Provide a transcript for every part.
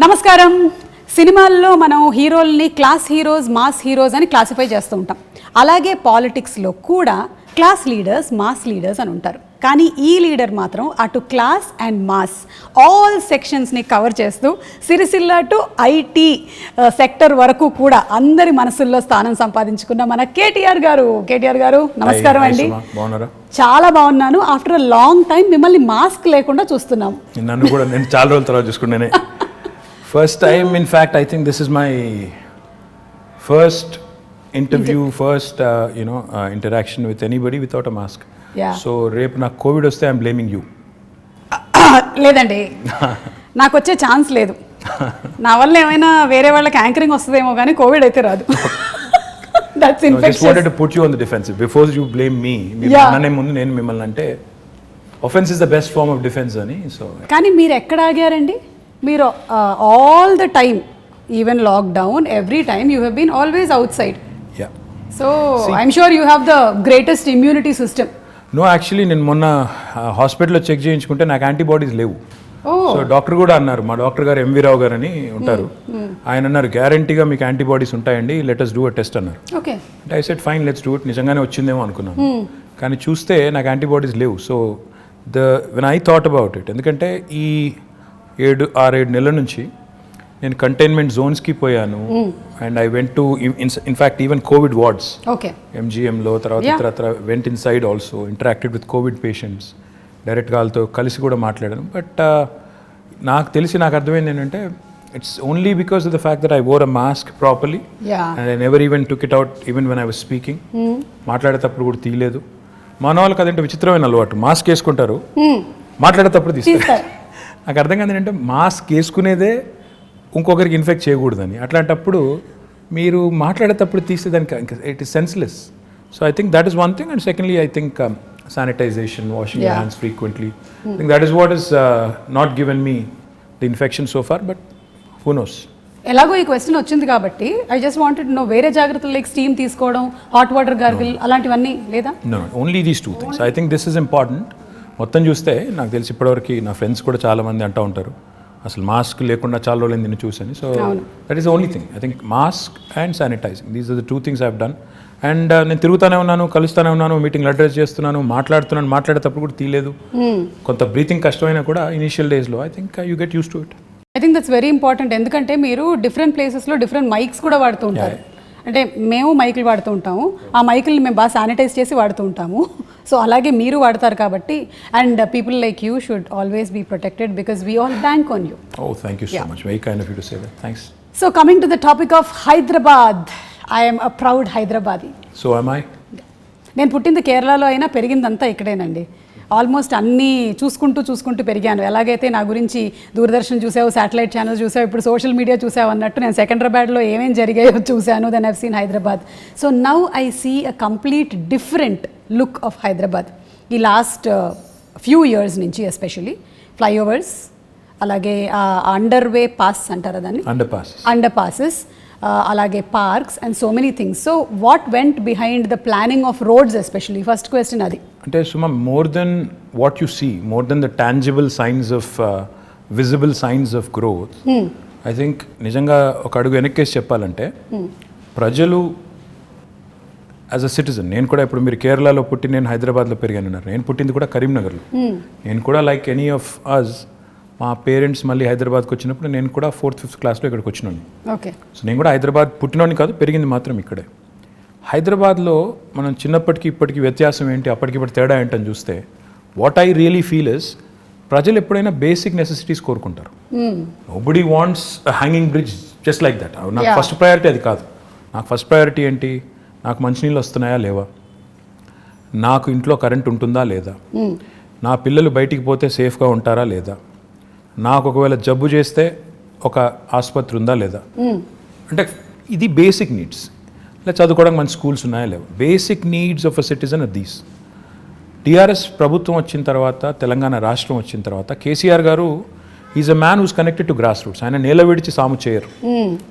నమస్కారం. సినిమాల్లో మనం హీరోల్ని క్లాస్ హీరోస్, మాస్ హీరోస్ అని క్లాసిఫై చేస్తూ ఉంటాం. అలాగే పాలిటిక్స్లో కూడా క్లాస్ లీడర్స్, మాస్ లీడర్స్ అని ఉంటారు. కానీ ఈ లీడర్ మాత్రం అటు క్లాస్ అండ్ మాస్ ఆల్ సెక్షన్స్ని కవర్ చేస్తూ సిరిసిల్ల టు ఐటీ సెక్టర్ వరకు కూడా అందరి మనసుల్లో స్థానం సంపాదించుకున్న మన కేటీఆర్ గారు నమస్కారం అండి. చాలా బాగున్నాను. ఆఫ్టర్ అ లాంగ్ టైం మిమ్మల్ని మాస్క్ లేకుండా చూస్తున్నాం. నన్ను కూడా నేను చాలా రోజుల తర్వాత చూసుకున్నానే. First time in fact I think this is my first interview, first interaction with anybody without a mask. So రేపు నాకు కోవిడ్ వస్తే ఐఎమ్ బ్లేమింగ్ యూ. లేదండి, నాకు వచ్చే ఛాన్స్ లేదు. నా వల్ల ఏమైనా వేరే వాళ్ళకి యాంకరింగ్ వస్తుందేమో కానీ కోవిడ్ అయితే రాదు. That's infectious. Just wanted to put you on the defensive before you blame me. అన్ననే ముందు నేను మిమ్మల్ని అంటే offense is the best form of defense అని. సో కానీ మీరు ఎక్కడ ఆగారండి? మీరు all the time, even lockdown, every time you have been always outside. Yeah, so I'm sure you have the greatest immunity system. No, actually నేను మొన్న హాస్పిటల్లో check చేయించుకుంటే నాకు యాంటీబాడీస్ లేవు. సో డాక్టర్ కూడా అన్నారు, మా డాక్టర్ గారు ఎంవి రావు గారు అని ఉంటారు, ఆయన అన్నారు గ్యారంటీగా మీకు యాంటీబాడీస్ ఉంటాయండి, let us do a test అన్నారు. అంటే I said fine, let's do it. నిజంగానే వచ్చిందేమో అనుకున్నాను, కానీ చూస్తే నాకు యాంటీబాడీస్ లేవు. So when I thought about it, ఎందుకంటే ఈ 6-7 నెలల నుంచి నేను కంటైన్మెంట్ జోన్స్కి పోయాను. And I went to in fact even covid wards, ఎంజిఎంలో, తర్వాత ఇతరత్ర went inside also, interacted with covid patients, డైరెక్ట్గా వాళ్ళతో కలిసి కూడా మాట్లాడాను. బట్ నాకు అర్థమైంది ఏంటంటే it's only because of the fact that I wore a mask properly and I never even took it out even when I was speaking. మాట్లాడేటప్పుడు కూడా తీయలేదు. మన వాళ్ళకి అదంటే విచిత్రమైన అలవాటు, మాస్క్ వేసుకుంటారు, మాట్లాడేటప్పుడు తీస్తారు. నాకు అర్థం కాదు ఏంటంటే మాస్క్ వేసుకునేదే ఇంకొకరికి ఇన్ఫెక్ట్ చేయకూడదని. అట్లాంటప్పుడు మీరు మాట్లాడేటప్పుడు తీస్తే దానికి it is senseless. So I think that is one thing. And secondly I think sanitization, washing your hands frequently. I think that is what is not given me the infection so far, but who knows. ఎలాగో ఈ question వచ్చింది కాబట్టి I just wanted no, వేరే జాగ్రత్తలు like steam తీసుకోవడం, hot water gargle అలాంటివన్నీ లేదా? No, only these two things. I think this is important. మొత్తం చూస్తే నాకు తెలిసి ఇప్పటివరకు నా ఫ్రెండ్స్ కూడా చాలా మంది అంటూ ఉంటారు అసలు మాస్క్ లేకుండా చాలా రోజులు నేను చూసాను. So that is the only thing. I think mask and sanitising, these are the 2 things I have done. And నేను తిరుగుతూనే ఉన్నాను, కలుస్తూనే ఉన్నాను, మీటింగ్లు అడ్రస్ చేస్తున్నాను, మాట్లాడేటప్పుడు కూడా తీయలేదు. కొంత బ్రీతింగ్ కష్టమైనా కూడా ఇనిషియల్ డేస్లో I think you get use to it. I think that's very important. ఎందుకంటే మీరు డిఫరెంట్ ప్లేసెస్లో డిఫరెంట్ మైక్స్ కూడా వాడుతూ ఉంటారు. అంటే మేము మైకులు వాడుతూ ఉంటాము, ఆ మైకుల్ని మేము బాగా శానిటైజ్ చేసి వాడుతూ ఉంటాము. సో అలాగే మీరు వాడతారు కాబట్టి, and people like you should always be protected because we all bank on you. Oh, thank you so much. Very kind of you to say that. Thanks. So coming to the topic of Hyderabad, I am a proud Hyderabadi. So am I. నేను పుట్టింది కేరళలో అయినా పెరిగిందంతా ఇక్కడేనండి. Almost అన్నీ చూసుకుంటూ పెరిగాను. ఎలాగైతే నా గురించి దూరదర్శన్ చూసావు, శాటిలైట్ ఛానల్ చూసావు, ఇప్పుడు సోషల్ మీడియా చూసావు అన్నట్టు నేను సెకండ్రాబాద్లో ఏమేం జరిగాయో చూశాను. Then I've seen Hyderabad. So now I see a complete different look of Hyderabad. ఈ లాస్ట్ ఫ్యూ ఇయర్స్ నుంచి ఎస్పెషలీ ఫ్లైఓవర్స్, అలాగే అండర్వే పాస్ అంటారా దాన్ని, అండర్ పాసెస్, అలాగే parks and so many things. So what went behind the planning of roads especially? First question అది. అంటే సుమా, more than what you see, more than the tangible signs of visible signs of growth, I think నిజంగా ఒక అడుగు వెనక్కేసి చెప్పాలంటే ప్రజలు as a citizen, నేను కూడా ఇప్పుడు మీరు కేరళలో పుట్టి నేను హైదరాబాద్లో పెరిగాను అన్నారు, నేను పుట్టింది కూడా కరీంనగర్లో. నేను కూడా లైక్ ఎనీ ఆఫ్ అస్, మా పేరెంట్స్ మళ్ళీ హైదరాబాద్కి వచ్చినప్పుడు నేను కూడా 4th, 5th క్లాస్లో ఇక్కడికి వచ్చినాను. ఓకే. సో నేను కూడా హైదరాబాద్ పుట్టినోని కాదు, పెరిగింది మాత్రం ఇక్కడే. హైదరాబాద్లో మనం చిన్నప్పటికి ఇప్పటికి వ్యత్యాసం ఏంటి, అప్పటికిప్పటి తేడా ఏంటని చూస్తే what I really feel is, ప్రజలు ఎప్పుడైనా బేసిక్ నెసెసిటీస్ కోరుకుంటారు. Nobody wants hanging bridge just like that. నాకు ఫస్ట్ ప్రయారిటీ అది కాదు. నాకు ఫస్ట్ ప్రయారిటీ ఏంటి, నాకు మంచినీళ్ళు వస్తున్నాయా లేవా, నాకు ఇంట్లో కరెంట్ ఉంటుందా లేదా, నా పిల్లలు బయటికి పోతే సేఫ్గా ఉంటారా లేదా, నాకు ఒకవేళ జబ్బు చేస్తే ఒక ఆసుపత్రి ఉందా లేదా. అంటే ఇది బేసిక్ నీడ్స్. ఇలా చదువుకోవడానికి మంచి స్కూల్స్ ఉన్నాయా లేవా, basic needs of a citizen are these. TRS ప్రభుత్వం వచ్చిన తర్వాత, తెలంగాణ రాష్ట్రం వచ్చిన తర్వాత, కేసీఆర్ గారు is a man who's connected to grass roots. ఆయన నేల విడిచి సాము చేయరు.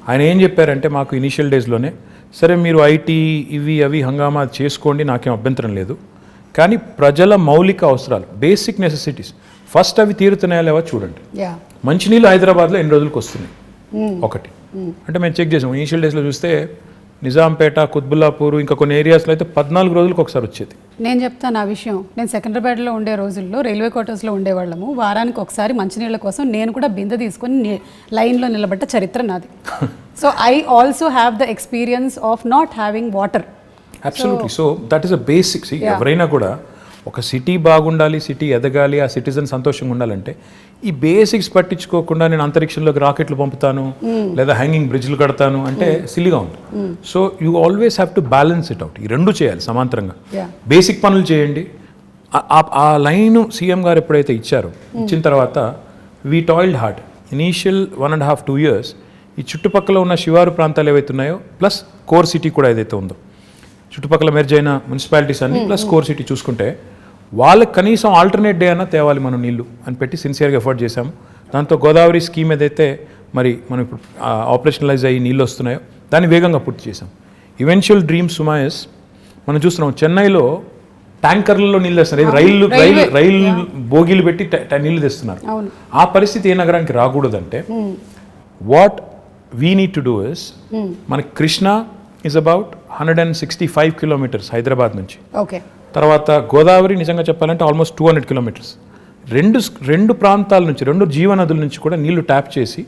ఆయన ఏం చెప్పారంటే మాకు ఇనీషియల్ డేస్లోనే, సరే మీరు ఐటీ ఇవి అవి హంగామా చేసుకోండి, నాకేం అభ్యంతరం లేదు, కానీ ప్రజల మౌలిక అవసరాలు, బేసిక్ నెసెసిటీస్, ఫస్ట్ అవి తీరుతున్నాయా లేవా చూడండి. యా మంచినీళ్ళు హైదరాబాద్లో ఎన్ని రోజులకు వస్తున్నాయి ఒకటి అంటే మేము చెక్ చేసాం. ఇనిషియల్ డేస్లో చూస్తే నిజాంపేట, కుత్బుల్లాపూర్ ఇంకా కొన్ని ఏరియాస్లో అయితే 14 రోజులకు ఒకసారి వచ్చేది. నేను చెప్తాను ఆ విషయం. నేను సికింద్రాబాద్లో ఉండే రోజుల్లో రైల్వే క్వార్టర్స్లో ఉండేవాళ్ళము. వారానికి ఒకసారి మంచినీళ్ళ కోసం నేను కూడా బిందె తీసుకొని లైన్లో నిలబడ్డ చరిత్ర నాది. So I also have the experience of not having water. Absolutely. So that is a basics. ఎవరైనా కూడా ఒక సిటీ బాగుండాలి, సిటీ ఎదగాలి, ఆ సిటిజన్ సంతోషంగా ఉండాలంటే ఈ బేసిక్స్ పట్టించుకోకుండా నేను అంతరిక్షంలోకి రాకెట్లు పంపుతాను లేదా హ్యాంగింగ్ బ్రిడ్జ్లు కడతాను అంటే సిల్లీగా ఉంది. So you always have to balance it out. ఈ రెండు చేయాలి సమాంతరంగా. బేసిక్ పనులు చేయండి. ఆ లైన్ సీఎం గారు ఎప్పుడైతే ఇచ్చారో, ఇచ్చిన తర్వాత we toiled hard. Initial 1.5-2 years ఈ చుట్టుపక్కల ఉన్న శివారు ప్రాంతాలు ఏవైతే ఉన్నాయో ప్లస్ కోర్ సిటీ కూడా ఏదైతే ఉందో, చుట్టుపక్కల మెర్జ్ అయిన మున్సిపాలిటీస్ అన్ని ప్లస్ కోర్ సిటీ చూసుకుంటే వాళ్ళకి కనీసం ఆల్టర్నేట్ డే అన్నా తేవాలి మనం నీళ్లు అని పెట్టి సిన్సియర్గా ఎఫర్ట్ చేశాము. దాంతో గోదావరి స్కీమ్ ఏదైతే మరి మనం ఇప్పుడు ఆపరేషనలైజ్ అయ్యి నీళ్ళు వస్తున్నాయో దాన్ని వేగంగా పూర్తి చేశాం. ఈవెన్చువల్ డ్రీమ్ సుమా ఇస్ మనం చూస్తున్నాం చెన్నైలో ట్యాంకర్లలో నీళ్ళు తెస్తున్నారు. రైలు బోగీలు పెట్టి నీళ్లు తెస్తున్నారు. ఆ పరిస్థితి ఏ నగరానికి రాకూడదంటే what we need to do is మన Krishna is about 165 kilometers Hyderabad నుంచి. ఓకే. తర్వాత గోదావరి నిజంగా చెప్పాలంటే ఆల్మోస్ట్ 200 kilometers. రెండు ప్రాంతాల నుంచి, రెండు జీవనదుల నుంచి కూడా నీళ్లు ట్యాప్ చేసి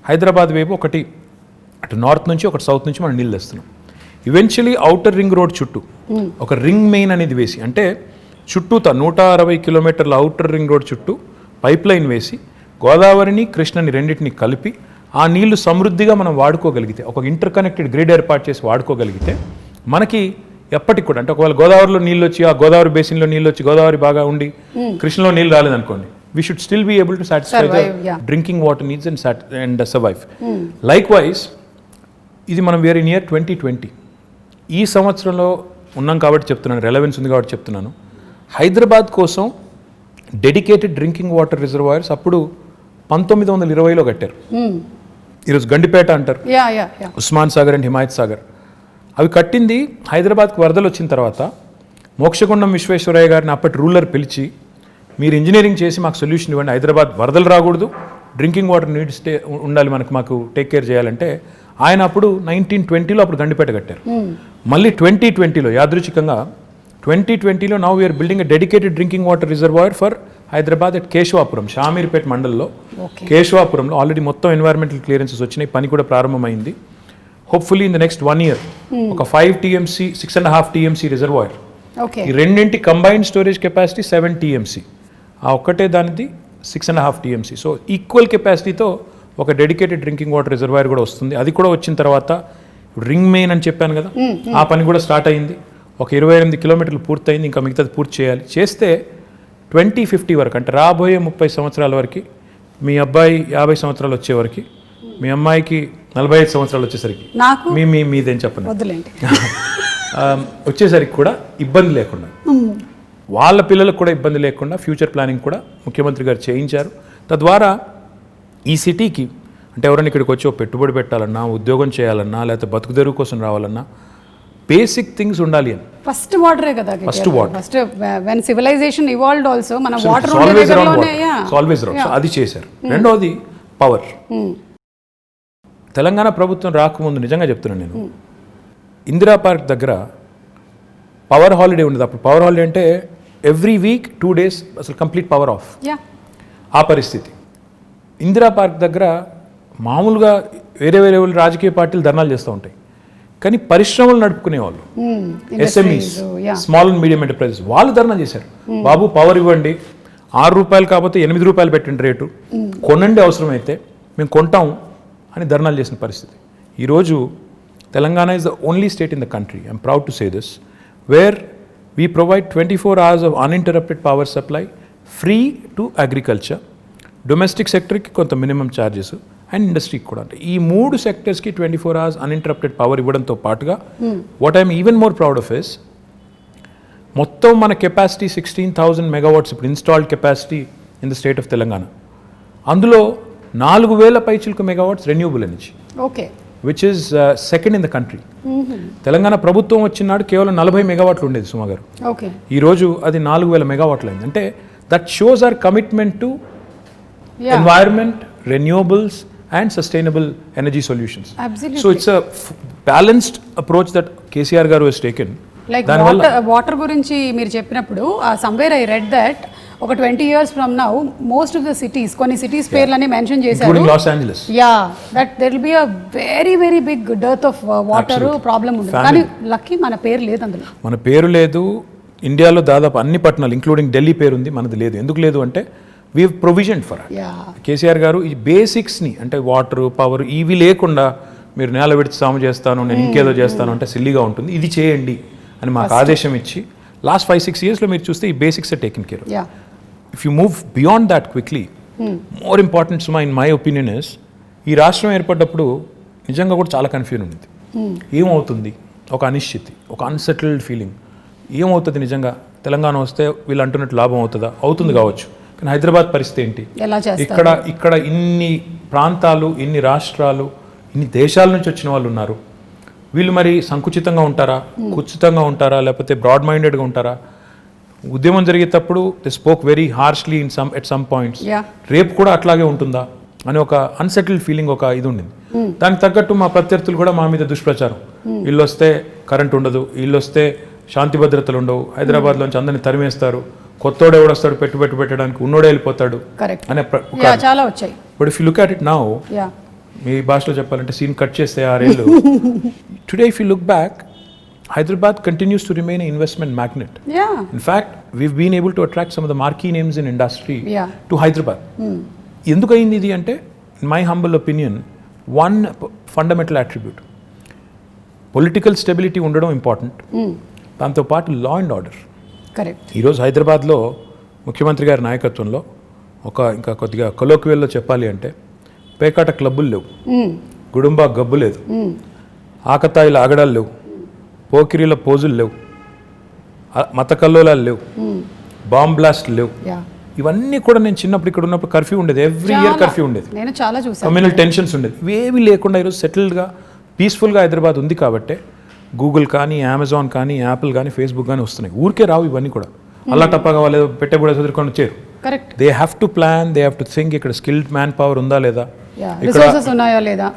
హైదరాబాద్ వైపు ఒకటి అటు నార్త్ నుంచి ఒకటి సౌత్ నుంచి మనం నీళ్ళు తెస్తున్నాం. ఈవెన్చువలీ ఔటర్ రింగ్ రోడ్ చుట్టూ ఒక రింగ్ మెయిన్ అనేది వేసి, అంటే చుట్టూతా 160 kilometers ఔటర్ రింగ్ రోడ్ చుట్టూ పైప్ లైన్ వేసి గోదావరిని కృష్ణని రెండింటిని కలిపి ఆ నీళ్లు సమృద్ధిగా మనం వాడుకోగలిగితే, ఒక ఇంటర్ కనెక్టెడ్ గ్రిడ్ ఏర్పాటు చేసి వాడుకోగలిగితే మనకి ఎప్పటికి కూడా, అంటే ఒకవేళ గోదావరిలో నీళ్ళు వచ్చి ఆ గోదావరి బేసిన్లో నీళ్ళు వచ్చి గోదావరి బాగా ఉండి కృష్ణలో నీళ్ళు రాలేదనుకోండి, we should still be able to satisfy the drinking water needs and survive. Likewise ఇది మనం వేరే నియర్ 2020 ఈ సంవత్సరంలో ఉన్నాం కాబట్టి చెప్తున్నాను, రెలవెన్స్ ఉంది కాబట్టి చెప్తున్నాను. హైదరాబాద్ కోసం డెడికేటెడ్ డ్రింకింగ్ వాటర్ రిజర్వాయర్స్ అప్పుడు 1920లో కట్టారు. ఈరోజు గండిపేట అంటారు, ఉస్మాన్ సాగర్ అండ్ హిమాయత్ సాగర్. అవి కట్టింది హైదరాబాద్కి వరదలు వచ్చిన తర్వాత. మోక్షగుండం విశ్వేశ్వరయ్య గారిని అప్పటి రూలర్ పిలిచి, మీరు ఇంజనీరింగ్ చేసి మాకు సొల్యూషన్ ఇవ్వండి, హైదరాబాద్ వరదలు రాకూడదు, డ్రింకింగ్ వాటర్ నీడ్స్ ఉండాలి, మాకు టేక్ కేర్ చేయాలంటే ఆయన అప్పుడు 1920లో అప్పుడు గండిపేట కట్టారు. మళ్ళీ 2020లో యాదృచ్ఛికంగా 2020లో now we're building a dedicated drinking water reservoir for Hyderabad at Keshavapuram, Shamirpet మండల్లో కేశవాపురంలో ఆల్రెడీ మొత్తం ఎన్వైరన్మెంటల్ క్లియరెన్సెస్ వచ్చినాయి, పని కూడా ప్రారంభమైంది. Hopefully in the next 1 year ఒక 5 TMC 6.5 TMC రిజర్వాయర్, ఈ రెండింటి కంబైన్డ్ స్టోరేజ్ కెపాసిటీ 7 TMC, ఆ ఒక్కటే దానిది 6.5 TMC. సో ఈక్వల్ కెపాసిటీతో ఒక డెడికేటెడ్ డ్రింకింగ్ వాటర్ రిజర్వాయర్ కూడా వస్తుంది. అది కూడా వచ్చిన తర్వాత రింగ్ మెయిన్ అని చెప్పాను కదా, ఆ పని కూడా స్టార్ట్ అయింది. ఒక 28 kilometers పూర్తయింది, ఇంకా మిగతాది పూర్తి చేయాలి. చేస్తే 2050 వరకు, అంటే రాబోయే 30 సంవత్సరాల వరకు, మీ అబ్బాయి 50 సంవత్సరాలు వచ్చే వరకు, మీ అమ్మాయికి 45 సంవత్సరాలు వచ్చేసరికి, మీదేం చెప్పండి వచ్చేసరికి కూడా ఇబ్బంది లేకుండా, వాళ్ళ పిల్లలకు కూడా ఇబ్బంది లేకుండా ఫ్యూచర్ ప్లానింగ్ కూడా ముఖ్యమంత్రి గారు చేయించారు. తద్వారా ఈ సిటీకి, అంటే ఎవరైనా ఇక్కడికి వచ్చి పెట్టుబడి పెట్టాలన్నా, ఉద్యోగం చేయాలన్నా, లేకపోతే బతుకుదెరువు కోసం రావాలన్నా బేసిక్ థింగ్స్ ఉండాలి అని. ఫస్ట్ వాటరే కదా, first water. First when civilisation evolved also మన వాటర్ ఆల్వేస్ అరౌండ్, అది చేశారు. రెండోది పవర్. తెలంగాణ ప్రభుత్వం రాకముందు నిజంగా చెప్తున్నాను నేను, ఇందిరా పార్క్ దగ్గర పవర్ హాలిడే ఉండేది. అప్పుడు పవర్ హాలిడే అంటే ఎవ్రీ వీక్ 2 days అసలు కంప్లీట్ పవర్ ఆఫ్. ఆ పరిస్థితి. ఇందిరా పార్క్ దగ్గర మామూలుగా వేరే రాజకీయ పార్టీలు ధర్నాలు చేస్తూ ఉంటాయి, కానీ పరిశ్రమలు నడుపుకునేవాళ్ళు, SMEs, small and medium enterprises, వాళ్ళు ధర్నా చేశారు. బాబు పవర్ ఇవ్వండి, ₹6 కాకపోతే ₹8 పెట్టండి రేటు, కొనండి అవసరమైతే, మేము కొంటాం అని ధర్నాలు చేసిన పరిస్థితి. ఈరోజు Telangana is the only state in the country, I'm proud to say this, where we provide 24 hours of uninterrupted power supply free to agriculture, domestic సెక్టర్కి కొంత మినిమం ఛార్జెస్ అండ్ ఇండస్ట్రీకి కూడా. అంటే ఈ 3 sectorsకి 24 hours అన్ఇంటరప్టెడ్ పవర్ ఇవ్వడంతో పాటుగా what I'm even more proud of is, మొత్తం మన కెపాసిటీ 16,000 megawatts ఇప్పుడు installed capacity in the state of Telangana. అందులో 4,000 పైచిలకు megawatts renewable energy, which is second in the country. Telangana ప్రభుత్వం వచ్చినాడు కేవలం 40 megawatts ఉండేది సుమా గారు, ఈరోజు అది 4,000 megawatts అయింది. అంటే that shows our commitment to environment, renewables and sustainable energy solutions. Absolutely. So it's a balanced approach that KCR garu has taken. Like water గురించి మీరు చెప్పినప్పుడు సమ్వేర్ ఐ రెడ్ దట్ ఒక 20 years from now most of the cities కొన్ని cities పేర్లని mention చేశారు, including Los Angeles. That there will be a very very big dearth of water problem ఉంది. కానీ lucky మన పేరు లేదు అందులో. మన పేరు లేదు. ఇండియాలో దాదాపు అన్ని పట్టణాలు ఇంక్లూడింగ్ ఢిల్లీ పేరు ఉంది, మనది లేదు. ఎందుకు లేదు అంటే we have provision for it. KCR గారు ఈ బేసిక్స్ని అంటే వాటర్, పవర్ ఇవి లేకుండా మీరు నేల విడిచి సాము చేస్తాను, నేను ఇంకేదో చేస్తాను అంటే సిల్లీగా ఉంటుంది, ఇది చేయండి అని మాకు ఆదేశం ఇచ్చి లాస్ట్ 5-6 yearsలో మీరు చూస్తే ఈ basics taken care. If you move beyond that quickly, more important Suma in my opinion is, ఈ రాష్ట్రం ఏర్పడ్డప్పుడు నిజంగా కూడా చాలా కన్ఫ్యూజన్ ఉంది. ఏమవుతుంది, ఒక అనిశ్చితి, ఒక అన్సెటిల్డ్ ఫీలింగ్, ఏమవుతుంది నిజంగా తెలంగాణ వస్తే వీళ్ళు అంటున్నట్టు లాభం అవుతుందా, అవుతుంది కావచ్చు, కానీ హైదరాబాద్ పరిస్థితి ఏంటి, ఇక్కడ ఇన్ని ప్రాంతాలు, ఇన్ని రాష్ట్రాలు, ఇన్ని దేశాల నుంచి వచ్చిన వాళ్ళు ఉన్నారు, వీళ్ళు మరి సంకుచితంగా ఉంటారా, కుచితంగా ఉంటారా, లేకపోతే బ్రాడ్ మైండెడ్గా ఉంటారా, ఉద్యమం జరిగేటప్పుడు they spoke very harshly at some points, రేపు కూడా అట్లాగే ఉంటుందా అని ఒక అన్సెటిల్డ్ ఫీలింగ్, ఒక ఇది ఉండింది. దానికి తగ్గట్టు మా ప్రత్యర్థులు కూడా మా మీద దుష్ప్రచారం, వీళ్ళు వస్తే కరెంట్ ఉండదు, వీళ్ళు వస్తే శాంతి భద్రతలు ఉండవు, హైదరాబాద్లోంచి అందరిని తరిమేస్తారు, కొత్తోడు ఎవడొస్తాడు పెట్టుబడి పెట్టడానికి, ఉన్నోడే వెళ్ళిపోతాడు అనే చాలా వచ్చాయి. But if you look at it now, మీ భాషలో చెప్పాలంటే సీన్ కట్ చేస్తే 6 ఏళ్ళు, today if you look back, Hyderabad continues to remain an investment magnet. In fact, we've been able to attract some of the marquee names in industry to Hyderabad. ఎందుకు అయింది ఇది అంటే, in my humble opinion, one fundamental attribute, political stability ఉండడం important, దాంతోపాటు law and order. Correct. ఈరోజు హైదరాబాద్లో ముఖ్యమంత్రి గారి నాయకత్వంలో ఇంకా కొద్దిగా కొలోక్వియల్లో చెప్పాలి అంటే, పేకాట క్లబ్బులు లేవు, గుడుంబా గబ్బు లేదు, ఆకతాయిల ఆగడాలు లేవు, పోకిరీల పోజులు లేవు, మత కల్లోలాలు లేవు, బాంబ్ బ్లాస్ట్లు లేవు. ఇవన్నీ కూడా నేను చిన్నప్పుడు ఇక్కడ ఉన్నప్పుడు కర్ఫ్యూ ఉండేది, ఎవ్రీ ఇయర్ కర్ఫ్యూ ఉండేది, కమ్యూనల్ టెన్షన్స్ ఉండేది, ఇవేవి లేకుండా ఈరోజు సెటిల్డ్గా పీస్ఫుల్గా హైదరాబాద్ ఉంది. కాబట్టే గూగుల్ కానీ, అమెజాన్ కానీ, యాపిల్ కానీ, ఫేస్బుక్ కానీ వస్తున్నాయి. ఊరికే రావు ఇవన్నీ కూడా, అల్లా టప్పగా వాళ్ళు పెట్టబడి చదువుకొని వచ్చారు. They have to plan, they have to think, ఇక్కడ స్కిల్డ్ మ్యాన్ పవర్ ఉందా లేదా,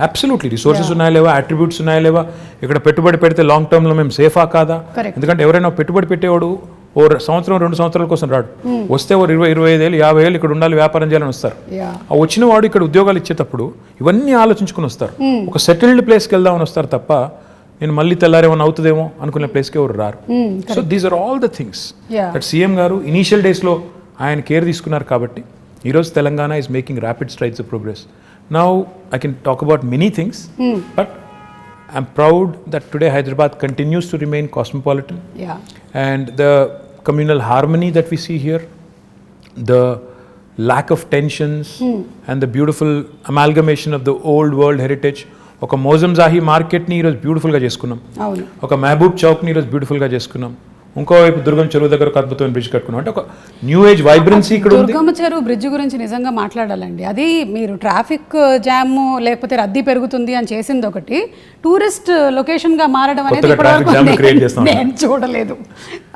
అబ్సల్యూట్లీ రిసోర్సెస్ ఉన్నాయా లేవా, అట్రిబ్యూట్స్ ఉన్నాయా లేవా, ఇక్కడ పెట్టుబడి పెడితే లాంగ్ టర్మ్లో మేము సేఫా కాదా. ఎందుకంటే ఎవరైనా పెట్టుబడి పెట్టేవాడు ఓ సంవత్సరం 2 సంవత్సరాల కోసం రాడు, వస్తే ఓ 20-25 ఏళ్ళు 50 ఏళ్ళు ఇక్కడ ఉండాలి, వ్యాపారం చేయాలని వస్తారు. ఆ వచ్చిన వాడు ఇక్కడ ఉద్యోగాలు ఇచ్చేటప్పుడు ఇవన్నీ ఆలోచించుకుని వస్తారు, ఒక సెటిల్డ్ ప్లేస్కి వెళ్దామని వస్తారు తప్ప నేను మళ్ళీ తెల్లారేమన్నా అవుతుందేమో అనుకునే ప్లేస్కి ఎవరు రారు. So these are all the things that CM గారు ఇనీషియల్ డేస్లో ఆయన కేర్ తీసుకున్నారు. కాబట్టి ఈరోజు Telangana is making rapid strides of progress. Now I can talk about many things, but I'm proud that today Hyderabad continues to remain cosmopolitan. And the communal harmony that we see here, the lack of tensions, and the beautiful amalgamation of the old world heritage. ఒక మోజంజాహి మార్కెట్ని ఈరోజు బ్యూటిఫుల్గా చేసుకున్నాం, ఒక మహబూబ్ చౌక్ని ఈరోజు బ్యూటిఫుల్గా చేసుకున్నాం, ఇంకోవైపు దుర్గం చెరువు దగ్గర ఒక అద్భుతమైన బ్రిడ్జ్ కట్టుకున్నాం. అంటే ఒక న్యూ ఏజ్ వైబ్రెన్సీ ఇక్కడ ఉంది. దుర్గం చెరువు బ్రిడ్జ్ గురించి నిజంగా మాట్లాడాలండి. అది మీరు ట్రాఫిక్ జామ్ లేకపోతే రద్దీ పెరుగుతుంది అని చేసింది ఒకటి, టూరిస్ట్ లొకేషన్గా మారడం అనేది నేను చూడలేదు.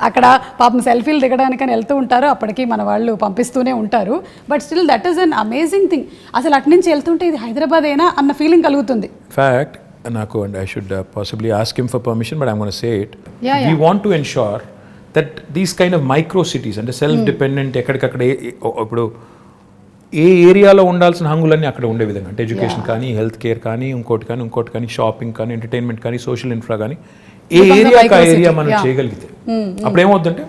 అక్కడ పాపం సెల్ఫీలు దిగడానికని వెళ్తూ ఉంటారు, అప్పటికి మన వాళ్ళు పంపిస్తూనే ఉంటారు. But still that is an amazing thing. అసలు అటు నుంచి వెళ్తుంటే ఇది హైదరాబాద్ అయినా అన్న ఫీలింగ్ కలుగుతుంది. ఫ్యాక్ట్ నాకు, and I should possibly ask him for permission, but I'm going to say it. We want to ensure that these kind of micro cities and self-dependent, ఎక్కడికక్కడ ఇప్పుడు ఏ ఏరియాలో ఉండాల్సిన హంగులన్నీ అక్కడ ఉండే విధంగా, అంటే ఎడ్యుకేషన్ కానీ, హెల్త్ కేర్ కానీ, ఇంకోటి కానీ, షాపింగ్ కానీ, ఎంటర్టైన్మెంట్ కానీ, సోషల్ ఇన్ఫ్రా కానీ, ఏ ఏరియా మనం చేయగలిగితే అప్పుడు ఏమవుతుందంటే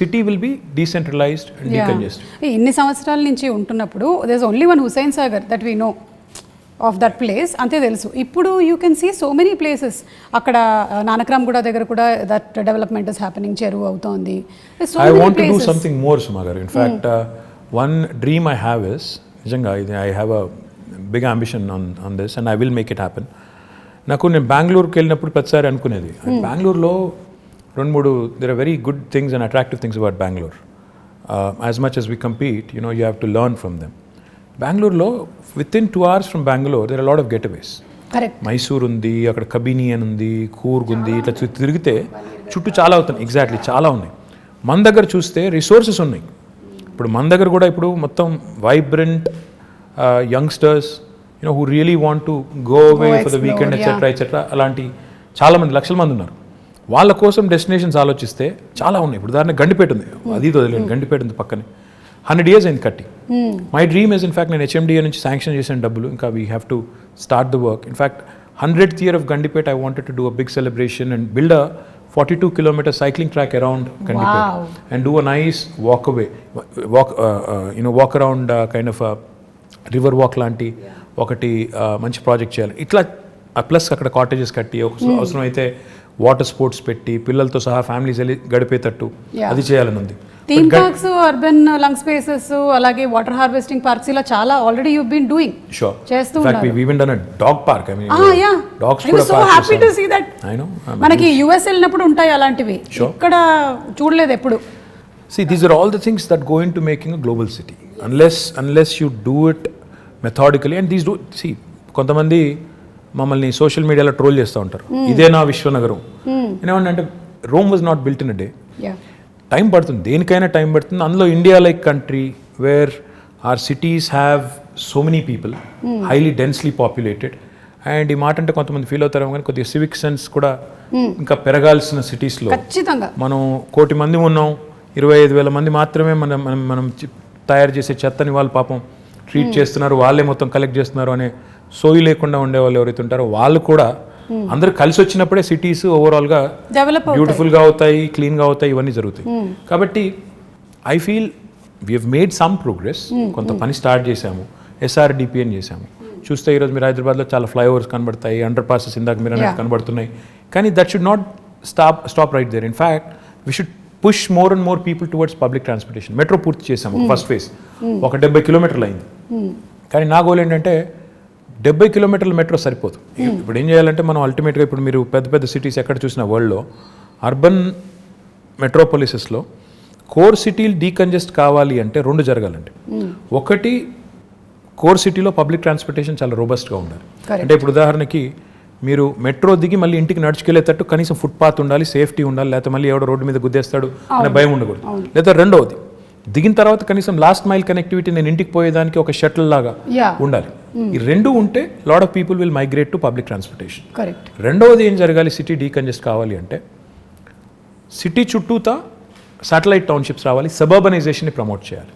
city will be decentralised and decongested. ఇన్ని సంవత్సరాల నుంచి ఉంటున్నప్పుడు there is only one Hussain Sagar that we know of that place, అంతే తెలుసు. ఇప్పుడు you can see so many places. అక్కడ నానక్రామ్ కూడా దగ్గర కూడా దట్ డెవలప్మెంట్ ఇస్ హ్యాపెనింగ్, చెరువు అవుతోంది. I want to do something more Suma garu. In fact one dream I have is, నిజంగా ఇది I have a big ambition on this and I will make it happen. నేను బెంగళూరుకి వెళ్ళినప్పుడు ప్రతిసారి అనుకునేది, బెంగళూరులో 2-3 there are very good things and attractive things about Bangalore. As much as we compete, you have to learn from them. బెంగళూరులో within 2 hours from Bangalore there are a lot of getaways. Correct. Mysore ఉంది, అక్కడ కబిని అని ఉంది, కూర్గ్ ఉంది, ఇట్లా తిరిగితే చుట్టూ చాలా అవుతాయి. ఎగ్జాక్ట్లీ చాలా ఉన్నాయి. మన దగ్గర చూస్తే రిసోర్సెస్ ఉన్నాయి. ఇప్పుడు మన దగ్గర కూడా ఇప్పుడు మొత్తం vibrant youngsters who really want to go away for the weekend etc అలాంటి చాలా మంది లక్షల మంది ఉన్నారు. వాళ్ళ కోసం డెస్టినేషన్స్ ఆలోచిస్తే చాలా ఉన్నాయి. ఇప్పుడు ఉదాహరణ గండిపేట ఉంది, అది వదిలేండి, గండిపేట ఉంది పక్కనే. 100 years అయింది కట్టి. మై డ్రీమ్ ఇస్ ఇన్ఫాక్ట్ నేను HMDA నుంచి శాంక్షన్ చేసిన డబ్బులు, ఇంకా we have to start the work. In fact 100th year of Gandipet, I wanted to do a big celebration and build a 42-kilometer cycling track around Gandipet and do a nice walk around kind of a river walk లాంటి ఒకటి మంచి project చేయాలి. ఇట్లా plus అక్కడ cottages కట్టి అవసరం అయితే water sports పెట్టి పిల్లలతో సహా ఫ్యామిలీస్ వెళ్ళి గడిపేటట్టు అది చేయాలని ఉంది. Theme parks, urban lung spaces, అలాగే వాటర్ హార్వెస్టింగ్ పార్క్స్, ఇలా చాలా ఆల్రెడీ యు బీన్ డూయింగ్ చేస్తూ ఉన్నారు. we even done a dog park. I mean dogs కూడా so happy to see that. I know. మనకి US వెళ్ళినప్పుడు ఉంటాయి అలాంటివి, ఇక్కడ చూడలేదు ఎప్పుడు. See, these are all the things that go into making a global city. Unless you do it methodically, and these do, see, కొంతమంది మమ్మల్ని సోషల్ మీడియాలో ట్రోల్ చేస్తూ ఉంటారు, ఇదే నా విశ్వనగరం. ఏమంటే Rome was not built in a day. Time పడుతుంది, దేనికైనా టైం పడుతుంది. అందులో India like country where are cities have so many people, highly densely populated. And ఈ మాట అంటే కొంతమంది ఫీల్ అవుతారు కానీ కొద్దిగా సివిక్ సెన్స్ కూడా ఇంకా పెరగాల్సిన సిటీస్లో మనం 1 కోటి మంది ఉన్నాం, 25,000 మంది మాత్రమే మనం తయారు చేసే చెత్తని వాళ్ళు పాపం ట్రీట్ చేస్తున్నారు, వాళ్ళే మొత్తం కలెక్ట్ చేస్తున్నారు అనే సోయి లేకుండా ఉండే వాళ్ళు ఎవరైతే ఉంటారో వాళ్ళు కూడా అందరూ కలిసి వచ్చినప్పుడే సిటీస్ ఓవరాల్గా బ్యూటిఫుల్గా అవుతాయి, క్లీన్గా అవుతాయి, ఇవన్నీ జరుగుతాయి. కాబట్టి I feel we have made some progress. కొంత పని స్టార్ట్ చేశాము, SRDP అని చేశాము. చూస్తే ఈరోజు మీరు హైదరాబాద్లో చాలా ఫ్లైఓవర్స్ కనబడతాయి, అండర్ పాసెస్ ఇందాక మీరు అనేది కనబడుతున్నాయి. కానీ that should not stop right there. In fact we should push more and more people towards public transportation. Metro పూర్తి చేసాము, ఫస్ట్ ఫేజ్ ఒక 70 కిలోమీటర్లు అయింది. కానీ నా గోల్ ఏంటంటే 70 కిలోమీటర్ల మెట్రో సరిపోదు. ఇప్పుడు ఏం చేయాలంటే మనం అల్టిమేట్గా ఇప్పుడు మీరు పెద్ద పెద్ద సిటీస్ ఎక్కడ చూసిన వరల్డ్లో అర్బన్ మెట్రోపాలిసెస్లో కోర్ సిటీలు డీకంజెస్ట్ కావాలి అంటే 2 జరగాలండి. ఒకటి, కోర్ సిటీలో పబ్లిక్ ట్రాన్స్పోర్టేషన్ చాలా రోబస్ట్గా ఉండాలి. అంటే ఇప్పుడు ఉదాహరణకి మీరు మెట్రో దిగి మళ్ళీ ఇంటికి నడుచుకెళ్ళేటట్టు కనీసం ఫుట్పాత్ ఉండాలి, సేఫ్టీ ఉండాలి, లేకపోతే మళ్ళీ ఎవడో రోడ్డు మీద గుద్దేస్తాడు అనే భయం ఉండకూడదు. లేదా రెండవది, దిగిన తర్వాత కనీసం లాస్ట్ మైల్ కనెక్టివిటీ, నేను ఇంటికి పోయేదానికి ఒక షటిల్ లాగా ఉండాలి. ఈ 2 ఉంటే lot of people will migrate to public transportation. రెండవది ఏం జరగాలి, సిటీ డీకంజెస్ట్ కావాలి అంటే సిటీ చుట్టూతా శాటిలైట్ టౌన్షిప్స్ రావాలి, సబర్బనైజేషన్ని ప్రమోట్ చేయాలి.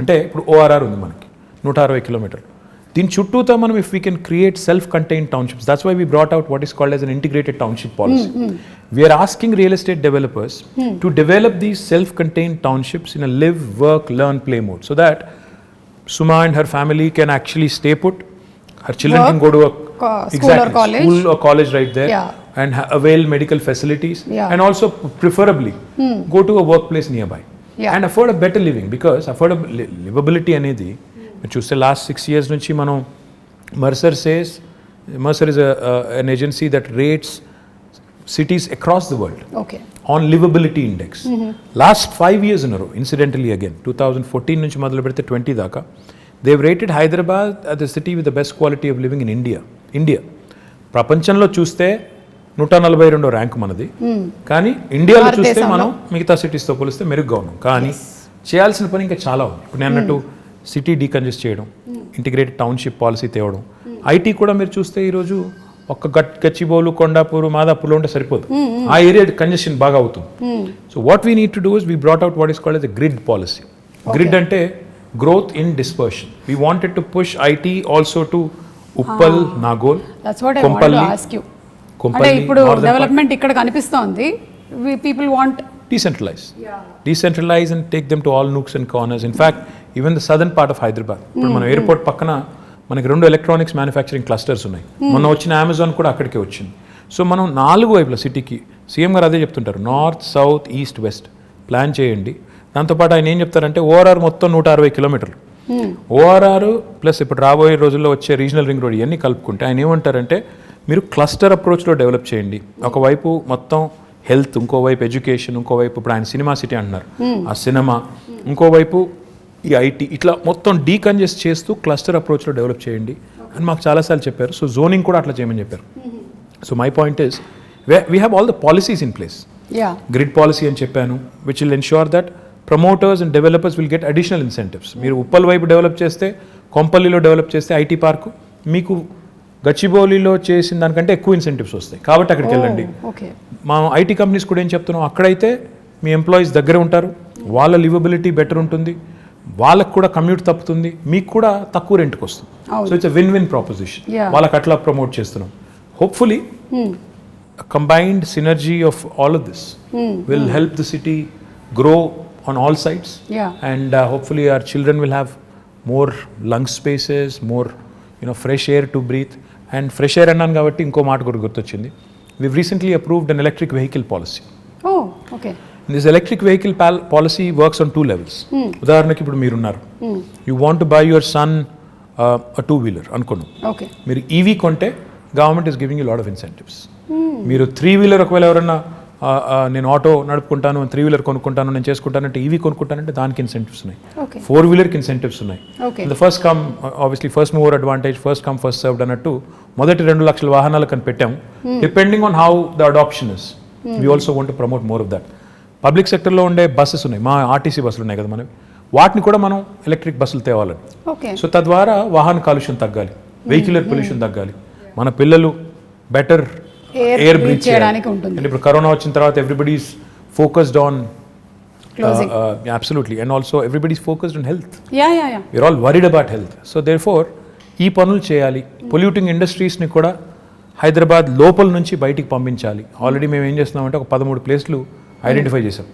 అంటే ఇప్పుడు ORR ఉంది మనకి 160 కిలోమీటర్లు, దీని చుట్టూతా మనం if we can create self contained townships, that's why we brought out what is called as an integrated township policy. We are asking real estate developers to develop these self contained townships in a live, work, learn, play mode, so that Suma and her family can actually stay put, her children can go to a school or college right there, and avail medical facilities, and also preferably go to a workplace nearby, and afford a better living, because livability అనేది చూస్తే last 6 years నుంచి మనం Mercer is an agency that rates cities across the world on livability index. Last 5 years in a row, incidentally again 2014 నుంచి మొదలు పెడితే 20 దాకా they've rated Hyderabad as the city with the best quality of living in India. ప్రపంచంలో చూస్తే 142వ rank మనది, కానీ ఇండియాలో చూస్తే మనం మిగతా సిటీస్తో పోలిస్తే మెరుగ్గా ఉన్నాం. కానీ చేయాల్సిన పని ఇంకా చాలా ఉంది. ఇప్పుడు నేను అన్నట్టు సిటీ డీకంజెస్ట్ చేయడం, ఇంటిగ్రేటెడ్ టౌన్షిప్ పాలసీ తేవడం, ఐటీ కూడా మీరు చూస్తే ఈరోజు ఒక్క గచ్చిబౌలు, కొండాపూరు, మాదాపూర్లో ఉంటే సరిపోదు, ఆ ఏరియా కంజెషన్ బాగా అవుతుంది. So what we need to do is we brought out what is called as a grid policy. Grid అంటే growth in dispersion. We wanted to push IT also to Uppal, Nagole, Kompally. ఇప్పుడు డెవలప్మెంట్ ఇక్కడ కనిపిస్తోంది, people want decentralize and take them to all nooks and corners. In fact, even the southern part of Hyderabad, ఇప్పుడు మన airport పక్కన మనకి 2 electronics manufacturing clusters ఉన్నాయి. మొన్న వచ్చిన అమెజాన్ కూడా అక్కడికే వచ్చింది. సో మనం 4 వైపుల సిటీకి సీఎం గారు అదే చెప్తుంటారు, north, south, east, west plan చేయండి. దాంతోపాటు ఆయన ఏం చెప్తారంటే ORR మొత్తం 160 కిలోమీటర్లు, ORR ప్లస్ ఇప్పుడు రాబోయే రోజుల్లో వచ్చే రీజనల్ రింగ్ రోడ్ ఇవన్నీ కలుపుకుంటే ఆయన ఏమంటారంటే మీరు క్లస్టర్ అప్రోచ్లో డెవలప్ చేయండి. ఒకవైపు మొత్తం హెల్త్, ఇంకోవైపు ఎడ్యుకేషన్, ఇంకోవైపు ఇప్పుడు ఆయన సినిమా సిటీ అంటున్నారు, ఆ సినిమా, ఇంకోవైపు ఈ ఐటీ, ఇట్లా మొత్తం డీకంజెస్ట్ చేస్తూ క్లస్టర్ అప్రోచ్లో డెవలప్ చేయండి అని మాకు చాలాసార్లు చెప్పారు. సో జోనింగ్ కూడా అట్లా చేయమని చెప్పారు. So my point is we have all the policies in place. Grid policy అని చెప్పాను, which will ensure that promoters and developers will get additional incentives. మీరు ఉప్పల్ వైపు డెవలప్ చేస్తే, కొంపల్లిలో డెవలప్ చేస్తే ఐటీ పార్కు, మీకు గచ్చిబౌలిలో చేసిన దానికంటే ఎక్కువ ఇన్సెంటివ్స్ వస్తాయి. కాబట్టి అక్కడికి వెళ్ళండి. మా ఐటీ కంపెనీస్ కూడా ఏం చెప్తున్నాం, అక్కడైతే మీ ఎంప్లాయీస్ దగ్గర ఉంటారు, వాళ్ళ లివబిలిటీ బెటర్ ఉంటుంది, వాళ్ళకు కూడా కమ్యూట్ తప్పుతుంది, మీకు కూడా తక్కువ రెంట్కి వస్తుంది. So it's win win proposition. వాళ్ళకి అట్లా ప్రమోట్ చేస్తున్నాం. Hopefully combined synergy of all of this will help the city grow on all sides. And hopefully our children will have more lung spaces, more fresh air to breathe. And fresh air annan kabatti inko maat kuda gurtochindi. We've recently approved an electric vehicle policy. Oh, okay. This electric vehicle policy works on 2 levels. ఉదాహరణకి ఇప్పుడు మీరున్నారు, you want to buy your son a 2-wheeler అనుకోండి. Okay. మీరు EV కొంటే government is giving you a lot of incentives. మీరు 3-wheeler ఒకవేళ ఎవరన్నా నేను ఆటో నడుపుకుంటాను, 3-wheeler కొనుక్కుంటాను, నేను చేసుకుంటానంటే, ఈవీ కొనుక్కుంటానంటే దానికి ఇన్సెంటివ్స్ ఉన్నాయి. 4-wheelerకి ఇన్సెంటివ్స్ ఉన్నాయి. The first come obviously first mover advantage, first come first served అన్నట్టు మొదటి 2 లక్షల వాహనాలకు అని పెట్టాము. Depending on how the adoption is, we also want to promote more of that. Public సెక్టర్లో ఉండే బస్సెస్ ఉన్నాయి, మా ఆర్టీసీ బస్సులు ఉన్నాయి కదా మనవి, వాటిని కూడా మనం ఎలక్ట్రిక్ బస్సులు తేవాలని. సో తద్వారా వాహన కాలుష్యం తగ్గాలి, వెహిక్యులర్ పొల్యూషన్ తగ్గాలి, మన పిల్లలు బెటర్ ఎయిర్ బ్రీత్ చేయడానికి ఉంటుంది. ఇప్పుడు కరోనా వచ్చిన తర్వాత everybody's focused on absolutely, and also everybody's focused on health. We are all worried about health. So therefore ఈ పనులు చేయాలి. పొల్యూటింగ్ ఇండస్ట్రీస్ని కూడా హైదరాబాద్ లోపల నుంచి బయటికి పంపించాలి. ఆల్రెడీ మేము ఏం చేస్తున్నామంటే ఒక 13 ప్లేస్లు ఐడెంటిఫై చేసాం.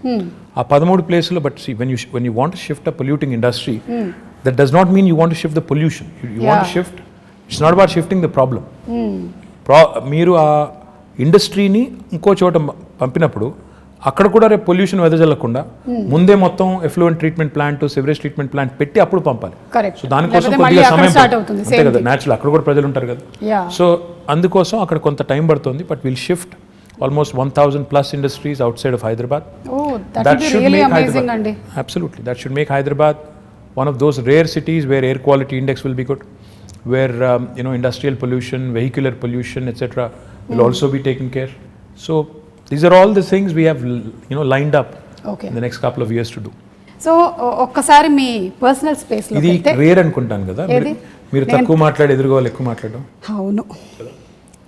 ఆ 13 ప్లేస్లో but see when you want to shift a polluting industry, that does not mean you want to shift the pollution. You want to shift, it's not about shifting the problem. మీరు ఆ ఇండస్ట్రీని ఇంకో చోట పంపినప్పుడు అక్కడ కూడా రేపు పొల్యూషన్ వెదజల్లకుండా ముందే మొత్తం effluent treatment plant, sewerage treatment plant పెట్టి అప్పుడు పంపాలి. సో దానికోసం కొద్దిగా సమయం అంతే కదా, న్యాచురల్ అక్కడ కూడా ప్రజలు ఉంటారు కదా. సో అందుకోసం అక్కడ కొంత టైం పడుతుంది. But will shift almost 1,000 plus industries outside of Hyderabad. That should really make amazing, Hyderabad, absolutely, that should make Hyderabad one of those rare cities where air quality index will be good, where industrial pollution, vehicular pollution, etc. will also be taken care. So these are all the things we have lined up in the next couple of years to do. So ఒక్కసారి మీ personal space లో ఇది rare అనుకుంటాను కదా, మీరు తక్కువ మాట్లాడి ఎదురుగా వాళ్ళు ఎక్కువ మాట్లాడడం. అవును,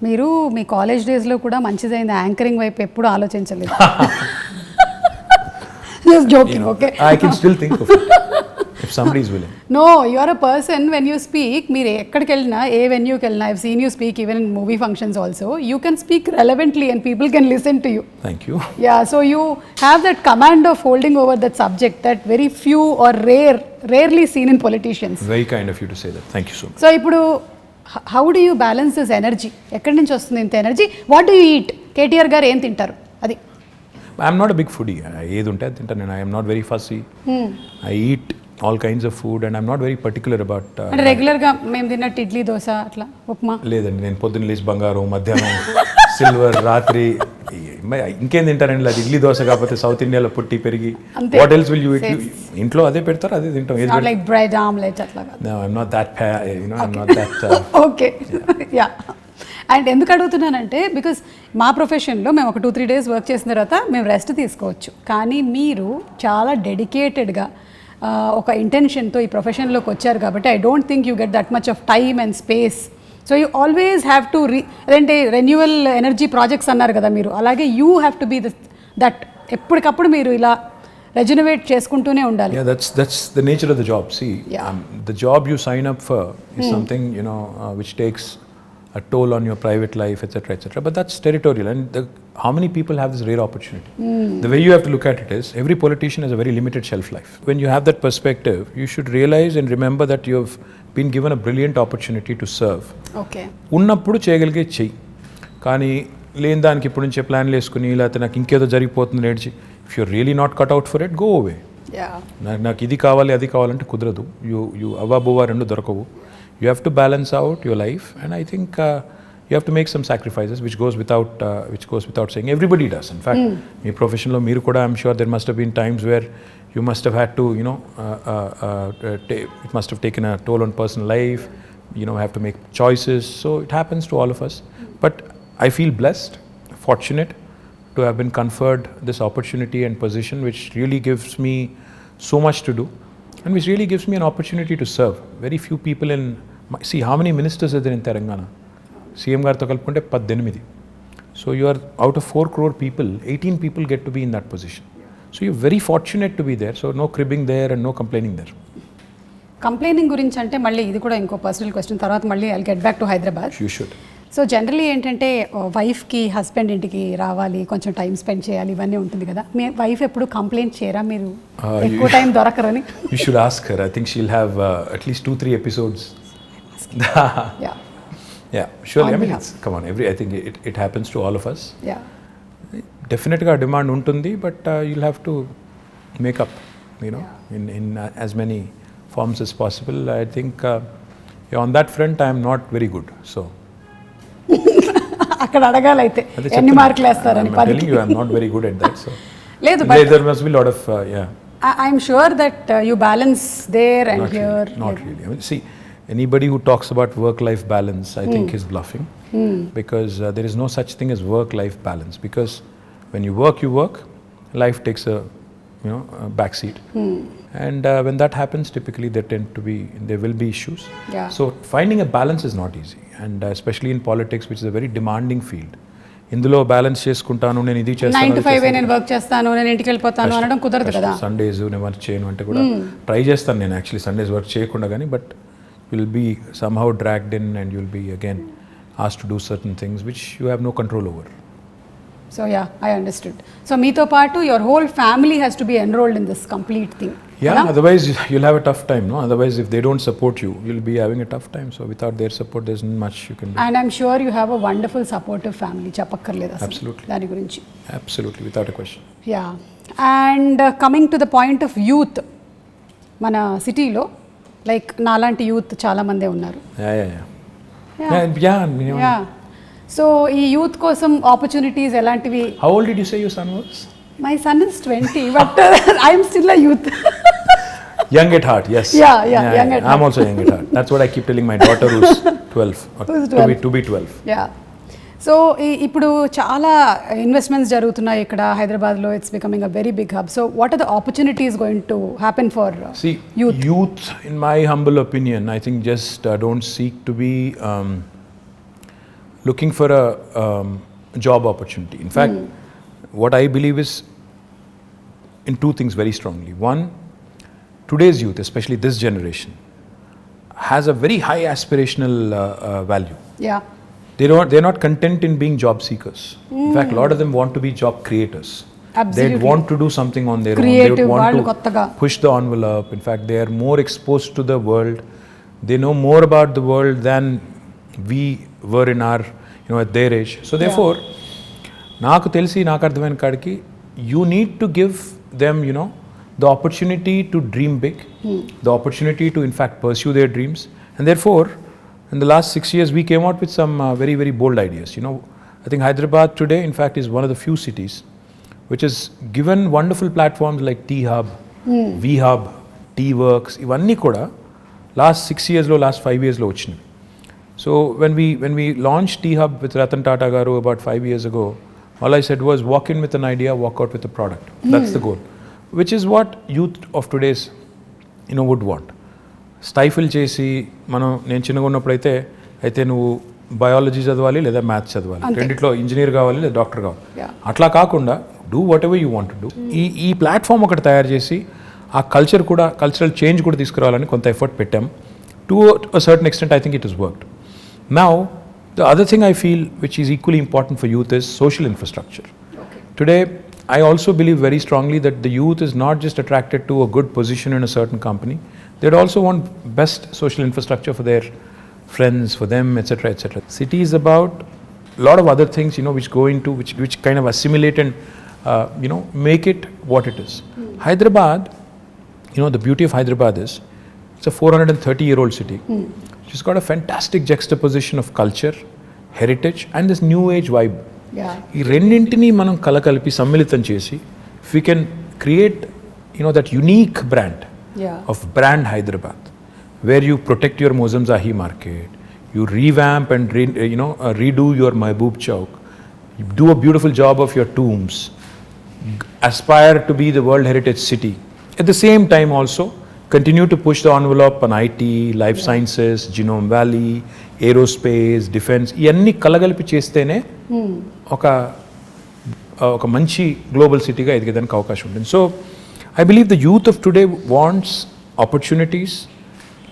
మీరు మీ కాలేజ్ డేస్లో కూడా మంచిదైంది, యాంకరింగ్ వైపు ఎప్పుడు ఆలోచించలేదు. Just joking, okay? I can still think of it if somebody is willing. No, you are a person when you speak, మీరు ఎక్కడికి వెళ్ళినా, ఏ వెన్యూకి వెళ్ళినా, I've seen you speak even in movie functions also, you can speak relevantly and people can listen to you. Thank you. Yeah, so you have that command of holding over that subject that very few or rarely seen in politicians. Very kind of you to say that. Thank you so much. So ఇప్పుడు how do you balance this energy? ఎక్కడి నుంచి వస్తుంది ఇంత energy? What do you eat? KTR garu ఏం తింటారు? అది I'm not a big foodie. ఏది ఉంటే అది తింటాను నేను. I'm not very fussy. I eat all kinds of food and I'm not very particular about. అంటే రెగ్యులర్గా మేము తిన్నట్టు ఇడ్లీ, దోశ, అట్లా ఉప్మా లేదండి. నేను పొద్దున్న లేచి బంగారం, మధ్యాహ్నం సిల్వర్, రాత్రి ఇంకేం తింటారండి? అది ఇడ్లీ దోశ కాకపోతే సౌత్ ఇండియాలో పుట్టి పెరిగి what else will you eat? ఇంట్లో అదే పెడతారు, అదే తింటాం. లైక్ బ్రెడ్ ఆమ్లెట్ అట్లా కాదు. No, I'm not that I'm not that okay, yeah. And ఎందుకు అడుగుతున్నానంటే బికాస్ మా ప్రొఫెషన్లో మేము ఒక 2-3 days వర్క్ చేసిన తర్వాత మేము రెస్ట్ తీసుకోవచ్చు, కానీ మీరు చాలా డెడికేటెడ్గా ఒక ఇంటెన్షన్తో ఈ ప్రొఫెషన్లోకి వచ్చారు కాబట్టి I don't think you get that much of time and space. So you always have to అదేంటే రెన్యువల్ ఎనర్జీ ప్రాజెక్ట్స్ అన్నారు కదా మీరు, అలాగే you have to be that ఎప్పటికప్పుడు మీరు ఇలా రెజనవేట్ చేసుకుంటూనే ఉండాలి. Yeah, that's the nature of the job. See, the job you sign up for is something which takes a toll on your private life, etc. But that's territorial, and how many people have this rare opportunity? The way you have to look at it is, every politician has a very limited shelf life. When you have that perspective, you should realize and remember that you have been given a brilliant opportunity to serve. Okay. ఉన్నప్పుడు చేయగలిగే చెయ్యి, కానీ లేని దానికి ఇప్పుడు నుంచే ప్లాన్లు వేసుకుని లేకపోతే నాకు ఇంకేదో జరిగిపోతుంది నేర్చి, if you're really not cut out for it, go away. నాకు ఇది కావాలి అది కావాలంటే కుదరదు. యూ అవ్వబువ్వ రెండు దొరకవు. You have to balance out your life, and I think you have to make some sacrifices, which goes without saying. Everybody does. In fact, me professional meeru kuda, I'm sure there must have been times where you must have had to, it must have taken a toll on personal life. Have to make choices. So it happens to all of us. But I feel blessed, fortunate to have been conferred this opportunity and position, which really gives me so much to do, and which really gives me an opportunity to serve. Very few people see how many ministers are there in Telangana. CM గారితో కలుపుకుంటే 18. So you are out of 4 crore people, 18 people get to be in that position. So you're very fortunate to be there. So no cribbing there and no complaining there. Complaining గురించి అంటే మళ్ళీ ఇది కూడా ఇంకో personal question, తర్వాత మళ్ళీ I'll get back to Hyderabad. You should. So generally ఏంటంటే వైఫ్కి హస్బెండ్ ఇంటికి రావాలి, కొంచెం టైం స్పెండ్ చేయాలి, ఇవన్నీ ఉంటుంది కదా. మీ వైఫ్ ఎప్పుడు కంప్లైంట్ చేయరా మీరు ఎక్కువ time దొరకరని? You should ask her. I think she'll have at least 2-3 episodes. Yeah, surely. I mean, come on, I think it happens to all of us. Yeah. Definitely a demand untundi, but you'll have to make up, in as many forms as possible. I think on that front I am not very good. So అక్కడ అడగాలైతే ఎన్ని మార్కులు వేస్తారని? I'm telling you, I'm not very good at that. So లేదు, but there must be a lot of I'm sure that you balance there and not here. Really, not really. I mean, see, anybody who talks about work-life balance, I think is bluffing, because there is no such thing as work-life balance. Because when you work, life takes a backseat, and when that happens, typically there will be issues. Yeah. So finding a balance is not easy, and especially in politics, which is a very demanding field. ఇందులో balance చేసుకుంటాను, నేను ఇది చేస్తాను, 9 to 5 నేను work చేస్తాను, నేను ఇంటికి వెళ్ళిపోతాను అనడం కుదరదు కదా. సండేస్ నేను వర్క్ చేయను అంటే కూడా ట్రై చేస్తాను నేను యాక్చువల్లీ సండేస్ వర్క్ చేయకుండా, కానీ but you'll be somehow dragged in and you'll be again asked to do certain things which you have no control over. So yeah, I understood. So meeto paatu your whole family has to be enrolled in this complete thing. Yeah, otherwise you'll have a tough time, no? Otherwise if they don't support you, you'll be having a tough time. So without their support there's not much you can do. And I'm sure you have a wonderful supportive family. Chapakkarleda asalu. Absolutely. Dani gurinchi. Absolutely, without a question. Yeah. And coming to the point of youth, mana city lo like నాలాంటి youth చాలా మందే ఉన్నారు. Yeah. So ఈ youth కోసం opportunities ఎలాంటివి? How old did you say your son was? My son is 20, but I am still a youth. Young at heart, yes. Yeah, young at heart. I'm also young at heart. That's what I keep telling my daughter who's 12. Who's 12? To be 12. Yeah. So ఇప్పుడు చాలా investments జరుగుతున్నాయి ఇక్కడ హైదరాబాద్లో. It's becoming a very big hub. So what are the opportunities going to happen for youth? In my humble opinion, I think just don't seek to be looking for a job opportunity. In fact, what I believe is in two things very strongly. One, today's youth, especially this generation, has a very high aspirational value. Yeah. They're not content in being job seekers. In fact, a lot of them want to be job creators. Absolutely. They want to do something on their Creative, own. They want to kottaga push the envelope. In fact, they are more exposed to the world. They know more about the world than we were in our, at their age. So therefore, నాకు తెలిసి నాకు అర్థమైన కాడికి you need to give them, the opportunity to dream big, the opportunity to in fact pursue their dreams. And therefore, in the last 6 years, we came out with some very, very bold ideas. I think Hyderabad today, in fact, is one of the few cities which has given wonderful platforms like T-Hub, V-Hub, T-Works, ivanni kuda last 6 years lo, last 5 years lo vachinayi. So when we launched T-Hub with Ratan Tata garu about 5 years ago, all I said was walk in with an idea, walk out with a product. That's the goal, which is what youth of today's would want. స్టైఫిల్ చేసి నేను చిన్నగా ఉన్నప్పుడు అయితే నువ్వు biology చదవాలి లేదా maths చదవాలి, రెండిట్లో ఇంజనీర్ కావాలి లేదా డాక్టర్ కావాలి, అట్లా కాకుండా do what ever you want to do. ఈ ప్లాట్ఫామ్ ఒకటి తయారు చేసి ఆ కల్చరల్ చేంజ్ కూడా తీసుకురావాలని కొంత ఎఫర్ట్ పెట్టాం. To a certain extent I think it is worked. Now the other thing I feel which is equally important for youth is social infrastructure. Today I also believe very strongly that the youth is not just attracted to a good position in a certain company. They'd also want best social infrastructure for their friends, for them, etc., etc. City is about a lot of other things, which go into which kind of assimilate and make it what it is. Hyderabad, the beauty of Hyderabad is it's a 430-year-old city. She's got a fantastic juxtaposition of culture, heritage, and this new age vibe. ఈ రెండింటినీ మనం కలకలిపి సమ్మిళితం చేసి if we can create that unique brand of brand Hyderabad, where you protect your Mozamzahi market, you revamp and redo your Mehboob Chowk, you do a beautiful job of your tombs, aspire to be the World Heritage City, At the same time also, continue to push the envelope on IT, life sciences, Genome Valley, aerospace, defense. ఇవన్నీ కలగలిపి చేస్తేనే ఒక మంచి global సిటీగా ఎదిగేదానికి అవకాశం ఉంటుంది. So I believe the youth of today wants opportunities.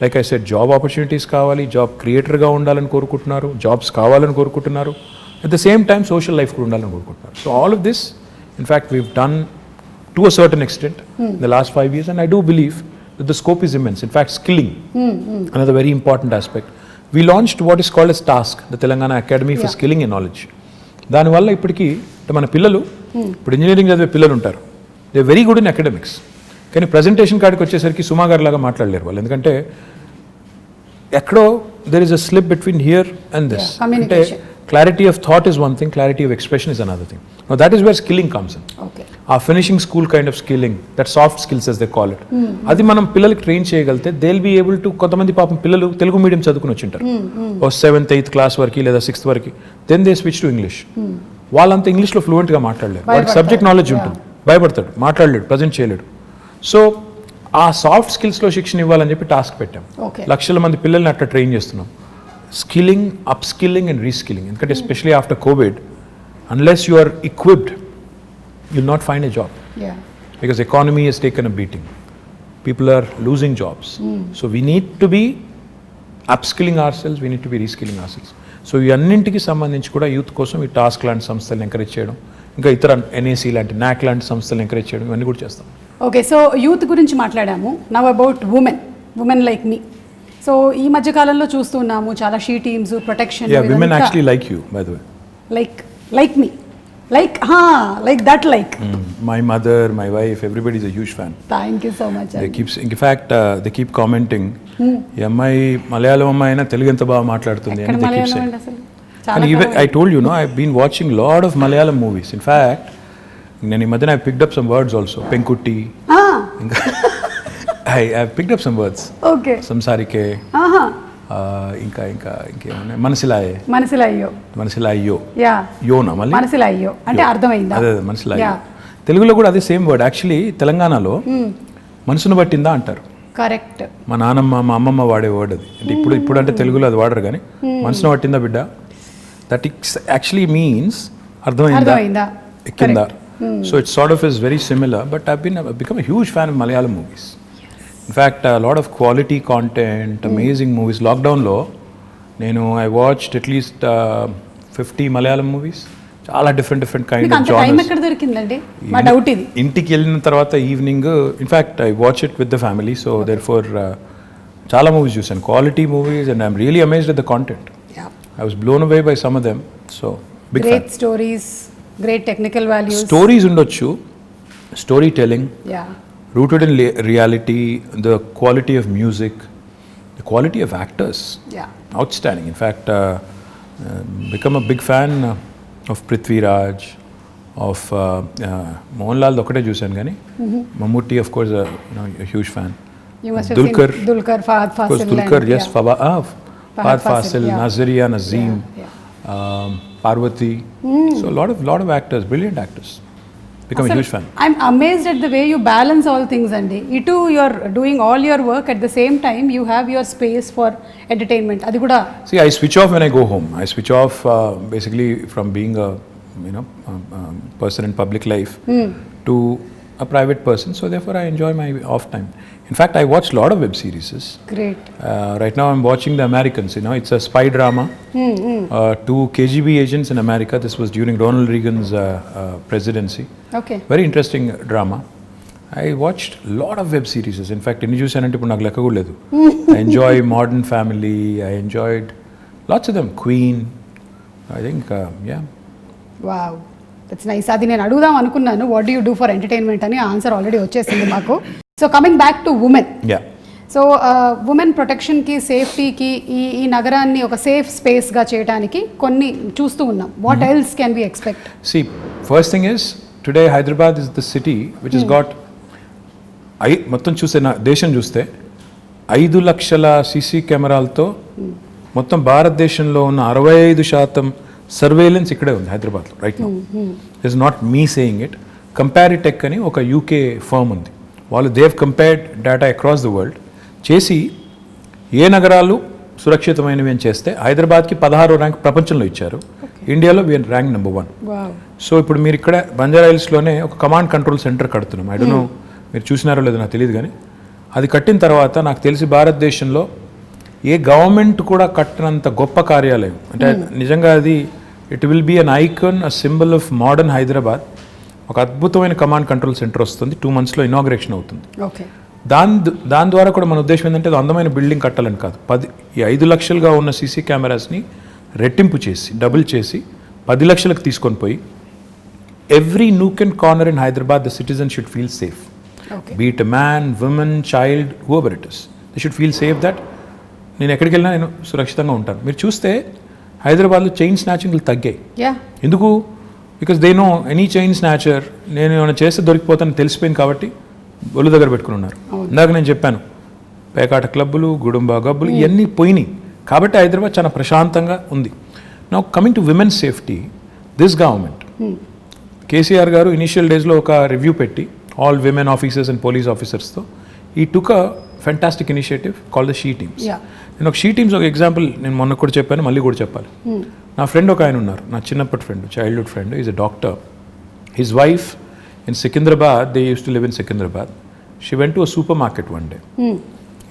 Like I said, job opportunities కావాలి, job క్రియేటర్గా ఉండాలని కోరుకుంటున్నారు, జాబ్స్ కావాలని కోరుకుంటున్నారు. At the same time social life కూడా ఉండాలని కోరుకుంటున్నారు. So all of this, in fact, weave done to a certain extent in the last 5 years, and I do believe that the scope is immense. In fact, skilling, another very important aspect. We launched what is called as TASK, the Telangana Academy for Skilling and Knowledge. దానివల్ల ఇప్పటికీ మన పిల్లలు, ఇప్పుడు engineering చదివే పిల్లలు ఉంటారు, they very good in academics, కానీ presentation కాడికి వచ్చేసరికి సుమా గారి లాగా మాట్లాడలేరు వాళ్ళు. ఎందుకంటే ఎక్కడో there is a slip between here and this. అంటే clarity of thought is one thing, clarity of expression is another thing. Now that is where skilling comes in. Okay. Our finishing school kind of skilling, that soft skills as they call it. అది మనం పిల్లలకి train చేయగలిగితే they will be able to, కొంతమంది పాపం పిల్లలు Telugu medium చదువుకుని వచ్చింటారు ఓ 7th 8th class వరకు లేదా 6th వరకు, then they switch to English. వాళ్ళంతా ఇంగ్లీష్లో ఫ్లూయెంట్గా మాట్లాడలేరు, వాళ్ళకి సబ్జెక్ట్ నాలెడ్జ్ ఉంటుంది, భయపడతాడు, మాట్లాడలేడు, ప్రజెంట్ చేయలేడు. సో ఆ సాఫ్ట్ స్కిల్స్లో శిక్షణ ఇవ్వాలని చెప్పి టాస్క్ పెట్టాం. లక్షల మంది పిల్లల్ని అట్లా ట్రైన్ చేస్తున్నాం. Skilling, upskilling and reskilling. Because especially after COVID, unless you are equipped, you'll not find a job. Yeah. Because economy has taken a beating. People are losing jobs. So we need to be upskilling ourselves, we need to be reskilling ourselves. So ఈ అన్నింటికి సంబంధించి కూడా youth కోసం ఈ task లాంటి సంస్థలను encourage చేయడం, ఇంకా ఇతర NAC లాంటి NAC లాంటి సంస్థలను ఎంకరేజ్ చేయడం, ఇవన్నీ కూడా చేస్తాం. ఓకే, సో యూత్ గురించి మాట్లాడాము. Now about women like me. So ఈ మధ్య కాలంలో చూస్తున్నాము చాలా she teams, protection. Yeah, women actually like you, by the way. Like me. Like that. My mother, my wife, everybody is a huge fan. Thank you so much. In fact, they keep commenting, ఈ అమ్మాయి మలయాళం అమ్మాయి అయినా తెలుగు ఎంత బాగా మాట్లాడుతుంది అని they keep saying. I told you, no, I've been watching lot of Malayalam movies. In fact, నేను ఈ మధ్యన I picked up some words also. Penkutti. I picked up some words. Okay. సంసారికే, ఇంకేమన్నా మనసిలాయో యోనా, మళ్ళీ మనసిలాయో అంటే అర్థమైందా? అదే మనసిలాయో. తెలుగులో కూడా అదే సేమ్ వర్డ్. యాక్చువల్లీ తెలంగాణలో మనసును పట్టిందా అంటారు. కరెక్ట్. మా నాన్నమ్మ, మా అమ్మమ్మ వాడే వర్డ్ అది. అంటే ఇప్పుడు అంటే తెలుగులో అది వాడరు, కానీ మనసును పట్టిందా బిడ్డ, దట్ యాక్చువల్లీ మీన్స్ అర్థమైందా, ఎక్కిందా. So it's sort of is very similar, but I've become a huge fan of Malayalam movies. In fact, a lot of quality content, amazing movies. Lockdown lo I watched at least 50 Malayalam movies. Chaala different kind of genres. Time ekkada dorikindandi? Ma doubt idi. Intiki ellina tarvata evening, in fact I watch it with the family, so therefore chaala movies chusanu, quality movies, and I'm really amazed at the content. Yeah. I was blown away by some of them. So big great fan. Stories, great technical values. Stories undochu, storytelling. Yeah. Rooted in reality, the quality of music, the quality of actors. Yeah. Outstanding. In fact, become a big fan of Prithvi Raj, of Mohanlal ఒకటే చూశాను కానీ Mammootty, of course, a huge fan. You must have seen Dulquer, Fahad Fasil. Dulquer, yes, Fahad Fasil, Nazaria, Nazeem, Parvati. So a lot of actors, brilliant actors. Become a huge fan. I'm amazed at the way you balance all things, Andy. Itu you're doing all your work, at the same time you have your space for entertainment. Adi kuda. See, I switch off when I go home. I switch off basically from being a person in public life to a private person. So therefore I enjoy my off time. In fact, I watch a lot of web series. Great. Right now I'm watching The Americans. It's a spy drama. 2 KGB agents in America. This was during Ronald Reagan's presidency. Okay. Very interesting drama. I watched a lot of web series. In fact, ఎన్ని చూసానంటే ఇప్పుడు నాకు లెక్క కూడా లేదు. I enjoy Modern Family. I enjoyed lots of them. Queen. I think, yeah. Wow. That's nice. అది నేను అడుగుదాం అనుకున్నాను, what do you do for entertainment అని. ఆన్సర్ ఆల్రెడీ వచ్చేసింది మాకు. So coming back to women. Yeah. So women ప్రొటెక్షన్కి, సేఫ్టీకి, ఈ నగరాన్ని ఒక సేఫ్ స్పేస్గా చేయడానికి కొన్ని చూస్తూ ఉన్నాం. What else can we expect? See, first thing is, today Hyderabad is the city which has got, మొత్తం చూస్తే దేశం చూస్తే 5 లక్షల సీసీ కెమెరాలతో మొత్తం భారతదేశంలో ఉన్న 65% సర్వేలెన్స్ ఇక్కడే ఉంది హైదరాబాద్లో right now. It's not me saying it. Comparitech అని ఒక యూకే ఫర్మ్ ఉంది, వాళ్ళు they've compared data across the world చేసి ఏ నగరాలు సురక్షితమైనవి అని చేస్తే హైదరాబాద్కి 16వ ర్యాంక్ ప్రపంచంలో ఇచ్చారు. ఇండియాలో వీఆర్ ర్యాంక్ నెంబర్ 1. సో ఇప్పుడు మీరు ఇక్కడ బంజారా హిల్స్లోనే ఒక కమాండ్ కంట్రోల్ సెంటర్ కడుతున్నాం. ఐ డోంట్ నో మీరు చూసినారో లేదో నాకు తెలియదు, కానీ అది కట్టిన తర్వాత నాకు తెలిసి భారతదేశంలో ఏ గవర్నమెంట్ కూడా కట్టినంత గొప్ప కార్యాలయం. అంటే నిజంగా అది it will be an icon, a symbol of modern Hyderabad. ఒక అద్భుతమైన కమాండ్ కంట్రోల్ సెంటర్ వస్తుంది. 2 monthsలో ఇనాగ్రేషన్ అవుతుంది. దాని ద్వారా కూడా మన ఉద్దేశం ఏంటంటే అది అందమైన బిల్డింగ్ కట్టాలని కాదు, 5 లక్షలుగా ఉన్న సీసీ కెమెరాస్ని రెట్టింపు చేసి డబుల్ చేసి 10 లక్షలకు తీసుకొని పోయి every nook and corner in Hyderabad the citizen should feel safe. Be it man, woman, child, whoever it is, they should feel safe that నేను ఎక్కడికి వెళ్ళినా నేను సురక్షితంగా ఉంటాను. మీరు చూస్తే హైదరాబాద్లో చైన్ స్నాచింగ్లు తగ్గాయి. ఎందుకు? Because they know any chain snatcher నేను ఏమైనా చేస్తే దొరికిపోతానని తెలిసిపోయింది కాబట్టి ఒళ్ళు దగ్గర పెట్టుకుని ఉన్నారు. ఇందాక నేను చెప్పాను పేకాట క్లబ్బులు, గుడుంబా గబ్బులు ఇవన్నీ పోయినాయి కాబట్టి హైదరాబాద్ చాలా ప్రశాంతంగా ఉంది. Now coming to women safety, this government KCR garu initial డేస్లో ఒక రివ్యూ పెట్టి all women officers and police ఆఫీసర్స్తో ఈ took a fantastic initiative call the she teams. నేను ఒక షీ టీమ్స్ ఒక ఎగ్జాంపుల్ నేను మొన్న కూడా చెప్పాను, మళ్ళీ కూడా చెప్పాలి. నా ఫ్రెండ్ ఒక ఆయన ఉన్నారు, నా చిన్నప్పటి friend, childhood friend, is a doctor. His wife in Secunderabad, they used to live in Secunderabad. She went to a supermarket one day.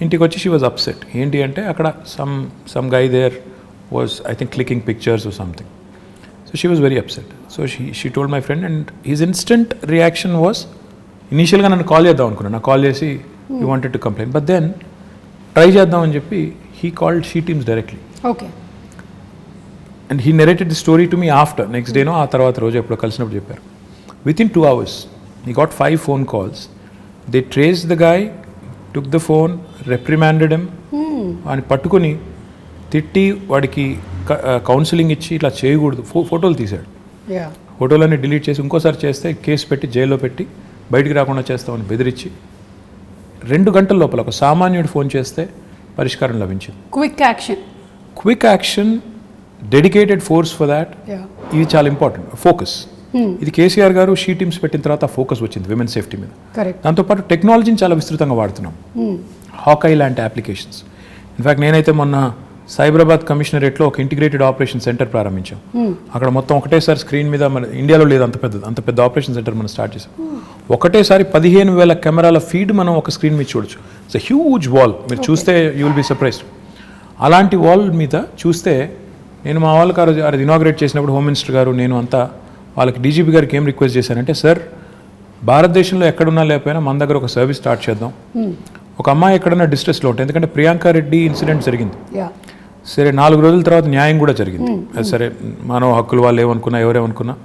ఇంటికి వచ్చి she was upset. ఏంటి అంటే అక్కడ some guy there was I think clicking pictures or something. So she was very upset. So she told my friend and his instant reaction was initially నన్ను call చేద్దాం అనుకున్నాను. నాకు call చేసి he wanted to complain. But then try చేద్దాం అని చెప్పి he called she teams directly. Okay. And he narrated the story to me after. Next day ఆ తర్వాత రోజు ఎప్పుడో కలిసినప్పుడు చెప్పారు. Within 2 hours, he got 5 phone calls. They traced the guy, took the phone, reprimanded him, and పట్టుకొని తిట్టి వాడికి counselling ఇచ్చి ఇట్లా చేయకూడదు, ఫోటోలు తీశాడు. ఫోటోలన్నీ డిలీట్ చేసి ఇంకోసారి చేస్తే కేసు పెట్టి జైల్లో పెట్టి బయటికి రాకుండా చేస్తామని బెదిరించి 2 గంటల లోపల ఒక సామాన్యుడు ఫోన్ చేస్తే పరిష్కారం లభించింది. Quick action, dedicated force for that. ఇది చాలా ఇంపార్టెంట్. ఫోకస్ ఇది కేసీఆర్ గారు షీ టీమ్స్ పెట్టిన తర్వాత ఫోకస్ వచ్చింది విమెన్ సేఫ్టీ మీద. దాంతోపాటు టెక్నాలజీని చాలా విస్తృతంగా వాడుతున్నాం. హాకై లాంటి అప్లికేషన్స్. ఇన్ఫ్యాక్ట్ నేనైతే మొన్న సైబరాబాద్ కమిషనరేట్లో ఒక ఇంటిగ్రేటెడ్ ఆపరేషన్ సెంటర్ ప్రారంభించాం. అక్కడ మొత్తం ఒకటేసారి స్క్రీన్ మీద మన ఇండియాలో లేదు అంత పెద్ద ఆపరేషన్ సెంటర్ మనం స్టార్ట్ చేసాం. ఒకటేసారి 15,000 కెమెరాల ఫీడ్ మనం ఒక స్క్రీన్ మీద చూడొచ్చు. It's a huge wall. మీరు చూస్తే యూ విల్ బి సర్ప్రైజ్డ్. అలాంటి వాల్ మీద చూస్తే నేను మా వాళ్ళకి అది ఇనాగ్రేట్ చేసినప్పుడు హోమ్ మినిస్టర్ గారు నేను అంతా వాళ్ళకి డీజీపీ గారికి ఏం రిక్వెస్ట్ చేశానంటే, సార్ భారతదేశంలో ఎక్కడున్నా లేకపోయినా మన దగ్గర ఒక సర్వీస్ స్టార్ట్ చేద్దాం. ఒక అమ్మాయి ఎక్కడన్నా డిస్ట్రెస్లో ఉంటుంది, ఎందుకంటే ప్రియాంక రెడ్డి ఇన్సిడెంట్ జరిగింది. సరే 4 రోజుల తర్వాత న్యాయం కూడా జరిగింది. అది సరే మానవ హక్కులు వాళ్ళు ఏమనుకున్నా ఎవరేమనుకున్నా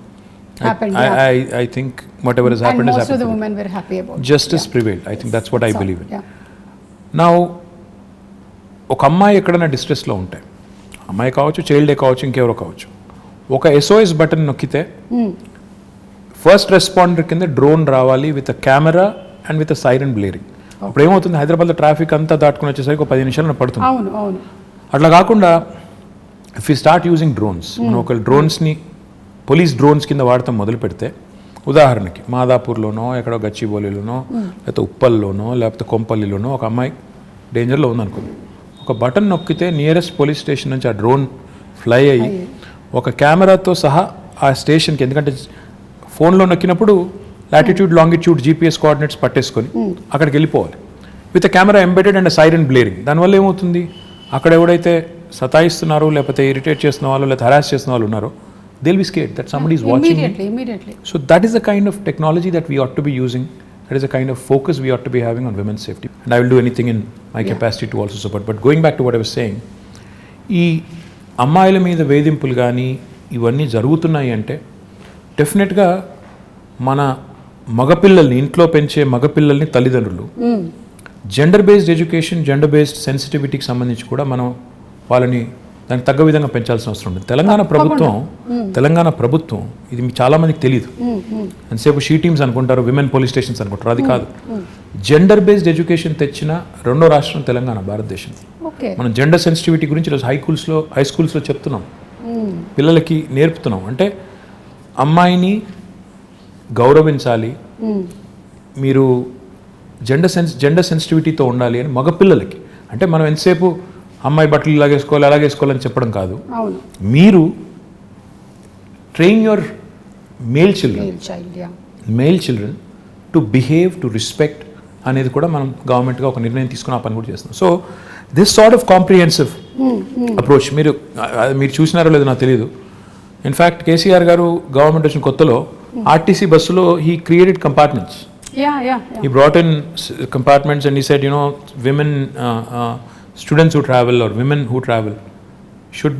I think whatever has happened has happened. The women were happy about justice prevailed. I think that's what I believe in. Now ఒక అమ్మాయి ఎక్కడన్నా డిస్ట్రెస్లో ఉంటే, అమ్మాయి కావచ్చు, చైల్డే కావచ్చు, ఇంకెవరో కావచ్చు, ఒక SOS బటన్ నొక్కితే ఫస్ట్ రెస్పాండర్ కింద డ్రోన్ రావాలి with a camera and with a siren blaring. అప్పుడు ఏమవుతుంది, హైదరాబాద్లో ట్రాఫిక్ అంతా దాటుకుని వచ్చేసరికి ఒక 10 నిమిషాలు పడుతుంది. అట్లా కాకుండా if you start using drones, మనం ఒక డ్రోన్స్ని పోలీస్ డ్రోన్స్ కింద వాడటం మొదలు పెడితే, ఉదాహరణకి మాదాపూర్లోనో ఎక్కడో గచ్చిబౌలిలోనో లేకపోతే ఉప్పల్లోనో లేకపోతే కొంపల్లిలోనో ఒక అమ్మాయి డేంజర్లో ఉందనుకోండి, ఒక బటన్ నొక్కితే నియరెస్ట్ పోలీస్ స్టేషన్ నుంచి ఆ డ్రోన్ ఫ్లై అయ్యి ఒక కెమెరాతో సహా ఆ స్టేషన్కి, ఎందుకంటే ఫోన్లో నొక్కినప్పుడు లాటిట్యూడ్ లాంగిట్యూడ్ GPS కోఆర్డినేట్స్ పట్టేసుకొని అక్కడికి వెళ్ళిపోవాలి with camera embedded and siren blaring. దానివల్ల ఏమవుతుంది, అక్కడ ఎవడైతే సతాయిస్తున్నారో లేకపోతే ఇరిటేట్ చేస్తున్న వాళ్ళు లేకపోతే హరాస్ చేస్తున్న వాళ్ళు ఉన్నారో, they'll be scared that somebody is watching immediately. So that is the kind of technology that we ought to be using. That is the kind of focus we ought to be having on women's safety. And I will do anything in my capacity to also support. But going back to what I was saying, ఈ అమ్మాయిల మీద వేధింపులు కానీ ఇవన్నీ జరుగుతున్నాయి అంటే డెఫినెట్గా మన మగపిల్లల్ని, ఇంట్లో పెంచే మగపిల్లల్ని తల్లిదండ్రులు gender based education, gender based సెన్సిటివిటీకి సంబంధించి కూడా మనం వాళ్ళని దానికి తగ్గ విధంగా పెంచాల్సిన అవసరం ఉంది. తెలంగాణ ప్రభుత్వం ఇది చాలా మందికి తెలియదు. ఎంతసేపు షీ టీమ్స్ అనుకుంటారు, విమెన్ పోలీస్ స్టేషన్స్ అనుకుంటారు. అది కాదు. జెండర్ బేస్డ్ ఎడ్యుకేషన్ తెచ్చిన 2వ రాష్ట్రం తెలంగాణ, భారతదేశం. మనం జెండర్ సెన్సిటివిటీ గురించి ఈరోజు హై స్కూల్స్లో చెప్తున్నాం, పిల్లలకి నేర్పుతున్నాం. అంటే అమ్మాయిని గౌరవించాలి, మీరు జెండర్ సెన్సిటివిటీతో ఉండాలి అని మగపిల్లలకి. అంటే మనం ఎంతసేపు అమ్మాయి బట్టలు అలాగేసుకోవాలని చెప్పడం కాదు. మీరు train your male children to behave, to respect అనేది కూడా మనం గవర్నమెంట్గా ఒక నిర్ణయం తీసుకుని ఆ పని కూడా చేస్తున్నాం. So this sort of comprehensive approach మీరు చూసినారో లేదో నాకు తెలియదు. ఇన్ఫ్యాక్ట్ కేసీఆర్ గారు గవర్నమెంట్ వచ్చిన కొత్తలో ఆర్టీసీ బస్సులో he created compartments. He brought in compartments and he said, women, students who travel or women who travel should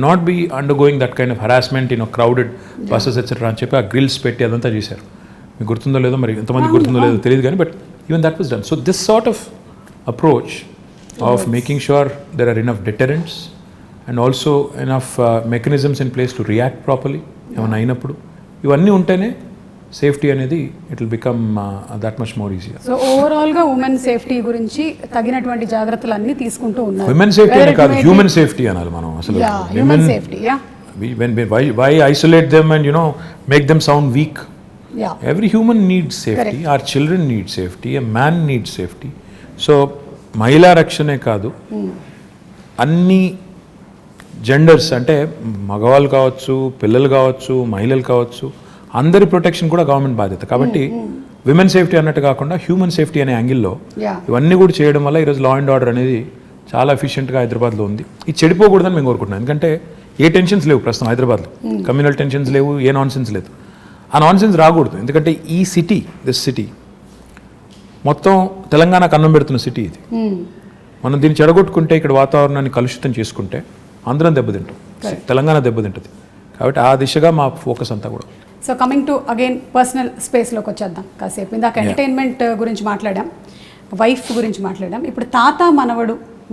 not be undergoing that kind of harassment, crowded buses, etc. అని చెప్పి ఆ grills పెట్టి అదంతా చేశారు. మీకు గుర్తుందో లేదో, మరి ఎంతమంది గుర్తుందో లేదో తెలియదు కానీ, but even that was done. So this sort of approach of making sure there are enough deterrents and also enough mechanisms in place to react properly ఏమైనా అయినప్పుడు, ఇవన్నీ ఉంటేనే సేఫ్టీ అనేది it will become that much more easier. So overall గా women safety గురించి తగినటువంటి జాగ్రత్తలు అన్ని తీసుకుంటూ ఉన్నారు. ఉమెన్ సేఫ్టీ అనే కాదు, హ్యూమన్ సేఫ్టీ అనాలి మనం. అసలు human safety, why isolate them and make them sound weak? Every human needs safety. Correct. Our children need safety, a man needs safety. So మహిళా రక్షణే కాదు, అన్ని జెండర్స్ అంటే మగవాళ్ళు కావచ్చు, పిల్లలు కావచ్చు, మహిళలు కావచ్చు, అందరి ప్రొటెక్షన్ కూడా గవర్నమెంట్ బాధ్యత. కాబట్టి విమెన్ సేఫ్టీ అన్నట్టు కాకుండా హ్యూమన్ సేఫ్టీ అనే యాంగిల్లో ఇవన్నీ కూడా చేయడం వల్ల ఈరోజు లా అండ్ ఆర్డర్ అనేది చాలా ఎఫిషియెంట్గా హైదరాబాద్లో ఉంది. ఇది చెడిపోకూడదని మేము కోరుకుంటున్నాం. ఎందుకంటే ఏ టెన్షన్స్ లేవు ప్రస్తుతం హైదరాబాద్లో, కమ్యూనల్ టెన్షన్స్ లేవు, ఏ నాన్ సెన్స్ లేదు. ఆ నాన్ సెన్స్ రాకూడదు. ఎందుకంటే ఈ దిస్ సిటీ మొత్తం తెలంగాణకు అన్నం పెడుతున్న సిటీ ఇది. మనం దీన్ని చెడగొట్టుకుంటే, ఇక్కడ వాతావరణాన్ని కలుషితం చేసుకుంటే అందరం దెబ్బతింటాం, తెలంగాణ దెబ్బతింటుంది. కాబట్టి ఆ దిశగా మా ఫోకస్ అంతా కూడా. So coming to again personal స్పేస్లోకి వచ్చేద్దాం కాసేపు. ఇందాక ఎంటర్టైన్మెంట్ గురించి మాట్లాడాం, వైఫ్ గురించి మాట్లాడాం. ఇప్పుడు తాత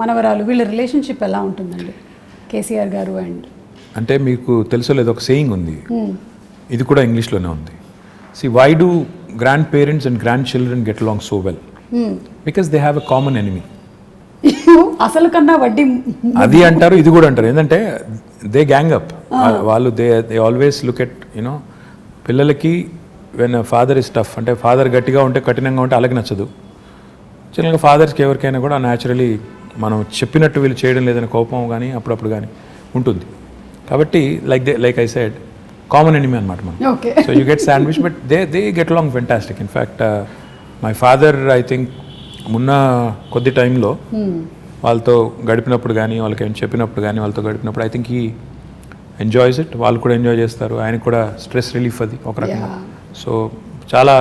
మనవరాలు వీళ్ళ రిలేషన్షిప్ ఎలా ఉంటుందండి కేసీఆర్ గారు అండ్? అంటే మీకు తెలుసో లేదో ఒక సేయింగ్ ఉంది, ఇది కూడా ఇంగ్లీష్లోనే ఉంది. See, why do grandparents and grandchildren get along so well? Because they have a common enemy. అసలు కన్నా వడ్డీ అది అంటారు, ఇది కూడా అంటారు. ఏంటంటే దే గ్యాంగ్ అప్. వాళ్ళు దే ఆల్వేస్ లుక్ ఎట్ పిల్లలకి వెన్ ఫాదర్ ఇస్ టఫ్, అంటే ఫాదర్ గట్టిగా ఉంటే, కఠినంగా ఉంటే అలాగే నచ్చదు. చిన్నగా ఫాదర్స్కి ఎవరికైనా కూడా న్యాచురలీ మనం చెప్పినట్టు వీళ్ళు చేయడం లేదని కోపం కానీ అప్పుడప్పుడు కానీ ఉంటుంది. కాబట్టి like I said, common enemy అనమాట మనం. So you get sandwich, but they get along fantastic. In fact my father I think మొన్న కొద్ది టైంలో వాళ్ళతో గడిపినప్పుడు కానీ, వాళ్ళకి ఏమైనా చెప్పినప్పుడు కానీ, వాళ్ళతో గడిపినప్పుడు I think he enjoys it. వాళ్ళు కూడా ఎంజాయ్ చేస్తారు, ఆయనకు కూడా స్ట్రెస్ రిలీఫ్ అది ఒక రకంగా. సో చాలా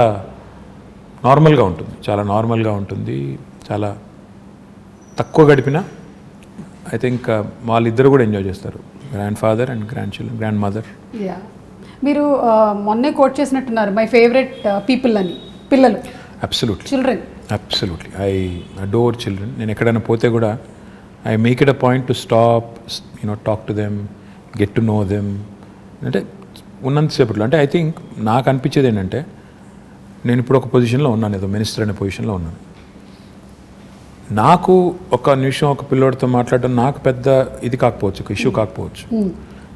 నార్మల్గా ఉంటుంది, చాలా తక్కువ గడిపినా ఐ థింక్ వాళ్ళిద్దరు కూడా ఎంజాయ్ చేస్తారు, grand father and grand mother. మీరు మొన్నే కోట్ చేసినట్టున్నారు, మై ఫేవరెట్ పీపుల్ అని. పిల్లలు అబ్సల్యూట్లీ ఐ అడోర్ చిల్డ్రన్. నేను ఎక్కడైనా పోతే కూడా I make it a point to stop, talk to them, get to know them. అంటే ఉన్నంతసేపట్లో అంటే ఐ థింక్ నాకు అనిపించేది ఏంటంటే, నేను ఇప్పుడు ఒక పొజిషన్లో ఉన్నాను, ఏదో మినిస్టర్ అనే పొజిషన్లో ఉన్నాను. నాకు ఒక నిమిషం ఒక పిల్లోడితో మాట్లాడడం నాకు పెద్ద ఇది కాకపోవచ్చు, ఒక ఇష్యూ కాకపోవచ్చు,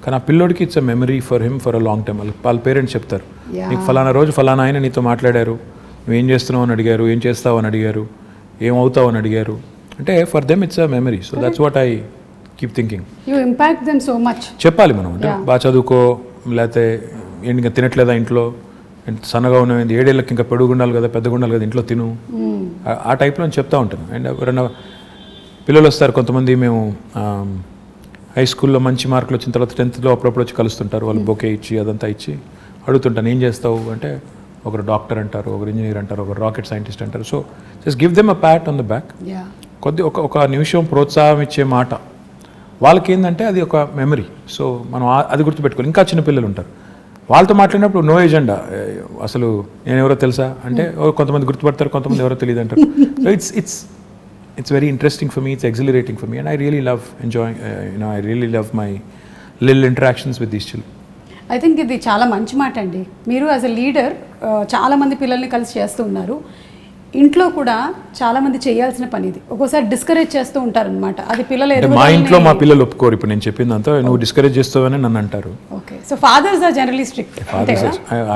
కానీ ఆ పిల్లోడికి it's a memory for him for a long time. వాళ్ళ పేరెంట్స్ చెప్తారు, నీకు ఫలానా రోజు ఫలానా ఆయన నీతో మాట్లాడారు, నువ్వేం చేస్తున్నావు అని అడిగారు, ఏం చేస్తావు అని అడిగారు, ఏమవుతావు అని అడిగారు. అంటే for them it's a memory. So that's what I keep thinking. You impact them so much. చెప్పాలి మనం, అంటే బాగా చదువుకో, లేకపోతే ఇంకా తినట్లేదా ఇంట్లో, సన్నగా ఉన్నవి 7 ఏళ్ళకి ఇంకా పెద్దగా ఉండాలి కదా ఇంట్లో తిను, ఆ టైప్లో చెప్తూ ఉంటాను. అండ్ ఎవరైనా పిల్లలు వస్తారు కొంతమంది, మేము హై స్కూల్లో మంచి మార్కులు వచ్చిన తర్వాత 10th అప్పుడప్పుడు వచ్చి కలుస్తుంటారు, వాళ్ళు బొకే ఇచ్చి అదంతా ఇచ్చి అడుగుతుంటాను, ఏం చేస్తావు అంటే, ఒకరు డాక్టర్ అంటారు, ఒకరు ఇంజనీర్ అంటారు, ఒకరు రాకెట్ సైంటిస్ట్ అంటారు. So just give them a Pat on the back. ఒక నిమిషం ప్రోత్సాహం ఇచ్చే మాట వాళ్ళకి ఏంటంటే అది ఒక మెమరీ. సో మనం అది గుర్తుపెట్టుకోవాలి. ఇంకా చిన్న పిల్లలు ఉంటారు, వాళ్ళతో మాట్లాడినప్పుడు నో ఎజెండా, అసలు నేను ఎవరో తెలుసా అంటే కొంతమంది గుర్తుపడతారు, కొంతమంది ఎవరో తెలియదు అంటారు. So it's very interesting for me, it's exhilarating for me, and I really love enjoying, I really love my little interactions with these children. I think ఇది చాలా మంచి మాట అండి. మీరు యాజ్ ఎ లీడర్ చాలామంది పిల్లల్ని కలిసి చేస్తూ ఉన్నారు. ఇంట్లో కూడా చాలామంది చేయాల్సిన పని ఇది. ఒక్కోసారి డిస్కరేజ్ చేస్తూ ఉంటారనమాట. అది పిల్లలు మా ఇంట్లో మా పిల్లలు ఒప్పుకోరు. ఇప్పుడు నేను చెప్పిందంతా నువ్వు డిస్కరేజ్ చేస్తావని నన్ను అంటారు. Okay, so fathers are generally strict.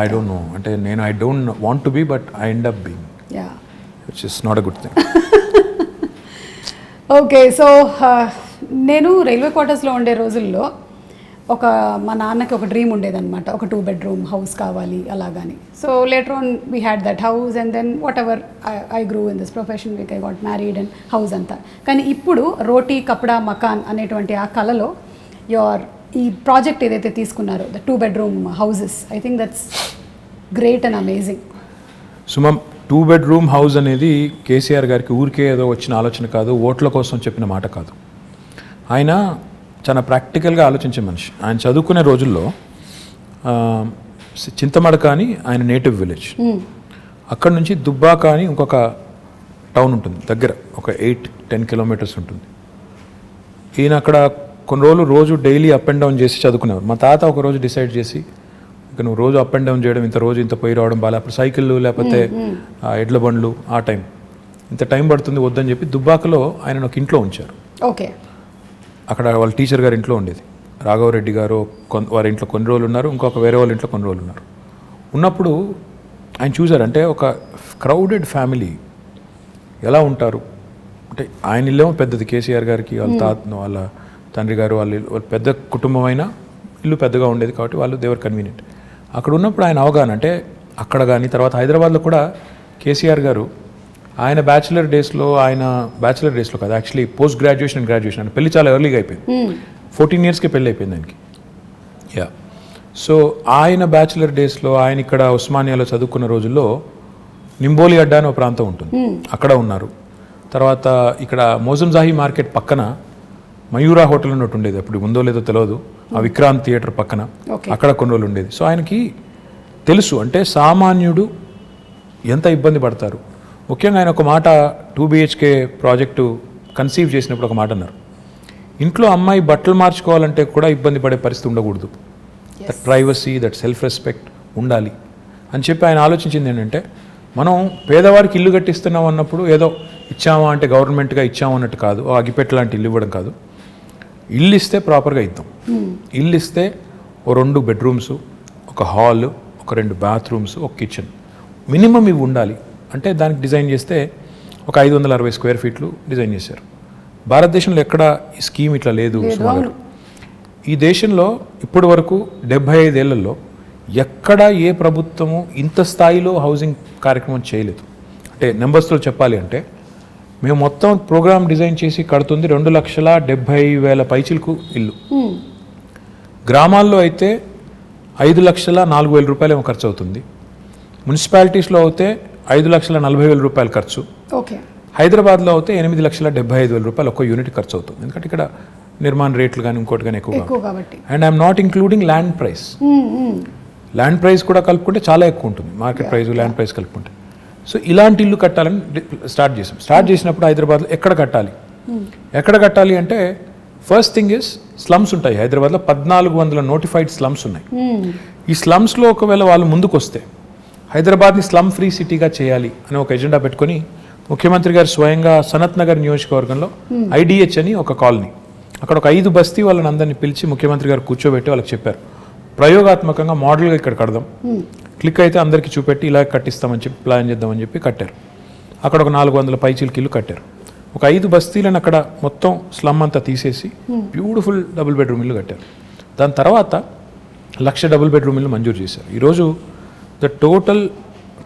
I don't know, అంటే నేను I don't want to be, but I end up being. Which is not a good thing. Okay, so నేను రైల్వే క్వార్టర్స్లో ఉండే రోజుల్లో మా నాన్నకి ఒక డ్రీమ్ ఉండేదన్నమాట, ఒక 2 bedroom హౌస్ కావాలి అలాగని. So later on we had that house and then whatever I grew in this profession, I got married and house అంతా. కానీ ఇప్పుడు రోటీ కపడా మకాన్ అనేటువంటి ఆ కళలో ఈ ప్రాజెక్ట్ ఏదైతే తీసుకున్నారో the 2 bedroom houses, I think that's great and amazing. Suma, 2 bedroom house అనేది కేసీఆర్ గారికి ఊరికే ఏదో వచ్చిన ఆలోచన కాదు, ఓట్ల కోసం చెప్పిన మాట కాదు. ఆయన చాలా ప్రాక్టికల్గా ఆలోచించే మనిషి. ఆయన చదువుకునే రోజుల్లో చింతమడక అని ఆయన నేటివ్ విలేజ్, అక్కడ నుంచి దుబ్బాక అని ఇంకొక టౌన్ ఉంటుంది దగ్గర, ఒక 8-10 kilometers ఉంటుంది. ఈయన అక్కడ కొన్ని రోజులు రోజు డైలీ అప్ అండ్ డౌన్ చేసి చదువుకునేవారు. మా తాత ఒక రోజు డిసైడ్ చేసి, ఇక నువ్వు రోజు అప్ అండ్ డౌన్ చేయడం, ఇంత పోయి రావడం బాగా, అప్పుడు సైకిళ్ళు లేకపోతే ఎడ్ల బండ్లు, ఆ టైం ఇంత టైం పడుతుంది వద్దని చెప్పి దుబ్బాకలో ఆయన ఒక ఇంట్లో ఉంచారు. ఓకే, అక్కడ వాళ్ళ టీచర్ గారి ఇంట్లో ఉండేది. రాఘవరెడ్డి గారు వారి ఇంట్లో కొన్ని రోజులు ఉన్నారు, ఇంకొక వేరే వాళ్ళ ఇంట్లో కొన్ని రోజులు ఉన్నారు. ఉన్నప్పుడు ఆయన చూశారంటే ఒక క్రౌడెడ్ ఫ్యామిలీ ఎలా ఉంటారు అంటే, ఆయన ఇల్లేమో పెద్దది, కేసీఆర్ గారికి వాళ్ళ తండ్రి గారు వాళ్ళ పెద్ద కుటుంబం అయినా ఇల్లు పెద్దగా ఉండేది కాబట్టి వాళ్ళు దేవర్ కన్వీనియంట్. అక్కడ ఉన్నప్పుడు ఆయన అవగాహన అంటే, అక్కడ కానీ తర్వాత హైదరాబాద్లో కూడా కేసీఆర్ గారు ఆయన బ్యాచిలర్ డేస్లో కాదు, actually post graduation and graduation అంటే పెళ్లి చాలా ఎర్లీగా అయిపోయింది. 14 yearsకే పెళ్ళి అయిపోయింది ఆయనకి. యా, సో ఆయన బ్యాచిలర్ డేస్లో ఆయన ఇక్కడ ఉస్మానియాలో చదువుకున్న రోజుల్లో నింబోలి అడ్డా అని ఒక ప్రాంతం ఉంటుంది, అక్కడ ఉన్నారు. తర్వాత ఇక్కడ మోజంజాహి మార్కెట్ పక్కన మయూరా హోటల్ అన్నట్టు ఉండేది, అప్పుడు ఉందో లేదో తెలియదు, ఆ విక్రాంత్ థియేటర్ పక్కన, అక్కడ కొన్ని రోజులు ఉండేది. సో ఆయనకి తెలుసు అంటే సామాన్యుడు ఎంత ఇబ్బంది పడతారు. ముఖ్యంగా ఆయన ఒక మాట 2 BHK ప్రాజెక్టు కన్సీవ్ చేసినప్పుడు ఒక మాట అన్నారు, ఇంట్లో అమ్మాయి బట్టలు మార్చుకోవాలంటే కూడా ఇబ్బంది పడే పరిస్థితి ఉండకూడదు, that privacy, that self respect ఉండాలి అని చెప్పి ఆయన ఆలోచించింది ఏంటంటే, మనం పేదవాడికి ఇల్లు కట్టిస్తున్నాం అన్నప్పుడు ఏదో ఇచ్చామా అంటే గవర్నమెంట్గా ఇచ్చాము అన్నట్టు కాదు, అగిపెట్టు లాంటి ఇల్లు ఇవ్వడం కాదు. ఇల్లు ఇస్తే ప్రాపర్గా ఇద్దాం. ఇల్లు ఇస్తే 2 bedrooms, ఒక హాల్, ఒక 2 bathrooms, ఒక కిచెన్ మినిమం ఇవి ఉండాలి అంటే దానికి డిజైన్ చేస్తే ఒక 560 square feet డిజైన్ చేశారు. భారతదేశంలో ఎక్కడ ఈ స్కీమ్ ఇట్లా లేదు సుమా గారు. ఈ దేశంలో ఇప్పటి వరకు 75 ఏళ్లలో ఎక్కడ ఏ ప్రభుత్వము ఇంత స్థాయిలో హౌసింగ్ కార్యక్రమం చేయలేదు. అంటే నెంబర్స్తో చెప్పాలి అంటే, మేము మొత్తం ప్రోగ్రామ్ డిజైన్ చేసి కడుతుంది 2,70,000 పైచిలకు ఇల్లు. గ్రామాల్లో అయితే 5,04,000 రూపాయలు ఏమో ఖర్చు అవుతుంది. మున్సిపాలిటీస్లో అయితే 5,40,000 రూపాయలు ఖర్చు. ఓకే, హైదరాబాద్లో అయితే 8,75,000 రూపాయలు ఒక్క యూనిట్ ఖర్చు అవుతుంది. ఎందుకంటే ఇక్కడ నిర్మాణ రేట్లు కానీ ఇంకోటి కానీ ఎక్కువ కాబట్టి. And I'm not including land price. Land price కూడా కలుపుకుంటే చాలా ఎక్కువ ఉంటుంది, మార్కెట్ ప్రైస్ ల్యాండ్ ప్రైస్ కలుపుకుంటే. సో ఇలాంటి ఇల్లు కట్టాలని స్టార్ట్ చేసినప్పుడు హైదరాబాద్లో ఎక్కడ కట్టాలి అంటే, ఫస్ట్ థింగ్ ఇస్ స్లమ్స్ ఉంటాయి హైదరాబాద్లో. 1400 నోటిఫైడ్ స్లమ్స్ ఉన్నాయి. ఈ స్లమ్స్లో ఒకవేళ వాళ్ళు ముందుకు వస్తే హైదరాబాద్ని స్లమ్ ఫ్రీ సిటీగా చేయాలి అని ఒక ఎజెండా పెట్టుకొని ముఖ్యమంత్రి గారు స్వయంగా సనత్ నగర్ నియోజకవర్గంలో IDH అని ఒక కాలనీ, అక్కడ ఒక 5 బస్తీ వాళ్ళని అందరినీ పిలిచి ముఖ్యమంత్రి గారు కూర్చోబెట్టి వాళ్ళకి చెప్పారు, ప్రయోగాత్మకంగా మోడల్గా ఇక్కడ కడదాం, క్లిక్ అయితే అందరికీ చూపెట్టి ఇలా కట్టిస్తామని చెప్పి ప్లాన్ చేద్దామని చెప్పి కట్టారు. అక్కడ ఒక 400 పైచీలకి ఇల్లు కట్టారు. ఒక 5 బస్తీలను అక్కడ మొత్తం స్లమ్ అంతా తీసేసి బ్యూటిఫుల్ డబుల్ బెడ్రూమ్ ఇల్లు కట్టారు. దాని తర్వాత 1,00,000 డబుల్ బెడ్రూమ్ ఇల్లు మంజూరు చేశారు. ఈరోజు ద టోటల్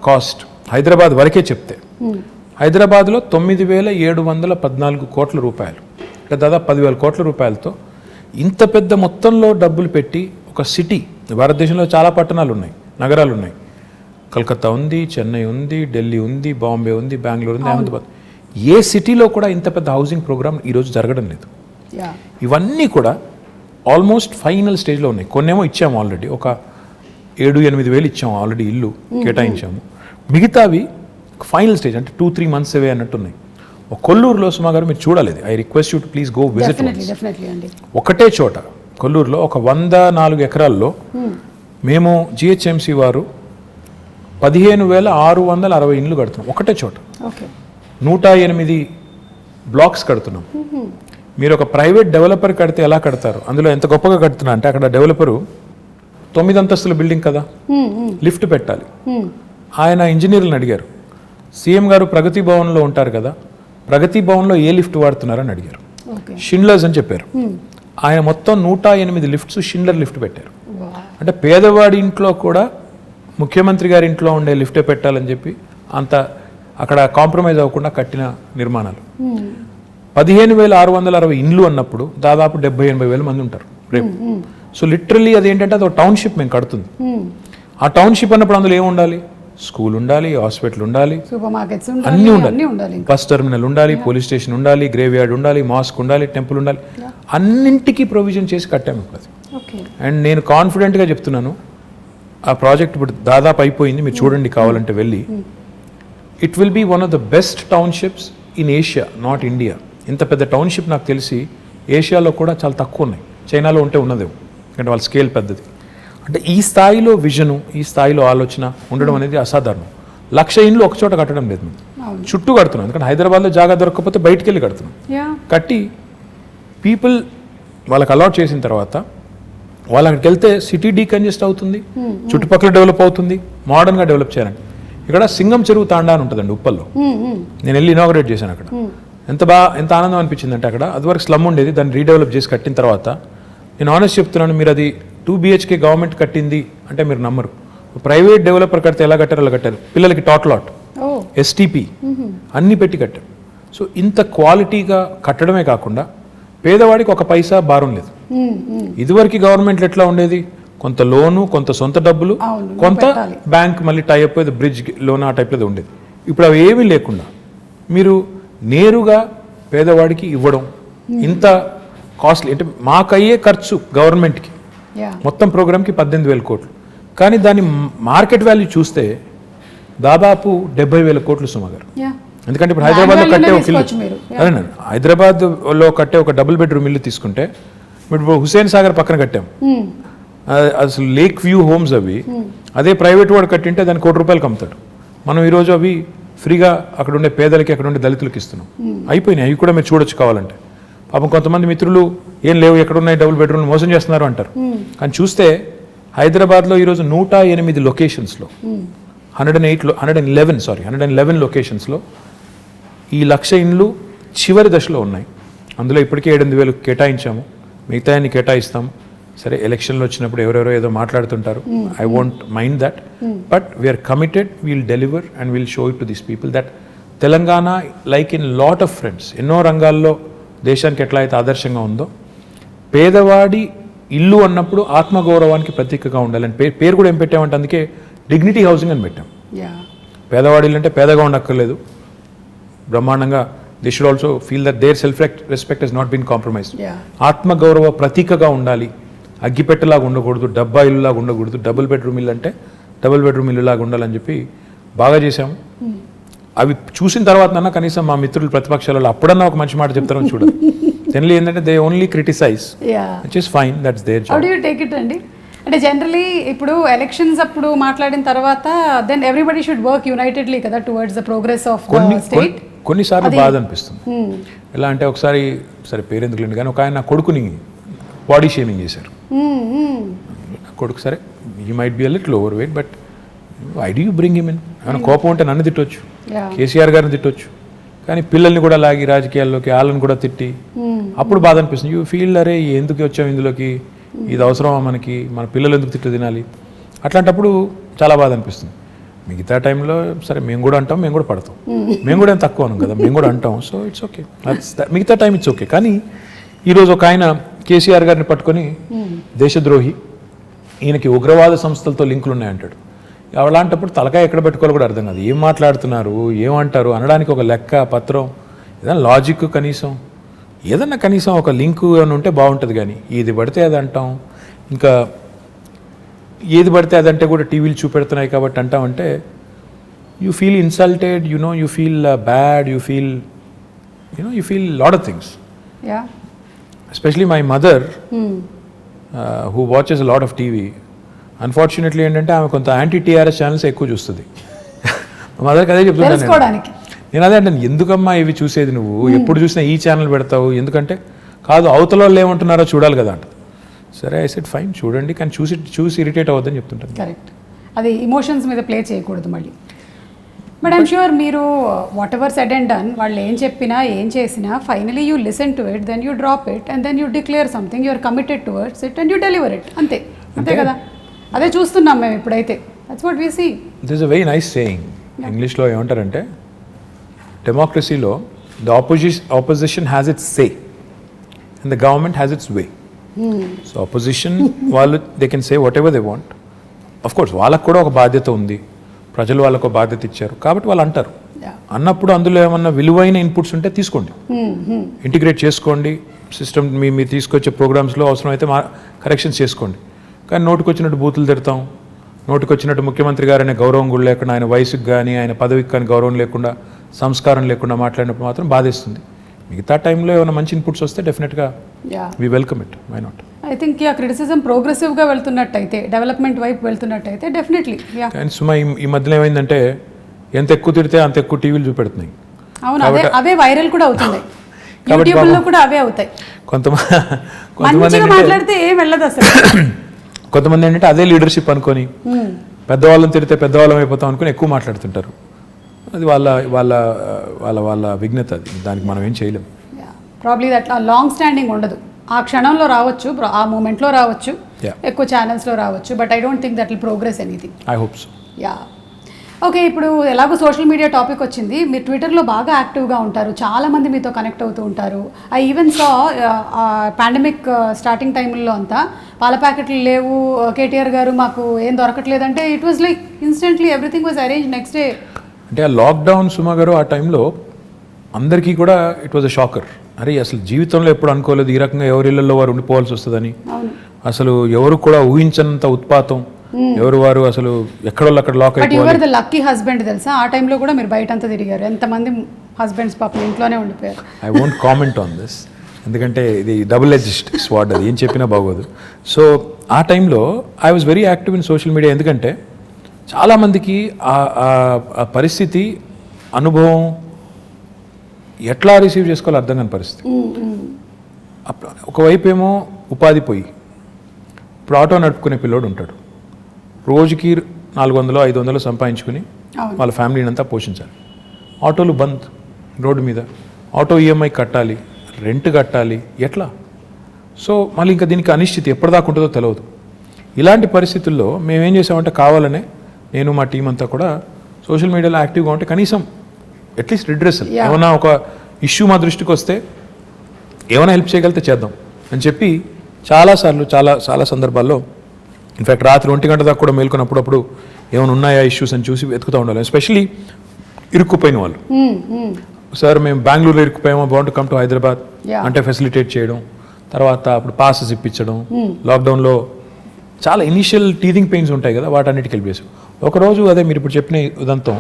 కాస్ట్ హైదరాబాద్ వరకే చెప్తే హైదరాబాద్లో 9,714 కోట్ల రూపాయలు, అంటే దాదాపు 10,000 కోట్ల రూపాయలతో ఇంత పెద్ద మొత్తంలో డబ్బులు పెట్టి ఒక సిటీ, భారతదేశంలో చాలా పట్టణాలు ఉన్నాయి, నగరాలు ఉన్నాయి, కలకత్తా ఉంది, చెన్నై ఉంది, ఢిల్లీ ఉంది, బాంబే ఉంది, బెంగళూరు ఉంది, అహ్మదాబాద్, ఏ సిటీలో కూడా ఇంత పెద్ద హౌసింగ్ ప్రోగ్రామ్ ఈరోజు జరగడం లేదు. ఇవన్నీ కూడా ఆల్మోస్ట్ ఫైనల్ స్టేజ్లో ఉన్నాయి. కొన్నేమో ఇచ్చాము ఆల్రెడీ, ఒక 7-8 వేలు ఇచ్చాము ఆల్రెడీ, ఇల్లు కేటాయించాము. మిగతావి ఫైనల్ స్టేజ్, అంటే 2-3 months అవే అన్నట్టు ఉన్నాయి. కొల్లూరులో సుమా గారు మీరు చూడాలి, I request you to please go visit. ఒకటే చోట కొల్లూరులో ఒక 104 ఎకరాల్లో మేము GHMC వారు 15,660 ఇండ్లు కడుతున్నాం ఒకటే చోట. 108 బ్లాక్స్ కడుతున్నాం. మీరు ఒక ప్రైవేట్ డెవలపర్ కడితే ఎలా కడతారు, అందులో ఎంత గొప్పగా కడుతున్నా అంటే, అక్కడ డెవలపరు 9 అంతస్తుల బిల్డింగ్ కదా, లిఫ్ట్ పెట్టాలి. ఆయన ఇంజనీర్లను అడిగారు, సీఎం గారు ప్రగతి భవన్లో ఉంటారు కదా, ప్రగతి భవన్లో ఏ లిఫ్ట్ వాడుతున్నారని అడిగారు. ఓకే. షిండ్లర్స్ అని చెప్పారు. ఆయన మొత్తం 108 లిఫ్ట్స్ షిండ్లర్ లిఫ్ట్ పెట్టారు. అంటే పేదవాడి ఇంట్లో కూడా ముఖ్యమంత్రి గారి ఇంట్లో ఉండే లిఫ్టే పెట్టాలని చెప్పి అంత అక్కడ కాంప్రమైజ్ అవ్వకుండా కట్టిన నిర్మాణాలు. 15,660 ఇండ్లు అన్నప్పుడు దాదాపు 70,000-80,000 మంది ఉంటారు రేపు. సో లిటరల్లీ అదేంటంటే అది ఒక టౌన్షిప్ మేము కడుతుంది. ఆ టౌన్షిప్ అన్నప్పుడు అందులో ఏముండాలి? స్కూల్ ఉండాలి, హాస్పిటల్ ఉండాలి, సూపర్ మార్కెట్స్ అన్నీ ఉండాలి, బస్ టెర్మినల్ ఉండాలి, పోలీస్ స్టేషన్ ఉండాలి, గ్రేవ్ యార్డ్ ఉండాలి, మాస్క్ ఉండాలి, టెంపుల్ ఉండాలి, అన్నింటికీ ప్రొవిజన్ చేసి కట్టాము ఇప్పుడు. అండ్ నేను కాన్ఫిడెంట్గా చెప్తున్నాను, ఆ ప్రాజెక్ట్ ఇప్పుడు దాదాపు అయిపోయింది, మీరు చూడండి కావాలంటే వెళ్ళి. It will be one of the best townships in Asia, not India. ఇంత పెద్ద టౌన్షిప్ నాకు తెలిసి ఏషియాలో కూడా చాలా తక్కువ ఉన్నాయి. చైనాలో ఉంటే ఉన్నదేమో, ఎందుకంటే వాళ్ళ స్కేల్ పెద్దది. అంటే ఈ స్థాయిలో విజను, ఈ స్థాయిలో ఆలోచన ఉండడం అనేది అసాధారణం. 1,00,000 ఇండ్లు ఒక చోట కట్టడం లేదు, మేము చుట్టూ కడుతున్నాం. ఎందుకంటే హైదరాబాద్లో జాగా దొరకకపోతే బయటికి వెళ్ళి కడుతున్నాం. కట్టి పీపుల్ వాళ్ళకి అలాట్ చేసిన తర్వాత వాళ్ళు అక్కడికి వెళ్తే సిటీ డీకంజెస్ట్ అవుతుంది, చుట్టుపక్కల డెవలప్ అవుతుంది, మోడర్న్గా డెవలప్ చేయాలండి. ఇక్కడ సింగం చెరువు తాండా అని ఉంటుందండి ఉప్పల్లో. నేను వెళ్ళి ఇనాగరేట్ చేశాను అక్కడ. ఎంత ఆనందం అనిపించింది అంటే, అక్కడ అదివరకు స్లమ్ ఉండేది, దాన్ని రీడెవలప్ చేసి కట్టిన తర్వాత నేను ఆనెస్ట్ చెప్తున్నాను, మీరు అది 2 BHK గవర్నమెంట్ కట్టింది అంటే మీరు నమ్మరు. ప్రైవేట్ డెవలపర్ కడితే ఎలా కట్టారో అలా కట్టారు. పిల్లలకి టాట్లాట్, STP అన్నీ పెట్టి కట్టారు. సో ఇంత క్వాలిటీగా కట్టడమే కాకుండా పేదవాడికి ఒక పైసా భారం లేదు. ఇదివరకు గవర్నమెంట్లు ఎట్లా ఉండేది? కొంత లోను, కొంత సొంత డబ్బులు, కొంత బ్యాంక్ మళ్ళీ టైఅప్ అయితే బ్రిడ్జ్ లోన్ ఆ టైప్లో ఉండేది. ఇప్పుడు అవి ఏమీ లేకుండా మీరు నేరుగా పేదవాడికి ఇవ్వడం, ఇంత కాస్ట్లీ అంటే మాకయ్యే ఖర్చు గవర్నమెంట్కి మొత్తం ప్రోగ్రామ్కి 18,000 కోట్లు. కానీ దాని మార్కెట్ వాల్యూ చూస్తే దాదాపు 70,000 కోట్లు సుమ గారు. ఎందుకంటే ఇప్పుడు హైదరాబాద్లో కట్టే ఒక ఇల్లు, అదేనండి, హైదరాబాద్లో కట్టే ఒక డబుల్ బెడ్రూమ్ ఇల్లు తీసుకుంటే ఇప్పుడు హుసేన్ సాగర్ పక్కన కట్టాం, అసలు లేక్ వ్యూ హోమ్స్ అవి. అదే ప్రైవేట్ వాడు కట్టింటే దాన్ని ₹1,00,00,000 అమ్ముతాడు. మనం ఈరోజు అవి ఫ్రీగా అక్కడ ఉండే పేదలకి, అక్కడ ఉండే దళితులకి ఇస్తున్నాం. అయిపోయినాయి, అవి కూడా మీరు చూడొచ్చు కావాలంటే. పాపం కొంతమంది మిత్రులు ఏం లేవు, ఎక్కడున్నాయి డబుల్ బెడ్రూమ్, మోసం చేస్తున్నారు అంటారు. కానీ చూస్తే హైదరాబాద్లో ఈరోజు 108 లొకేషన్స్లో 111 లొకేషన్స్లో ఈ 1,00,000 ఇండ్లు చివరి దశలో ఉన్నాయి. అందులో ఇప్పటికే 7,000 కేటాయించాము, మిగతా అన్ని కేటాయిస్తాము. సరే, ఎలక్షన్లు వచ్చినప్పుడు ఎవరెవరో ఏదో మాట్లాడుతుంటారు, I won't mind that, but we are committed, we'll deliver and we'll show it to these people that Telangana like in lot of fronts, ఎన్నో రంగాల్లో దేశానికి ఎట్లా అయితే ఆదర్శంగా ఉందో, పేదవాడి ఇల్లు అన్నప్పుడు ఆత్మగౌరవానికి ప్రతీకగా ఉండాలని పేరు కూడా ఏం పెట్టామంటే, అందుకే డిగ్నిటీ హౌసింగ్ అని పెట్టాం. పేదవాడి ఇల్లు అంటే పేదగా ఉండక్కర్లేదు, బ్రహ్మాండంగా they should also feel that their self respect has not been compromised. ఆత్మగౌరవ ప్రతీకగా ఉండాలి, అగ్గిపెట్టలాగా ఉండకూడదు, డబ్బా ఇల్లులాగా ఉండకూడదు, డబుల్ బెడ్రూమ్ ఇల్లు అంటే డబుల్ బెడ్రూమ్ ఇల్లులాగా ఉండాలని చెప్పి బాగా చేశాము. అవి చూసిన తర్వాత కనీసం మా మిత్రులు ప్రతిపక్షాలలో అప్పుడన్నా ఒక మంచి మాట చెప్తారని చూడాలి. జనరల్లీ ఏంటంటే they only criticise, which is fine, that's their job. How do you take it అండి? అంటే జనరలీ ఇప్పుడు ఎలక్షన్స్ అప్పుడు మాట్లాడిన తర్వాత then everybody should work unitedly కదా towards the progress of the state. కొన్నిసార్లు బాధ అనిపిస్తుంది. ఎలా అంటే ఒకసారి, సరే పేరెందుకు లేండి కానీ, ఒక ఆయన కొడుకుని బాడీ షేమింగ్ చేశారు. కొడుకు సరే, he might be a little overweight, but why do you bring him in? ఏమైనా కోపం ఉంటే నన్ను తిట్టొచ్చు, కేసీఆర్ గారిని తిట్టొచ్చు, కానీ పిల్లల్ని కూడా లాగి రాజకీయాల్లోకి, వాళ్ళని కూడా తిట్టి అప్పుడు బాధ అనిపిస్తుంది. యూ ఫీల్ అరే ఎందుకు వచ్చాం ఇందులోకి, ఇది అవసరమా మనకి, మన పిల్లలు ఎందుకు తిట్టు తినాలి, అట్లాంటప్పుడు చాలా బాధ అనిపిస్తుంది. మిగతా టైంలో సరే మేము కూడా అంటాం, మేము కూడా పడతాం, మేము కూడా ఏం తక్కువ అనం కదా, మేము కూడా అంటాం. సో ఇట్స్ ఓకే, మిగతా టైం ఇట్స్ ఓకే. కానీ ఈరోజు ఒక ఆయన కేసీఆర్ గారిని పట్టుకొని దేశద్రోహి, ఈయనకి ఉగ్రవాద సంస్థలతో లింకులు ఉన్నాయంటాడు. అలాంటప్పుడు తలకాయ ఎక్కడ పెట్టుకోవాలో కూడా అర్థం కాదు. ఏం మాట్లాడుతున్నారు, ఏమంటారు అనడానికి ఒక లెక్క పత్రం, ఏదైనా లాజిక్ కనీసం, ఏదన్నా కనీసం ఒక లింకు అని ఉంటే బాగుంటుంది. కానీ ఏది పడితే అది అంటాం, ఇంకా ఏది పడితే అదంటే కూడా టీవీలు చూపెడుతున్నాయి కాబట్టి అంటామంటే you feel insulted, you feel bad, you feel lot of things. Especially my mother who watches lot of TV, unfortunately ఏంటంటే ఆమె కొంత యాంటీ TRS ఛానల్స్ ఎక్కువ చూస్తుంది. మా మదర్కి అదే చెప్తున్నాను నేను, అదే అంటాను, ఎందుకమ్మా ఇవి చూసేది నువ్వు, ఎప్పుడు చూసినా ఈ ఛానల్ పెడతావు, ఎందుకంటే కాదు అవతల వాళ్ళు ఏమంటున్నారో చూడాలి కదా అంట. సరే ఐ సెడ్ ఫైన్, చూడండి, కానీ చూసి ఇరిటేట్ అవ్వద్దని చెప్తుంటాను. కరెక్ట్, అది ఇమోషన్స్ మీద ప్లే చేయకూడదు. మళ్ళీ బట్ ఐమ్ షూర్ మీరు whatever said and done వాళ్ళు ఏం చెప్పినా ఏం చేసినా finally you listen to it, then you drop it and then you declare something, you are committed towards it and you deliver it. అంతే కదా, అదే చూస్తున్నాం మేము ఇప్పుడైతే. That's what we see. This is a very nice saying. ఇంగ్లీష్లో ఏమంటారంటే డెమోక్రసీలో the opposition has its say and the government has it's way. So opposition వాళ్ళు they can say what ever they want. Of course వాళ్ళకు కూడా ఒక బాధ్యత ఉంది, ప్రజలు వాళ్ళకు బాధ్యత ఇచ్చారు కాబట్టి వాళ్ళు అంటారు. అన్నప్పుడు అందులో ఏమన్నా విలువైన ఇన్పుట్స్ ఉంటే తీసుకోండి, ఇంటిగ్రేట్ చేసుకోండి సిస్టమ్. మీరు తీసుకొచ్చే ప్రోగ్రామ్స్లో అవసరమైతే కరెక్షన్స్ చేసుకోండి. కానీ నోటికి వచ్చినట్టు బూతులు తిడతాం, నోటికి వచ్చినట్టు ముఖ్యమంత్రి గారు అనే గౌరవం కూడా లేకుండా, ఆయన వయసుకు కానీ ఆయన పదవికి కానీ గౌరవం లేకుండా, సంస్కారం లేకుండా మాట్లాడినప్పుడు మాత్రం బాధేస్తుంది. మిగతా టైంలో ఏమైనా మంచి ఇన్పుట్స్ వస్తే డెఫినెట్గా we welcome it, why not. I think criticism ప్రోగ్రెసివ్గా వెళ్తున్నట్టయితే, డెవలప్మెంట్ వైపు వెళ్తున్నట్టయితే డెఫినెట్లీ. కానీ సుమా ఈ మధ్యలో ఏమైందంటే ఎంత ఎక్కువ తిడితే అంత ఎక్కువ టీవీలు చూపెడుతున్నాయి. అవును, అవే వైరల్ కూడా అవుతున్నాయి, యూట్యూబ్లో కూడా అవే అవుతాయి. కొంతమంది మాట్లాడితే ఏం వెళ్ళదు అసలు. కొంతమంది ఏంటంటే అదే లీడర్షిప్ అనుకొని పెద్దవాళ్ళని తిడితే పెద్దవాళ్ళం అయిపోతాం అనుకుని ఎక్కువ మాట్లాడుతుంటారు. అది వాళ్ళ వాళ్ళ వాళ్ళ వాళ్ళ విఘ్నత, అది దానికి మనం ఏం చేయలేం. ప్రాబ్లీ అట్లా లాంగ్ స్టాండింగ్ ఉండదు. ఆ క్షణంలో రావచ్చు, ఆ మూమెంట్లో రావచ్చు, ఎక్కువ ఛానల్స్లో రావచ్చు, but I don't think that will progress anything. I hope so. Yeah, okay. ఇప్పుడు ఎలాగో సోషల్ మీడియా టాపిక్ వచ్చింది, మీరు ట్విట్టర్లో బాగా యాక్టివ్గా ఉంటారు, చాలామంది మీతో కనెక్ట్ అవుతూ ఉంటారు. I even saw pandemic starting టైంలో అంతా పాల ప్యాకెట్లు లేవు, కేటీఆర్ గారు మాకు ఏం దొరకట్లేదంటే it was like instantly everything was arrange next day. అంటే ఆ లాక్డౌన్ సుమా గారు ఆ టైంలో అందరికీ కూడా ఇట్ వాజ్ అ షాకర్. అరే అసలు జీవితంలో ఎప్పుడు అనుకోలేదు ఈ రకంగా ఎవరి ఇళ్లలో వారు ఉండిపోవాల్సి వస్తుందని. అసలు ఎవరు కూడా ఊహించనంత ఉత్పాతం, ఎవరు వారు అసలు ఎక్కడోళ్ళు అక్కడ లాక్ అయిపోవాలి. ద లక్కీ హస్బెండ్ తెలుసా, ఆ టైంలో కూడా మీరు బయట అంతా తిరిగారు, ఎంతమంది హస్బెండ్స్ పాపం ఇంట్లోనే ఉండిపోయారు. I won't comment on this, ఎందుకంటే ఇది డబుల్ ఎడ్జ్డ్ స్వార్డ్, అది ఏం చెప్పినా బాగోదు. సో ఆ టైంలో I was very active in social media. ఎందుకంటే చాలామందికి ఆ పరిస్థితి, అనుభవం ఎట్లా రిసీవ్ చేసుకోవాలో అర్థం కాని పరిస్థితి. ఒకవైపు ఏమో ఉపాధి పోయి, ఇప్పుడు ఆటో నడుపుకునే పిల్లోడు ఉంటాడు, రోజుకి 400-500 సంపాదించుకుని వాళ్ళ ఫ్యామిలీని అంతా పోషించాలి. ఆటోలు బంద్ రోడ్డు మీద, ఆటో ఈఎంఐ కట్టాలి, రెంట్ కట్టాలి, ఎట్లా? సో మళ్ళీ ఇంకా దీనికి అనిశ్చితి ఎప్పటిదాకా ఉంటుందో తెలియదు. ఇలాంటి పరిస్థితుల్లో మేమేం చేసామంటే కావాలనే నేను మా టీం అంతా కూడా సోషల్ మీడియాలో యాక్టివ్గా ఉంటే కనీసం అట్లీస్ట్ రిడ్రెసల్, ఏమైనా ఒక ఇష్యూ మా దృష్టికి వస్తే ఏమైనా హెల్ప్ చేయగలిగితే చేద్దాం అని చెప్పి చాలాసార్లు చాలా సందర్భాల్లో, ఇన్ఫ్యాక్ట్ రాత్రి 1 గంట దాకా కూడా మేల్కొన్నప్పుడు ఏమైనా ఉన్నాయా ఇష్యూస్ అని చూసి వెతుకుతూ ఉండాలి. ఎస్పెషలీ ఇరుక్కుపోయిన వాళ్ళు, సార్ మేము బెంగళూరులో ఇరుక్కుపోయామో, బాగుంటు కమ్ టు హైదరాబాద్ అంటే ఫెసిలిటేట్ చేయడం, తర్వాత అప్పుడు పాసెస్ ఇప్పించడం. లాక్డౌన్లో చాలా ఇనీషియల్ టీథింగ్ పెయిన్స్ ఉంటాయి కదా, వాటన్నిటికి హెల్ప్ చేసాం. ఒకరోజు అదే మీరు ఇప్పుడు చెప్పిన ఉదంతం,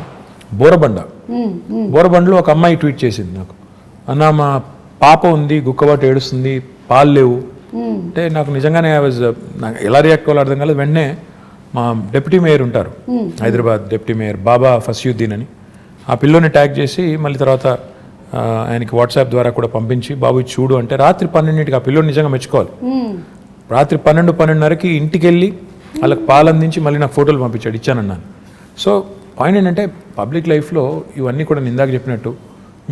బోరబండలో ఒక అమ్మాయి ట్వీట్ చేసింది నాకు, అన్న మా పాప ఉంది, గుక్కబాటు ఏడుస్తుంది, పాలు లేవు అంటే. నాకు నిజంగానే నాకు ఎలా రియాక్ట్ అవ్వాలో అర్థం కాలేదు. వెంటనే మా డిప్యూటీ మేయర్ ఉంటారు హైదరాబాద్, డిప్యూటీ మేయర్ బాబా ఫసియుద్దీన్ అని, ఆ పిల్లోని ట్యాగ్ చేసి మళ్ళీ తర్వాత ఆయనకి వాట్సాప్ ద్వారా కూడా పంపించి బాబు చూడు అంటే, రాత్రి 12ంటికి ఆ పిల్లోని నిజంగా మెచ్చుకోవాలి. రాత్రి 12-12:30కి ఇంటికి వెళ్ళి వాళ్ళకి పాలు అందించి మళ్ళీ నాకు ఫోటోలు పంపించాడు, ఇచ్చానన్నాను. సో పాయింట్ ఏంటంటే పబ్లిక్ లైఫ్లో ఇవన్నీ కూడా నేను ఇందాక చెప్పినట్టు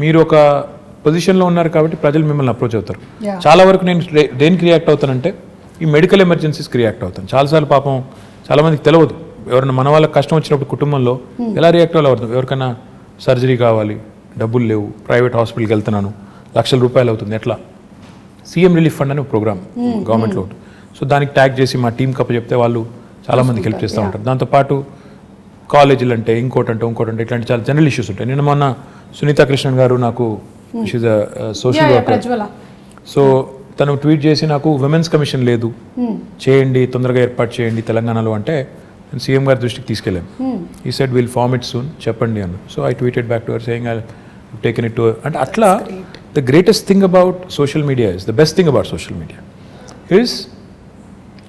మీరు ఒక పొజిషన్లో ఉన్నారు కాబట్టి ప్రజలు మిమ్మల్ని అప్రోచ్ అవుతారు. చాలా వరకు నేను దేనికి రియాక్ట్ అవుతానంటే ఈ మెడికల్ ఎమర్జెన్సీస్కి రియాక్ట్ అవుతాను. చాలాసార్లు పాపం చాలామందికి తెలియదు, ఎవరైనా మన వాళ్ళకి కష్టం వచ్చినప్పుడు కుటుంబంలో ఎలా రియాక్ట్ అవ్వాలి. ఎవరికైనా సర్జరీ కావాలి, డబ్బులు లేవు, ప్రైవేట్ హాస్పిటల్కి వెళ్తున్నాను, లక్షల రూపాయలు అవుతుంది, ఎట్లా? సీఎం రిలీఫ్ ఫండ్ అనే ప్రోగ్రామ్ గవర్నమెంట్లో. సో దానికి ట్యాగ్ చేసి మా టీం కప్ప చెప్తే వాళ్ళు చాలామందికి హెల్ప్ చేస్తూ ఉంటారు. దాంతోపాటు కాలేజీలు అంటే ఇంకోటంటే ఇట్లాంటి చాలా జనరల్ ఇష్యూస్ ఉంటాయి. నేను మొన్న సునీతా కృష్ణన్ గారు నాకు, she's a social worker, so తను ట్వీట్ చేసి నాకు విమెన్స్ కమిషన్ లేదు, చేయండి, తొందరగా ఏర్పాటు చేయండి తెలంగాణలో అంటే, నేను సీఎం గారి దృష్టికి తీసుకెళ్ళాను. He said will form it soon, చెప్పండి అన్న. So I tweeted back to her saying I taken it to, అంటే అట్లా the greatest thing about social media is, the best thing about social media is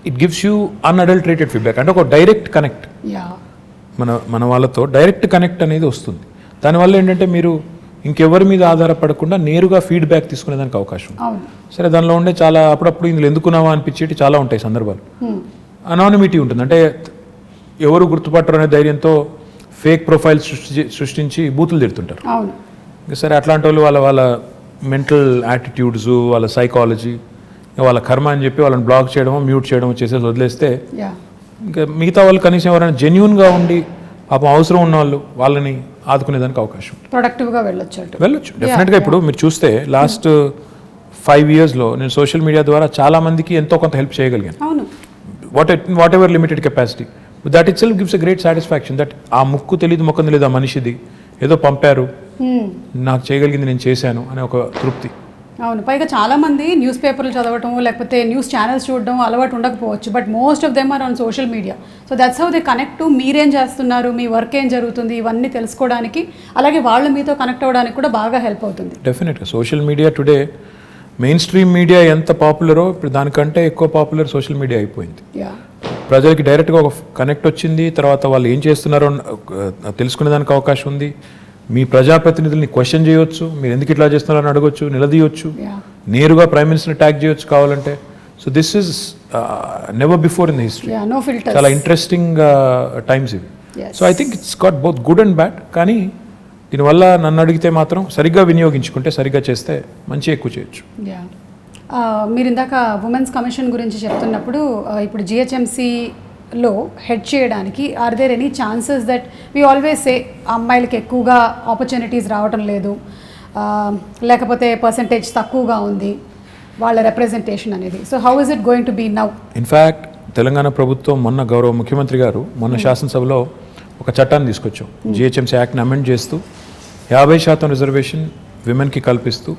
it gives you unadulterated feedback. అంటే ఒక direct connect, మన వాళ్ళతో direct connect అనేది వస్తుంది. దానివల్ల ఏంటంటే మీరు ఇంకెవరి మీద ఆధారపడకుండా నేరుగా ఫీడ్బ్యాక్ తీసుకునేదానికి అవకాశం. సరే, దానిలో ఉండే చాలా అప్పుడప్పుడు ఇందులో ఎందుకున్నావా అనిపించేటి చాలా ఉంటాయి సందర్భాలు. అనానిమిటీ ఉంటుంది, అంటే ఎవరు గుర్తుపట్టరు అనే ధైర్యంతో ఫేక్ ప్రొఫైల్ సృష్టించి బూతులు తిడుతుంటారు. అవును. సరే అట్లాంటి వాళ్ళు వాళ్ళ మెంటల్ యాటిట్యూడ్స్, వాళ్ళ సైకాలజీ, వాళ్ళ కర్మ అని చెప్పి వాళ్ళని బ్లాక్ చేయడమో మ్యూట్ చేయడమో చేసేసి వదిలేస్తే ఇంకా మిగతా వాళ్ళు కనీసం ఎవరైనా జెన్యూన్గా ఉండి పాపం అవసరం ఉన్న వాళ్ళని ఆదుకునేదానికి అవకాశం ప్రొడక్టివ్గా వెళ్ళొచ్చు డెఫినెట్గా. ఇప్పుడు మీరు చూస్తే లాస్ట్ 5 yearsలో నేను సోషల్ మీడియా ద్వారా చాలా మందికి ఎంతో కొంత హెల్ప్ చేయగలిగాను. అవును. What ever limited capacity, that it self gives a great satisfaction. That ఆ ముక్కు తెలియదు ముఖం తెలియదు ఆ మనిషిది ఏదో పంపారు, నాకు చేయగలిగింది నేను చేశాను అనే ఒక తృప్తి. అవును. పైగా చాలామంది న్యూస్ పేపర్లు చదవటం లేకపోతే న్యూస్ ఛానల్స్ చూడడం అలవాటు ఉండకపోవచ్చు, but most of them are on social media. So that's how they connect to మీరేం చేస్తున్నారు, మీ వర్క్ ఏం జరుగుతుంది, ఇవన్నీ తెలుసుకోవడానికి, అలాగే వాళ్ళు మీతో కనెక్ట్ అవ్వడానికి కూడా బాగా హెల్ప్ అవుతుంది. డెఫినెట్గా social media today main stream media ఎంత పాపులరో ఇప్పుడు దానికంటే ఎక్కువ పాపులర్ సోషల్ మీడియా అయిపోయింది. ప్రజలకి డైరెక్ట్గా ఒక కనెక్ట్ వచ్చింది, తర్వాత వాళ్ళు ఏం చేస్తున్నారో తెలుసుకునేదానికి అవకాశం ఉంది. మీ ప్రజాప్రతినిధుల్ని క్వశ్చన్ చేయొచ్చు, మీరు ఎందుకు ఇట్లా చేస్తున్నారని అడగొచ్చు, నిలదీయొచ్చు, నేరుగా ప్రైమ్ మినిస్టర్ని ట్యాగ్ చేయొచ్చు కావాలంటే. So this is never before in the history. చాలా ఇంట్రెస్టింగ్ టైమ్స్ ఇవి. So I think it's got both good and bad. కానీ దీనివల్ల నన్ను అడిగితే మాత్రం సరిగ్గా వినియోగించుకుంటే, సరిగ్గా చేస్తే మంచి ఎక్కువ చేయొచ్చు. మీరు ఇందాక ఉమెన్స్ కమిషన్ గురించి చెప్తున్నప్పుడు ఇప్పుడు జిహెచ్ఎంసీలో హెడ్ చేయడానికి are there any chances that we always say అమ్మాయిలకి ఎక్కువగా ఆపర్చునిటీస్ రావటం లేదు, లేకపోతే పర్సంటేజ్ తక్కువగా ఉంది వాళ్ళ రిప్రజెంటేషన్ అనేది. So how is it going to be now? In fact Telangana ప్రభుత్వం మొన్న గౌరవ ముఖ్యమంత్రి గారు మొన్న శాసనసభలో ఒక చట్టాన్ని తీసుకొచ్చాం. జిహెచ్ఎంసీ యాక్ట్ని అమెండ్ చేస్తూ 50% రిజర్వేషన్ విమెన్కి కల్పిస్తూ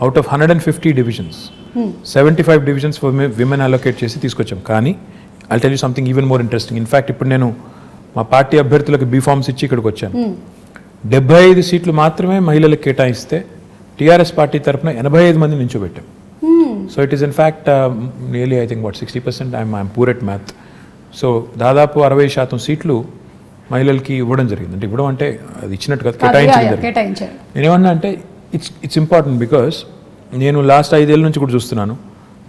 out of 150 divisions 75 divisions women allocate చేసి తీసుకొచ్చాం. కానీ I'll tell you something even more interesting. In fact ఇప్పుడు నేను మా పార్టీ అభ్యర్థులకు బీఫామ్స్ ఇచ్చి ఇక్కడికి వచ్చాను. 75 సీట్లు మాత్రమే మహిళలకు కేటాయిస్తే టీఆర్ఎస్ పార్టీ తరఫున 85 మంది నించోబెట్టాం. So it is in fact nearly I think 60%. I'm poor at math. సో దాదాపు 60% సీట్లు మహిళలకి ఇవ్వడం జరిగింది. అంటే ఇవ్వడం అంటే అది ఇచ్చినట్టు కదా, కేటాయించారు. నేనేమన్నా అంటే ఇట్స్ ఇంపార్టెంట్ బికాస్ నేను లాస్ట్ 5 ఏళ్ళ నుంచి కూడా చూస్తున్నాను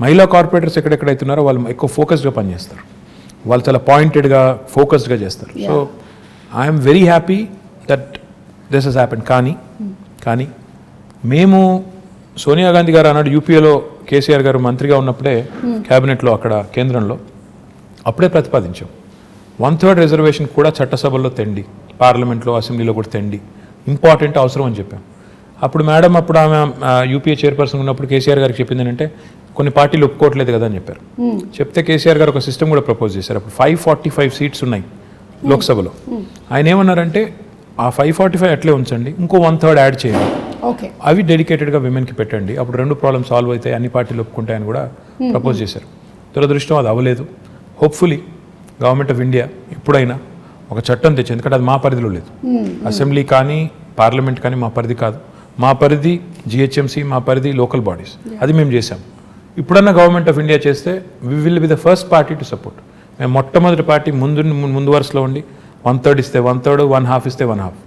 మహిళా కార్పొరేటర్స్ ఎక్కడెక్కడైతున్నారో వాళ్ళు ఎక్కువ ఫోకస్డ్గా పనిచేస్తారు, వాళ్ళు చాలా పాయింటెడ్గా ఫోకస్డ్గా చేస్తారు. So I'm very happy that this has happen. కానీ మేము సోనియా గాంధీ గారు అన్నాడు యూపీఏలో కేసీఆర్ గారు మంత్రిగా ఉన్నప్పుడే క్యాబినెట్లో అక్కడ కేంద్రంలో అప్పుడే ప్రతిపాదించాం 1/3 రిజర్వేషన్ కూడా చట్టసభల్లో తెండి, పార్లమెంట్లో అసెంబ్లీలో కూడా తెండి, ఇంపార్టెంట్ అవసరం అని చెప్పాం. అప్పుడు మేడం అప్పుడు ఆమె యూపీఏ చైర్పర్సన్ ఉన్నప్పుడు కేసీఆర్ గారికి చెప్పింది ఏంటంటే కొన్ని పార్టీలు ఒప్పుకోవట్లేదు కదా అని చెప్పారు. చెప్తే కేసీఆర్ గారు ఒక సిస్టమ్ కూడా ప్రపోజ్ చేశారు. అప్పుడు 545 సీట్స్ ఉన్నాయి లోక్సభలో. ఆయన ఏమన్నారంటే ఆ 545 అట్లే ఉంచండి, ఇంకో 1/3 యాడ్ చేయండి, అవి డెడికేటెడ్గా విమెన్కి పెట్టండి, అప్పుడు 2 ప్రాబ్లమ్ సాల్వ్ అవుతాయి, అన్ని పార్టీలు ఒప్పుకుంటాయని కూడా ప్రపోజ్ చేశారు. దురదృష్టం అది అవ్వలేదు. హోప్ఫుల్లీ గవర్నమెంట్ ఆఫ్ ఇండియా ఎప్పుడైనా ఒక చట్టం తెచ్చి, ఎందుకంటే అది మా పరిధిలో లేదు, అసెంబ్లీ కానీ పార్లమెంట్ కానీ మా పరిధి కాదు, మా పరిధి జిహెచ్ఎంసీ, మా పరిధి లోకల్ బాడీస్, అది మేము చేసాం. ఇప్పుడన్నా గవర్నమెంట్ ఆఫ్ ఇండియా చేస్తే we will be the first party to support. మేము మొట్టమొదటి పార్టీ ముందు వరుసలో ఉండి 1/3 ఇస్తే 1/3, 1/2 ఇస్తే 1/2,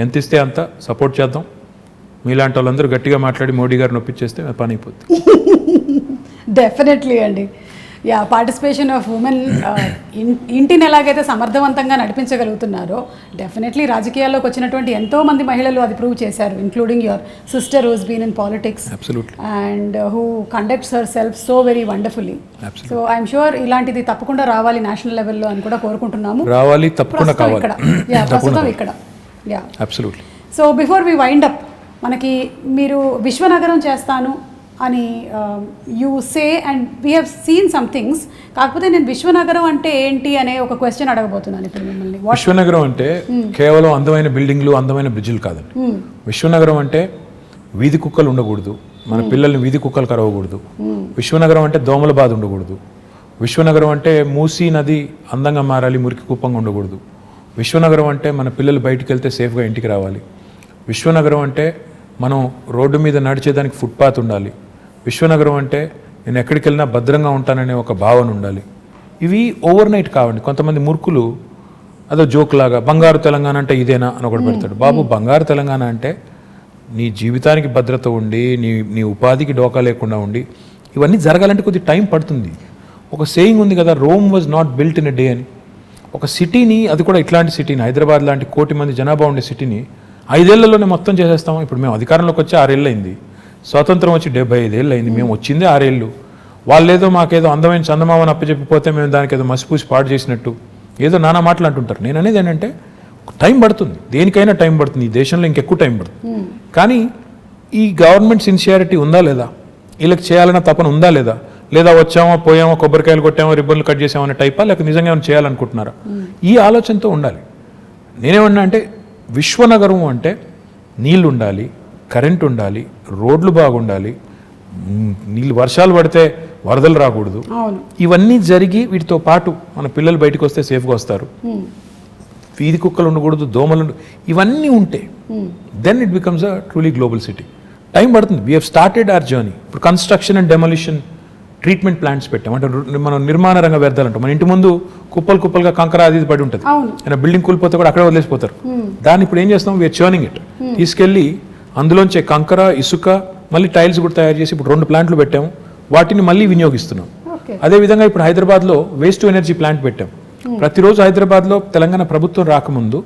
ఎంత ఇస్తే అంత సపోర్ట్ చేద్దాం. మీలాంటి వాళ్ళందరూ గట్టిగా మాట్లాడి మోడీ గారిని ఒప్పించేస్తే పని అయిపోద్ది. డెఫినెట్లీ అండి. పార్టిసిపేషన్ ఆఫ్ ఉమెన్ ఇంటిని ఎలాగైతే సమర్థవంతంగా నడిపించగలుగుతున్నారో డెఫినెట్లీ రాజకీయాల్లోకి వచ్చినటువంటి ఎంతోమంది మహిళలు అది ప్రూవ్ చేశారు, including your sister who's been in politics and who conducts herself so very wonderfully. So I'm sure ఇలాంటిది తప్పకుండా రావాలి నేషనల్ లెవెల్లో అని కూడా కోరుకుంటున్నాము. రావాలి, తప్పకుండా కావాలి. ప్రస్తుతం ఇక్కడ. So before we wind up, మనకి మీరు విశ్వనగరం చేస్తాను అని you say and we have seen some things. కాకపోతే నేను విశ్వనగరం అంటే ఏంటి అనే ఒక క్వశ్చన్ అడగబోతున్నాను ఇప్పుడు మిమ్మల్ని. విశ్వనగరం అంటే కేవలం అందమైన బిల్డింగ్లు, అందమైన బ్రిడ్జిలు కాదండి. విశ్వనగరం అంటే వీధి కుక్కలు ఉండకూడదు, మన పిల్లల్ని వీధి కుక్కలు కరవకూడదు. విశ్వనగరం అంటే దోమల బాధ ఉండకూడదు. విశ్వనగరం అంటే మూసీ నది అందంగా మారాలి, మురికి కుప్పంగా ఉండకూడదు. విశ్వనగరం అంటే మన పిల్లలు బయటికి వెళ్తే సేఫ్గా ఇంటికి రావాలి. విశ్వనగరం అంటే మనం రోడ్డు మీద నడిచేదానికి ఫుట్పాత్ ఉండాలి. విశ్వనగరం అంటే నేను ఎక్కడికి వెళ్ళినా భద్రంగా ఉంటాననే ఒక భావన ఉండాలి. ఇవి ఓవర్ నైట్ కావండి. కొంతమంది మూర్ఖులు అదో జోక్ లాగా బంగారు తెలంగాణ అంటే ఇదేనా అని ఒకటి పెడతాడు. బాబు, బంగారు తెలంగాణ అంటే నీ జీవితానికి భద్రత ఉండి, నీ ఉపాధికి డోకా లేకుండా ఉండి, ఇవన్నీ జరగాలంటే కొద్ది టైం పడుతుంది. ఒక సేయింగ్ ఉంది కదా, Rome was not built in a day అని. ఒక సిటీని, అది కూడా ఇట్లాంటి సిటీని, హైదరాబాద్ లాంటి 1 కోటి మంది జనాభా ఉండే సిటీని 5 ఏళ్లలోనే మొత్తం చేసేస్తాం. ఇప్పుడు మేము అధికారంలోకి వచ్చి 6 ఏళ్ళు అయింది, స్వాతంత్రం వచ్చి 75 ఏళ్ళు అయింది, మేము వచ్చిందే 6 ఏళ్ళు. వాళ్ళేదో మాకేదో అందమైన చందమామని అప్పచెప్పిపోతే మేము దానికి ఏదో మసిపూసి పాడు చేసినట్టు ఏదో నానా మాటలు అంటుంటారు. నేను అనేది ఏంటంటే టైం పడుతుంది, దేనికైనా టైం పడుతుంది, ఈ దేశంలో ఇంకెక్కువ టైం పడుతుంది. కానీ ఈ గవర్నమెంట్ సిన్సియారిటీ ఉందా లేదా, వీళ్ళకి చేయాలన్న తపన ఉందా లేదా, లేదా వచ్చామో పోయామో కొబ్బరికాయలు కొట్టామో రిబ్బన్లు కట్ చేసామో అనే టైపా, లేక నిజంగా ఏమైనా చేయాలనుకుంటున్నారా, ఈ ఆలోచనతో ఉండాలి. నేనేమన్నా అంటే విశ్వనగరం అంటే నీళ్ళు ఉండాలి, కరెంట్ ఉండాలి, రోడ్లు బాగుండాలి, నీళ్ళు వర్షాలు పడితే వరదలు రాకూడదు, ఇవన్నీ జరిగి వీటితో పాటు మన పిల్లలు బయటకు వస్తే సేఫ్గా వస్తారు, వీధి కుక్కలు ఉండకూడదు, దోమలు ఇవన్నీ ఉంటే then it becomes a truly global city. Time పడుతుంది. We have started our journey. ఇప్పుడు construction and demolition treatment plants పెట్టాం. అంటే మనం నిర్మాణ రంగ వ్యర్థాలు అంటాం. మన ఇంటి ముందు కుప్పలుగా కంకర అది పడి ఉంటుంది, అయినా బిల్డింగ్ కూలిపోతే కూడా అక్కడే వదిలేసిపోతారు. దాన్ని ఇప్పుడు ఏం చేస్తాం, వీఆర్ చర్నింగ్ ఇట్, తీసుకెళ్ళి అందులోంచే కంకర, ఇసుక, మళ్ళీ టైల్స్ కూడా తయారు చేసి ఇప్పుడు 2 ప్లాంట్లు పెట్టాము, వాటిని మళ్ళీ వినియోగిస్తున్నాం. అదేవిధంగా ఇప్పుడు హైదరాబాద్లో వేస్ట్ టు ఎనర్జీ ప్లాంట్ పెట్టాం. ప్రతిరోజు హైదరాబాద్లో తెలంగాణ ప్రభుత్వం రాకముందు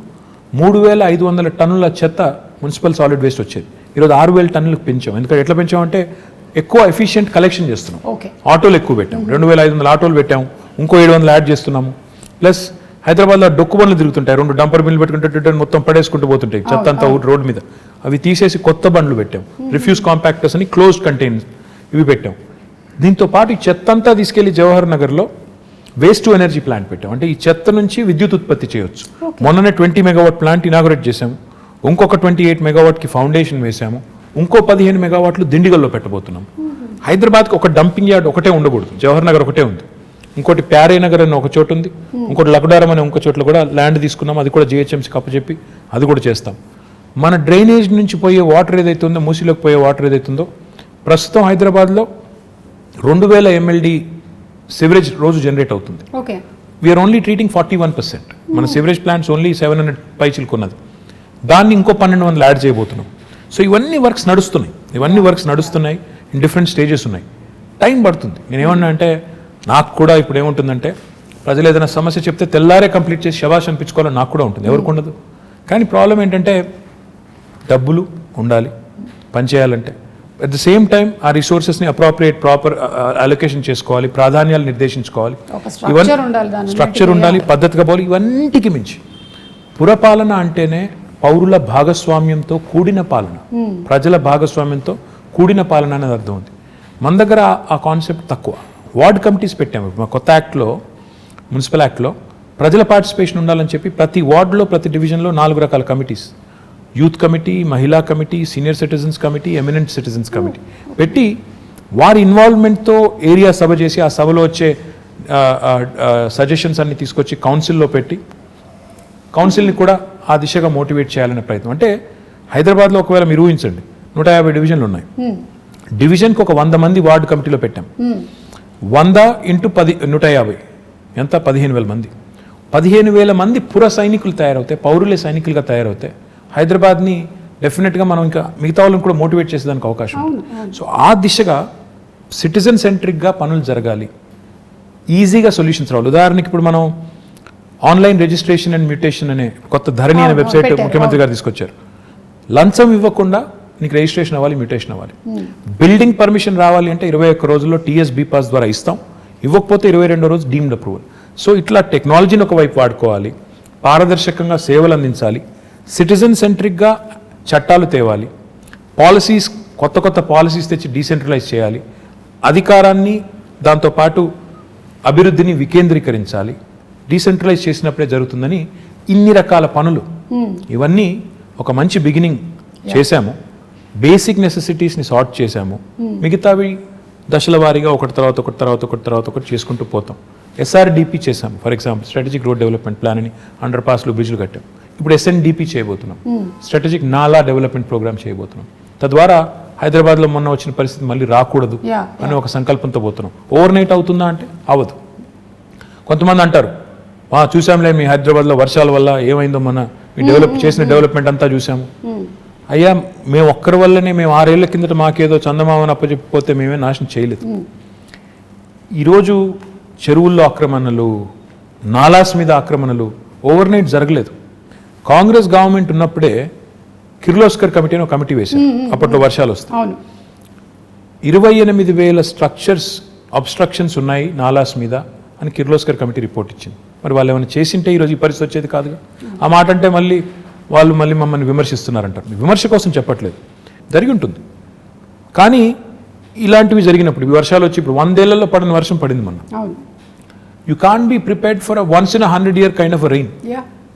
3500 టన్నుల చెత్త మున్సిపల్ సాలిడ్ వేస్ట్ వచ్చేది. ఈరోజు 6000 టన్నులకు పెంచాం. ఎందుకంటే ఎట్లా పెంచామంటే ఎక్కువ ఎఫిషియెంట్ కలెక్షన్ చేస్తున్నాం. ఆటోలు ఎక్కువ పెట్టాం, 2500 ఆటోలు పెట్టాము, ఇంకో 700 యాడ్ చేస్తున్నాము. ప్లస్ హైదరాబాద్లో డొక్కు బండ్లు తిరుగుతుంటాయి, 2 డంపర్ బిల్లు పెట్టుకుంటే మొత్తం పడేసుకుంటూ పోతుంటాయి చెత్త అంతా రోడ్డు మీద. అవి తీసేసి కొత్త బండ్లు పెట్టాం, రిఫ్యూజ్ కాంపాక్టర్స్ అని క్లోజ్డ్ కంటైనర్స్ ఇవి పెట్టాం. దీంతో పాటు ఈ చెత్త అంతా తీసుకెళ్లి జవహర్ నగర్లో వేస్ట్ టు ఎనర్జీ ప్లాంట్ పెట్టాం. అంటే ఈ చెత్త నుంచి విద్యుత్ ఉత్పత్తి చేయొచ్చు. మొన్ననే 20 మెగావాట్ ప్లాంట్ ఇనాగరేట్ చేశాము, ఇంకొక 28 మెగావాట్కి ఫౌండేషన్ వేశాము, ఇంకో 15 మెగావాట్లు దిండిగల్లో పెట్టబోతున్నాం. హైదరాబాద్కి ఒక డంపింగ్ యార్డ్ ఒకటే ఉండకూడదు, జవహర్ నగర్ ఒకటే ఉంది, ఇంకోటి ప్యారే నగర్ అని ఒక చోటు ఉంది, ఇంకోటి లక్డారం అనే ఇంకో చోట్ల కూడా ల్యాండ్ తీసుకున్నాం, అది కూడా జిహెచ్ఎంసీకి అప్పచెప్పి అది కూడా చేస్తాం. మన డ్రైనేజ్ నుంచి పోయే వాటర్ ఏదైతే ఉందో, మూసీలోకి పోయే వాటర్ ఏదైతే ఉందో, ప్రస్తుతం హైదరాబాద్లో 2000 MLD సివరేజ్ రోజు జనరేట్ అవుతుంది. We are only treating 41%. మన సివరేజ్ ప్లాంట్స్ ఓన్లీ 700 పైచిలకు ఉన్నది, దాన్ని ఇంకో 1200 యాడ్ చేయబోతున్నాం. సో ఇవన్నీ వర్క్స్ నడుస్తున్నాయి, ఇన్ డిఫరెంట్ స్టేజెస్ ఉన్నాయి. టైం పడుతుంది. నేనేమన్నా అంటే నాకు కూడా ఇప్పుడు ఏముంటుందంటే, ప్రజలు ఏదైనా సమస్య చెప్తే తెల్లారే కంప్లీట్ చేసి శబాష్ అనిపించుకోవాలని నాకు కూడా ఉంటుంది, ఎవరికి ఉండదు. కానీ ప్రాబ్లం ఏంటంటే డబ్బులు ఉండాలి పనిచేయాలంటే. అట్ ద సేమ్ టైం ఆ రిసోర్సెస్ని ప్రాపర్ అలొకేషన్ చేసుకోవాలి, ప్రాధాన్యాలు నిర్దేశించుకోవాలి, స్ట్రక్చర్ ఉండాలి, పద్ధతిగా పోవాలి. ఇవన్నిటికి మించి పురపాలన అంటేనే పౌరుల భాగస్వామ్యంతో కూడిన పాలన, ప్రజల భాగస్వామ్యంతో కూడిన పాలన అనేది అర్థం ఉంది. మన దగ్గర ఆ కాన్సెప్ట్ తక్కువ. వార్డ్ కమిటీస్ పెట్టాము. మా కొత్త యాక్ట్లో, మున్సిపల్ యాక్ట్లో ప్రజల పార్టిసిపేషన్ ఉండాలని చెప్పి ప్రతి వార్డులో, ప్రతి డివిజన్లో 4 రకాల కమిటీస్, యూత్ కమిటీ, మహిళా committee, senior citizens committee, eminent citizens committee పెట్టి వారి ఇన్వాల్వ్మెంట్తో ఏరియా సభ చేసి ఆ సభలో వచ్చే సజెషన్స్ అన్ని తీసుకొచ్చి కౌన్సిల్లో పెట్టి కౌన్సిల్ని కూడా ఆ దిశగా మోటివేట్ చేయాలనే ప్రయత్నం. అంటే హైదరాబాద్లో ఒకవేళ మీరు ఊహించండి, 150 డివిజన్లు ఉన్నాయి, డివిజన్కి ఒక 100 మంది వార్డు కమిటీలో పెట్టాం. 100 × 150 ఎంత, 15,000 మంది. 15,000 మంది పుర సైనికులు తయారవుతాయి, పౌరులే సైనికులుగా తయారవుతాయి. హైదరాబాద్ని డెఫినెట్గా మనం ఇంకా మిగతా వాళ్ళని కూడా మోటివేట్ చేసేదానికి అవకాశం ఉంది. సో ఆ దిశగా సిటిజన్ సెంట్రిక్గా పనులు జరగాలి, ఈజీగా సొల్యూషన్స్ రావాలి. ఉదాహరణకి ఇప్పుడు మనం ఆన్లైన్ రిజిస్ట్రేషన్ అండ్ మ్యూటేషన్ అనే కొత్త ధరణి అనే వెబ్సైట్ ముఖ్యమంత్రి గారు తీసుకొచ్చారు. లంచం ఇవ్వకుండా నీకు రిజిస్ట్రేషన్ అవ్వాలి, మ్యూటేషన్ అవ్వాలి. బిల్డింగ్ పర్మిషన్ రావాలి అంటే 21 రోజుల్లో TSB పాస్ ద్వారా ఇస్తాం, ఇవ్వకపోతే 22వ రోజు డీమ్డ్ అప్రూవల్. సో ఇట్లా టెక్నాలజీని ఒకవైపు వాడుకోవాలి, పారదర్శకంగా సేవలు అందించాలి, సిటిజన్ సెంట్రిక్గా చట్టాలు తేవాలి, పాలసీస్ కొత్త పాలసీస్ తెచ్చి డీసెంట్రలైజ్ చేయాలి, అధికారాన్ని దాంతోపాటు అభివృద్ధిని వికేంద్రీకరించాలి. డీసెంట్రలైజ్ చేసినప్పుడే జరుగుతుందని ఇన్ని రకాల పనులు, ఇవన్నీ ఒక మంచి బిగినింగ్ చేశాము. బేసిక్ నెసెసిటీస్ని సార్ట్ చేశాము, మిగతావి దశల వారీగా ఒకటి తర్వాత ఒకటి చేసుకుంటూ పోతాం. SRDP చేశాము, for example strategic road development plan అని, అండర్ పాస్లు, బ్రిడ్జ్లు కట్టాం. ఇప్పుడు SNDP చేయబోతున్నాం, స్ట్రాటజిక్ నాలా డెవలప్మెంట్ ప్రోగ్రామ్ చేయబోతున్నాం. తద్వారా హైదరాబాద్లో మొన్న వచ్చిన పరిస్థితి మళ్ళీ రాకూడదు అని ఒక సంకల్పంతో పోతున్నాం. ఓవర్ నైట్ అవుతుందా అంటే అవ్వదు. కొంతమంది అంటారు, చూసాంలే మీ హైదరాబాద్లో వర్షాల వల్ల ఏమైందో, మన మీ చేసిన డెవలప్మెంట్ అంతా చూసాము. అయ్యా, మేము ఒక్కరి వల్లనే, మేము 6 ఏళ్ల కిందట మాకేదో చందమామని అప్పచెప్పిపోతే మేమే నాశనం చేయలేదు. ఈరోజు చెరువుల్లో ఆక్రమణలు, నాలాస్ మీద ఆక్రమణలు ఓవర్ నైట్ జరగలేదు. కాంగ్రెస్ గవర్నమెంట్ ఉన్నప్పుడే కిర్లోస్కర్ కమిటీ అని ఒక కమిటీ వేశారు, అప్పట్లో వర్షాలు వస్తాయి. 28,000 స్ట్రక్చర్స్ అబ్స్ట్రక్షన్స్ ఉన్నాయి నాలాస్ మీద అని కిర్లోస్కర్ కమిటీ రిపోర్ట్ ఇచ్చింది. మరి వాళ్ళు ఏమైనా చేసింటే ఈరోజు ఈ పరిస్థితి వచ్చేది కాదుగా. ఆ మాట అంటే మళ్ళీ మమ్మల్ని విమర్శిస్తున్నారంటారు. విమర్శ కోసం చెప్పట్లేదు, జరిగి ఉంటుంది. కానీ ఇలాంటివి జరిగినప్పుడు ఈ వర్షాలు వచ్చి ఇప్పుడు 100 ఏళ్లలో పడిన వర్షం పడింది మొన్న. You can't be prepared for once in 100 year kind of rain.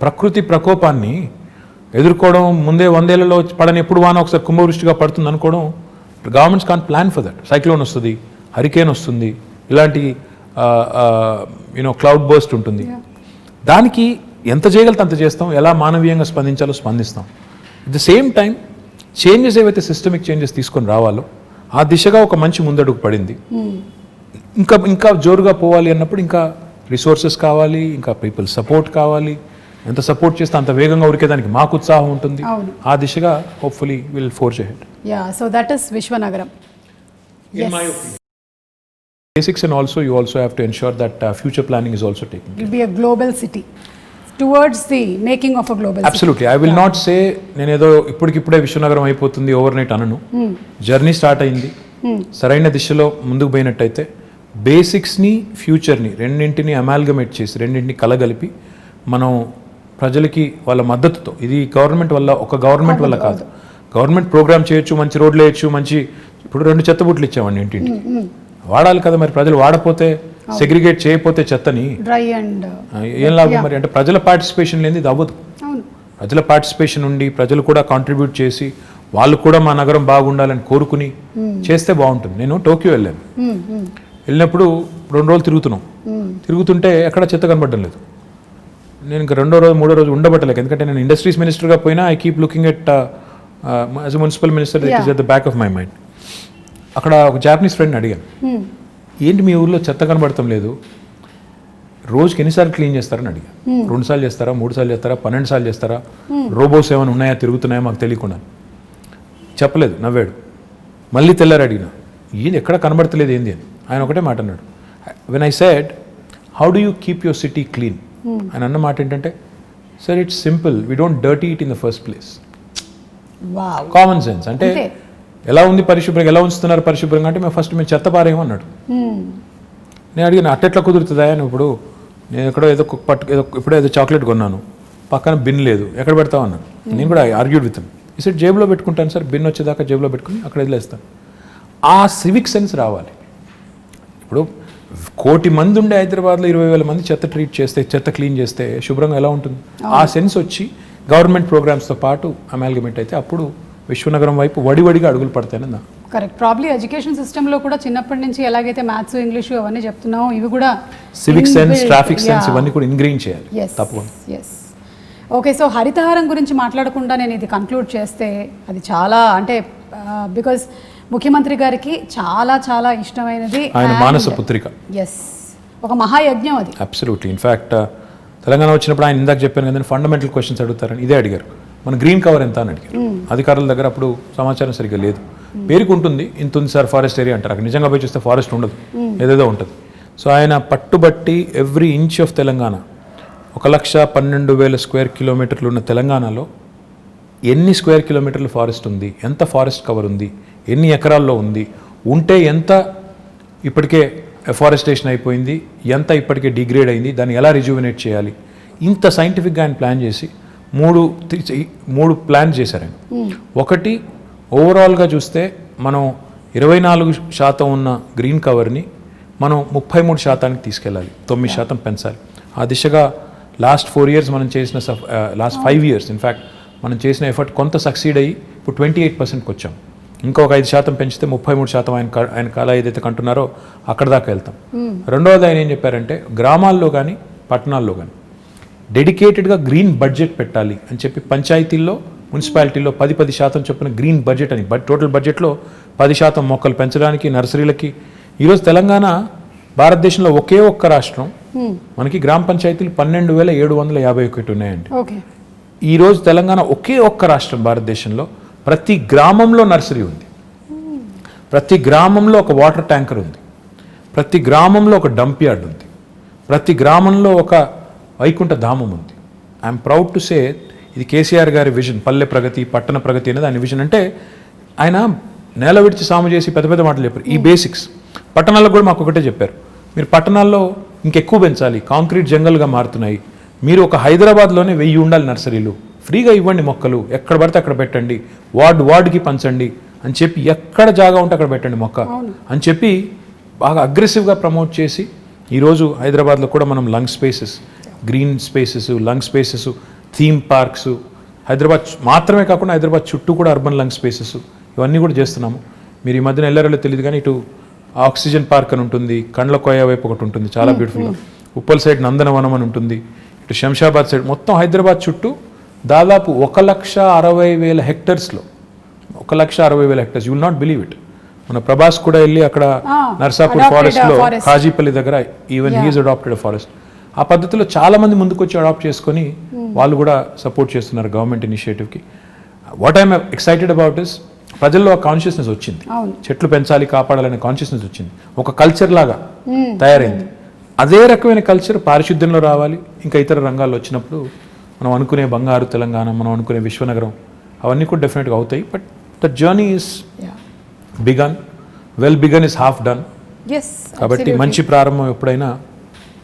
ప్రకృతి ప్రకోపాన్ని ఎదుర్కోవడం, ముందే 100 ఏళ్లలో పడని ఎప్పుడు వాన ఒకసారి కుంభవృష్టిగా పడుతుంది అనుకోవడం, governments can't plan for that. Cyclone వస్తుంది, హరికేన్ వస్తుంది, ఇలాంటి క్లౌడ్ బర్స్ట్ ఉంటుంది. దానికి ఎంత చేయగలితే అంత చేస్తాం, ఎలా మానవీయంగా స్పందించాలో స్పందిస్తాం. At the same time changes ఏవైతే సిస్టమిక్ చేంజెస్ తీసుకొని రావాలో ఆ దిశగా ఒక మంచి ముందడుగు పడింది. ఇంకా జోరుగా పోవాలి అన్నప్పుడు ఇంకా రిసోర్సెస్ కావాలి, ఇంకా పీపుల్ సపోర్ట్ కావాలి. ఎంత సపోర్ట్ చేస్తే అంత వేగంగా ఉరికేదానికి మాకు ఉత్సాహం ఉంటుంది. ఆ దిశగా hopefully will forge ahead. So that is విశ్వనగరం. Basics, and also you also have to ensure that future planning is also taken. It will be a global city towards the making of a global Absolutely. city. I will not say నేను ఏదో ఇప్పటికిప్పుడే విశ్వనగరం అయిపోతుంది over night అనను. Journey start అయింది, సరైన దిశలో ముందుకు పోయినట్టయితే బేసిక్స్ని ఫ్యూచర్ని రెండింటిని అమాల్గమేట్ చేసి రెండింటిని కలగలిపి మనం ప్రజలకి వాళ్ళ మద్దతుతో, ఇది గవర్నమెంట్ వల్ల ఒక గవర్నమెంట్ వల్ల కాదు, గవర్నమెంట్ ప్రోగ్రామ్ చేయొచ్చు, మంచి రోడ్లు వేయచ్చు, మంచి ఇప్పుడు 2 చెత్తబుట్లు ఇచ్చామండి ఇంటింటికి, వాడాలి కదా మరి. ప్రజలు వాడపోతే, సెగ్రిగేట్ చేయకపోతే చెత్తని డ్రై అండ్ ఏం లాభం మరి? అంటే ప్రజల పార్టిసిపేషన్ లేని ఇది అవ్వదు. ప్రజల పార్టిసిపేషన్ ఉండి ప్రజలు కూడా కాంట్రిబ్యూట్ చేసి వాళ్ళు కూడా మా నగరం బాగుండాలని కోరుకుని చేస్తే బాగుంటుంది. నేను టోక్యో వెళ్ళాను, వెళ్ళినప్పుడు 2 రోజులు తిరుగుతుంటే ఎక్కడ చెత్త కనబడడం లేదు. నేను ఇంకా 2వ రోజు 3వ రోజు ఉండబట్టలేక, ఎందుకంటే నేను ఇండస్ట్రీస్ మినిస్టర్గా పోయినా I keep looking at as a municipal minister, it is at the back of my mind. అక్కడ ఒక జాపనీస్ ఫ్రెండ్ని అడిగాను, ఏంటి మీ ఊర్లో చెత్త కనబడటం లేదు, రోజుకి ఎన్నిసార్లు క్లీన్ చేస్తారని అడిగాను. 2 సార్లు చేస్తారా, 3 సార్లు చేస్తారా, 12 సార్లు చేస్తారా, రోబోస్ ఏమైనా ఉన్నాయా, తిరుగుతున్నాయా మాకు తెలియకుండా. చెప్పలేదు, నవ్వాడు. మళ్ళీ తెల్లారు అడిగిన, ఏంది ఎక్కడ కనబడతలేదు ఏంది అని. ఆయన ఒకటే మాట అన్నాడు, when I said how do you keep your city clean, ఆయన అన్న మాట ఏంటంటే, sir it's simple, we don't dirty it in the first place. Common sense. అంటే ఎలా ఉంది పరిశుభ్రంగా, ఎలా ఉంచుతున్నారు పరిశుభ్రంగా అంటే మేము చెత్త పారేమో అన్నాడు. నేను అడిగిన అట్టెట్లా కుదురుతుందా అని. ఇప్పుడు నేను ఎక్కడో ఇప్పుడో ఏదో చాక్లెట్ కొన్నాను, పక్కన బిన్ లేదు, ఎక్కడ పెడతావు అన్నాను. నేను కూడా ఆర్గ్యూడ్ విత్ ఈ సెట్ జేబులో పెట్టుకుంటాను సార్, బిన్ వచ్చేదాకా జేబులో పెట్టుకుని అక్కడ వదిలేస్తాను. ఆ సివిక్ సెన్స్ రావాలి. ఇప్పుడు 1,000,000 మంది ఉండే హైదరాబాద్లో 20,000 మంది చెత్త క్లీన్ చేస్తే శుభ్రంగా ఎలా ఉంటుంది? ఆ సెన్స్ వచ్చి గవర్నమెంట్ ప్రోగ్రామ్స్తో పాటు అమాల్గమేట్ అయితే అప్పుడు విశ్వనగరం వైపు వడివడిగా అడుగులు పడతాయని నా. కరెక్ట్. ప్రాబ్లీ ఎడ్యుకేషన్ సిస్టంలో కూడా చిన్నప్పటి నుంచి ఎలాగైతే మ్యాథ్స్, ఇంగ్లీషు అవన్నీ చెప్తున్నామో ఇవి కూడా సివిక్ సెన్స్, ట్రాఫిక్ సెన్స్ ఇవన్నీ కూడా ఇంగ్రీన్ చేయాలి తప్పకుండా. ఓకే, సో హరితహారం గురించి మాట్లాడకుండా నేను ఇది కంక్లూడ్ చేస్తే అది చాలా అంటే బికాజ్ ముఖ్యమంత్రి గారికి చాలా చాలా ఇష్టమైనది ఆయన మానస పుత్రిక. ఒక మహాయజ్ఞం అది. అబ్సల్యూట్లీ. ఇన్ఫ్యాక్ట్ తెలంగాణ వచ్చినప్పుడు ఆయన ఇందాక చెప్పాను కదా, ఫండమెంటల్ క్వశ్చన్స్ అడుగుతారని ఇదే అడిగారు. మన గ్రీన్ కవర్ ఎంత అని అడిగారు. అధికారుల దగ్గర అప్పుడు సమాచారం సరిగ్గా లేదు. పేరుకు ఉంటుంది, ఇంత ఉంది సార్ ఫారెస్ట్ ఏరియా అంటారు, అక్కడ నిజంగా పోయి చూస్తే ఫారెస్ట్ ఉండదు, ఏదేదో ఉంటుంది. సో ఆయన పట్టుబట్టి every inch of Telangana, 1,12,000 square కిలోమీటర్లు ఉన్న తెలంగాణలో ఎన్ని స్క్వేర్ కిలోమీటర్లు ఫారెస్ట్ ఉంది, ఎంత ఫారెస్ట్ కవర్ ఉంది, ఎన్ని ఎకరాల్లో ఉంది, ఉంటే ఎంత ఇప్పటికే ఎఫారెస్టేషన్ అయిపోయింది, ఎంత ఇప్పటికే డిగ్రేడ్ అయింది, దాన్ని ఎలా రిజ్యూవినేట్ చేయాలి, ఇంత సైంటిఫిక్గా ఆయన ప్లాన్ చేసి మూడు ప్లాన్ చేశారు ఆయన. ఒకటి, ఓవరాల్గా చూస్తే మనం 24% ఉన్న గ్రీన్ కవర్ని మనం 33% తీసుకెళ్ళాలి, 9% పెంచాలి. ఆ దిశగా లాస్ట్ 4 years మనం చేసిన లాస్ట్ 5 years ఇన్ఫ్యాక్ట్ మనం చేసిన ఎఫర్ట్ కొంత సక్సీడ్ అయ్యి ఇప్పుడు 28%కి వచ్చాం. ఇంకా ఒక 5% పెంచితే 33% ఆయన కళ ఏదైతే కంటున్నారో అక్కడ దాకా వెళ్తాం. రెండవది ఆయన ఏం చెప్పారంటే, గ్రామాల్లో కానీ పట్టణాల్లో కానీ డెడికేటెడ్గా గ్రీన్ బడ్జెట్ పెట్టాలి అని చెప్పి పంచాయతీల్లో, మున్సిపాలిటీల్లో 10% చొప్పున గ్రీన్ బడ్జెట్ అని, టోటల్ బడ్జెట్లో 10% మొక్కలు పెంచడానికి, నర్సరీలకి. ఈరోజు తెలంగాణ భారతదేశంలో ఒకే ఒక్క రాష్ట్రం, మనకి గ్రామ పంచాయతీలు 12,751 ఉన్నాయండి. ఈరోజు తెలంగాణ ఒకే ఒక్క రాష్ట్రం భారతదేశంలో, ప్రతి గ్రామంలో నర్సరీ ఉంది, ప్రతి గ్రామంలో ఒక వాటర్ ట్యాంకర్ ఉంది, ప్రతి గ్రామంలో ఒక డంప్ యార్డ్ ఉంది, ప్రతి గ్రామంలో ఒక వైకుంఠ ధామం ఉంది. ఐఎమ్ ప్రౌడ్ టు సే ఇది కేసీఆర్ గారి విజన్, పల్లె ప్రగతి పట్టణ ప్రగతి అనేది ఆయన విజన్. అంటే ఆయన నేల విడిచి సాము చేసి పెద్ద పెద్ద మాటలు చెప్పారు. ఈ బేసిక్స్ పట్టణాల్లో కూడా మాకు ఒకటే చెప్పారు, మీరు పట్టణాల్లో ఇంకెక్కువ పెంచాలి, కాంక్రీట్ జంగల్గా మారుతున్నాయి, మీరు ఒక హైదరాబాద్లోనే 1000 ఉండాలి నర్సరీలు, ఫ్రీగా ఇవ్వండి మొక్కలు, ఎక్కడ పడితే అక్కడ పెట్టండి, వార్డుకి పంచండి అని చెప్పి, ఎక్కడ జాగా ఉంటే అక్కడ పెట్టండి మొక్క అని చెప్పి బాగా అగ్రెసివ్గా ప్రమోట్ చేసి ఈరోజు హైదరాబాద్లో కూడా మనం lung spaces, green spaces, lung spaces, theme parks, Hyderabad మాత్రమే కాకుండా హైదరాబాద్ చుట్టూ కూడా అర్బన్ లంగ్ స్పేసెస్ ఇవన్నీ కూడా చేస్తున్నాము. మీరు ఈ మధ్యన వెళ్ళారో తెలియదు కానీ ఇటు ఆక్సిజన్ పార్క్ అని ఉంటుంది, కండ్ల కోయ వైపు ఒకటి ఉంటుంది చాలా బ్యూటిఫుల్గా, ఉప్పల్ సైడ్ నందనవనం అని ఉంటుంది, ఇటు శంషాబాద్ సైడ్, మొత్తం హైదరాబాద్ చుట్టూ దాదాపు 1,60,000 హెక్టర్స్లో 1,60,000 hectares, you will not believe it. మన ప్రభాస్ కూడా వెళ్ళి అక్కడ నర్సాపూర్ ఫారెస్ట్లో కాజీపల్లి దగ్గర ఈవెన్ హీఈస్ అడాప్టెడ్ ఫారెస్ట్. ఆ పద్ధతిలో చాలా మంది ముందుకు వచ్చి అడాప్ట్ చేసుకొని వాళ్ళు కూడా సపోర్ట్ చేస్తున్నారు గవర్నమెంట్ ఇనిషియేటివ్కి. What I'm excited about is ప్రజల్లో ఆ కాన్షియస్నెస్ వచ్చింది, చెట్లు పెంచాలి కాపాడాలనే కాన్షియస్నెస్ వచ్చింది, ఒక కల్చర్ లాగా తయారైంది. అదే రకమైన కల్చర్ పారిశుద్ధ్యంలో రావాలి, ఇంకా ఇతర రంగాల్లో వచ్చినప్పుడు మనం అనుకునే బంగారు తెలంగాణ, మనం అనుకునే విశ్వనగరం అవన్నీ కూడా డెఫినెట్గా అవుతాయి. But the journey is begun, well begun is half done. కాబట్టి మంచి ప్రారంభం ఎప్పుడైనా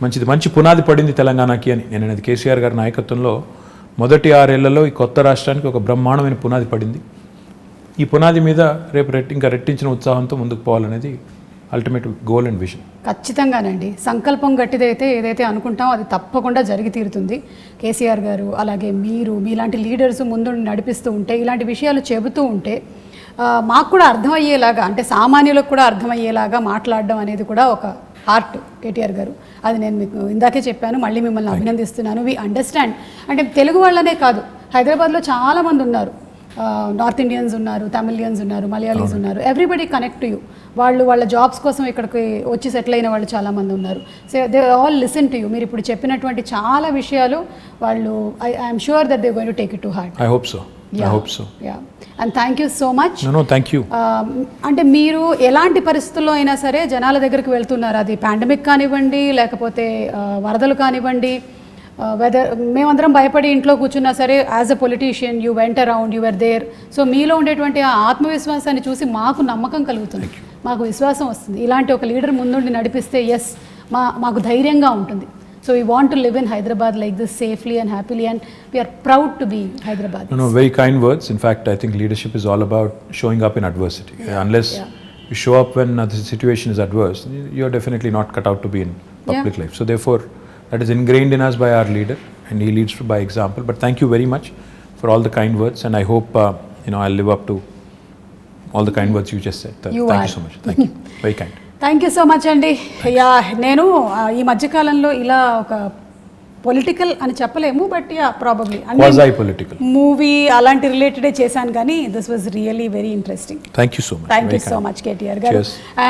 మంచిది, మంచి పునాది పడింది తెలంగాణకి అని నేను అనేది. కేసీఆర్ గారి నాయకత్వంలో మొదటి 6 ఏళ్లలో ఈ కొత్త రాష్ట్రానికి ఒక బ్రహ్మాండమైన పునాది పడింది. ఈ పునాది మీద రేపు ఇంకా రెట్టించిన ఉత్సాహంతో ముందుకు పోవాలనేది అల్టిమేట్ గోల్ అండ్ విజన్. ఖచ్చితంగానండి, సంకల్పం గట్టిదైతే ఏదైతే అనుకుంటామో అది తప్పకుండా జరిగి తీరుతుంది. కేసీఆర్ గారు అలాగే మీలాంటి లీడర్స్ ముందు నడిపిస్తూ ఉంటే, ఇలాంటి విషయాలు చెబుతూ ఉంటే మాకు కూడా అర్థమయ్యేలాగా, అంటే సామాన్యులకు కూడా అర్థమయ్యేలాగా మాట్లాడడం అనేది కూడా ఒక ఆర్ట్ కేటీఆర్ గారు. అది నేను మీకు ఇందాకే చెప్పాను, మళ్ళీ మిమ్మల్ని అభినందిస్తున్నాను. వి అండర్స్టాండ్, అంటే తెలుగు వాళ్ళనే కాదు, హైదరాబాద్లో చాలామంది ఉన్నారు, నార్త్ ఇండియన్స్ ఉన్నారు, తమిళియన్స్ ఉన్నారు, మలయాళీస్ ఉన్నారు, ఎవ్రీబడి కనెక్ట్ టు యూ. వాళ్ళ జాబ్స్ కోసం ఇక్కడికి వచ్చి సెటిల్ అయిన వాళ్ళు చాలామంది ఉన్నారు. So they all listen to you. మీరు ఇప్పుడు చెప్పినటువంటి చాలా విషయాలు వాళ్ళు, I'm sure that they going to take it to heart. I hope so. And thank you so much. Thank you. అంటే మీరు ఎలాంటి పరిస్థితుల్లో అయినా సరే జనాల దగ్గరికి వెళ్తున్నారు, అది పాండమిక్ కానివ్వండి, లేకపోతే వరదలు కానివ్వండి, వెదర్ మేమందరం భయపడి ఇంట్లో కూర్చున్నా సరే, as a politician you went around, you were there. So మీలో ఉండేటువంటి ఆ ఆత్మవిశ్వాసాన్ని చూసి మాకు నమ్మకం కలుగుతుంది, మాకు విశ్వాసం వస్తుంది. ఇలాంటి ఒక లీడర్ ముందుండి నడిపిస్తే ఎస్ మాకు ధైర్యంగా ఉంటుంది. So we want to live in Hyderabad like this safely and happily, and we are proud to be Hyderabadis. No, very kind words. In fact, I think leadership is all about showing up in adversity. Unless you show up when the situation is adverse, you're definitely not cut out to be in public life. So therefore, that is ingrained in us by our leader, and he leads by example. But thank you very much for all the kind words, and I hope I'll live up to all the kind words you just said. Thank you so much. Thank you. Very kind. Thank you so much అండి. నేను ఈ మధ్యకాలంలో ఇలా ఒక political అని చెప్పలేము, but probably movie అలాంటి రిలేటెడే చేశాను, కానీ this was really very interesting. Thank you so much KTR garu,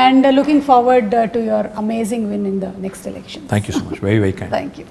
and looking forward to your amazing win in the next election. Thank you so much. Very very kind. Thank you.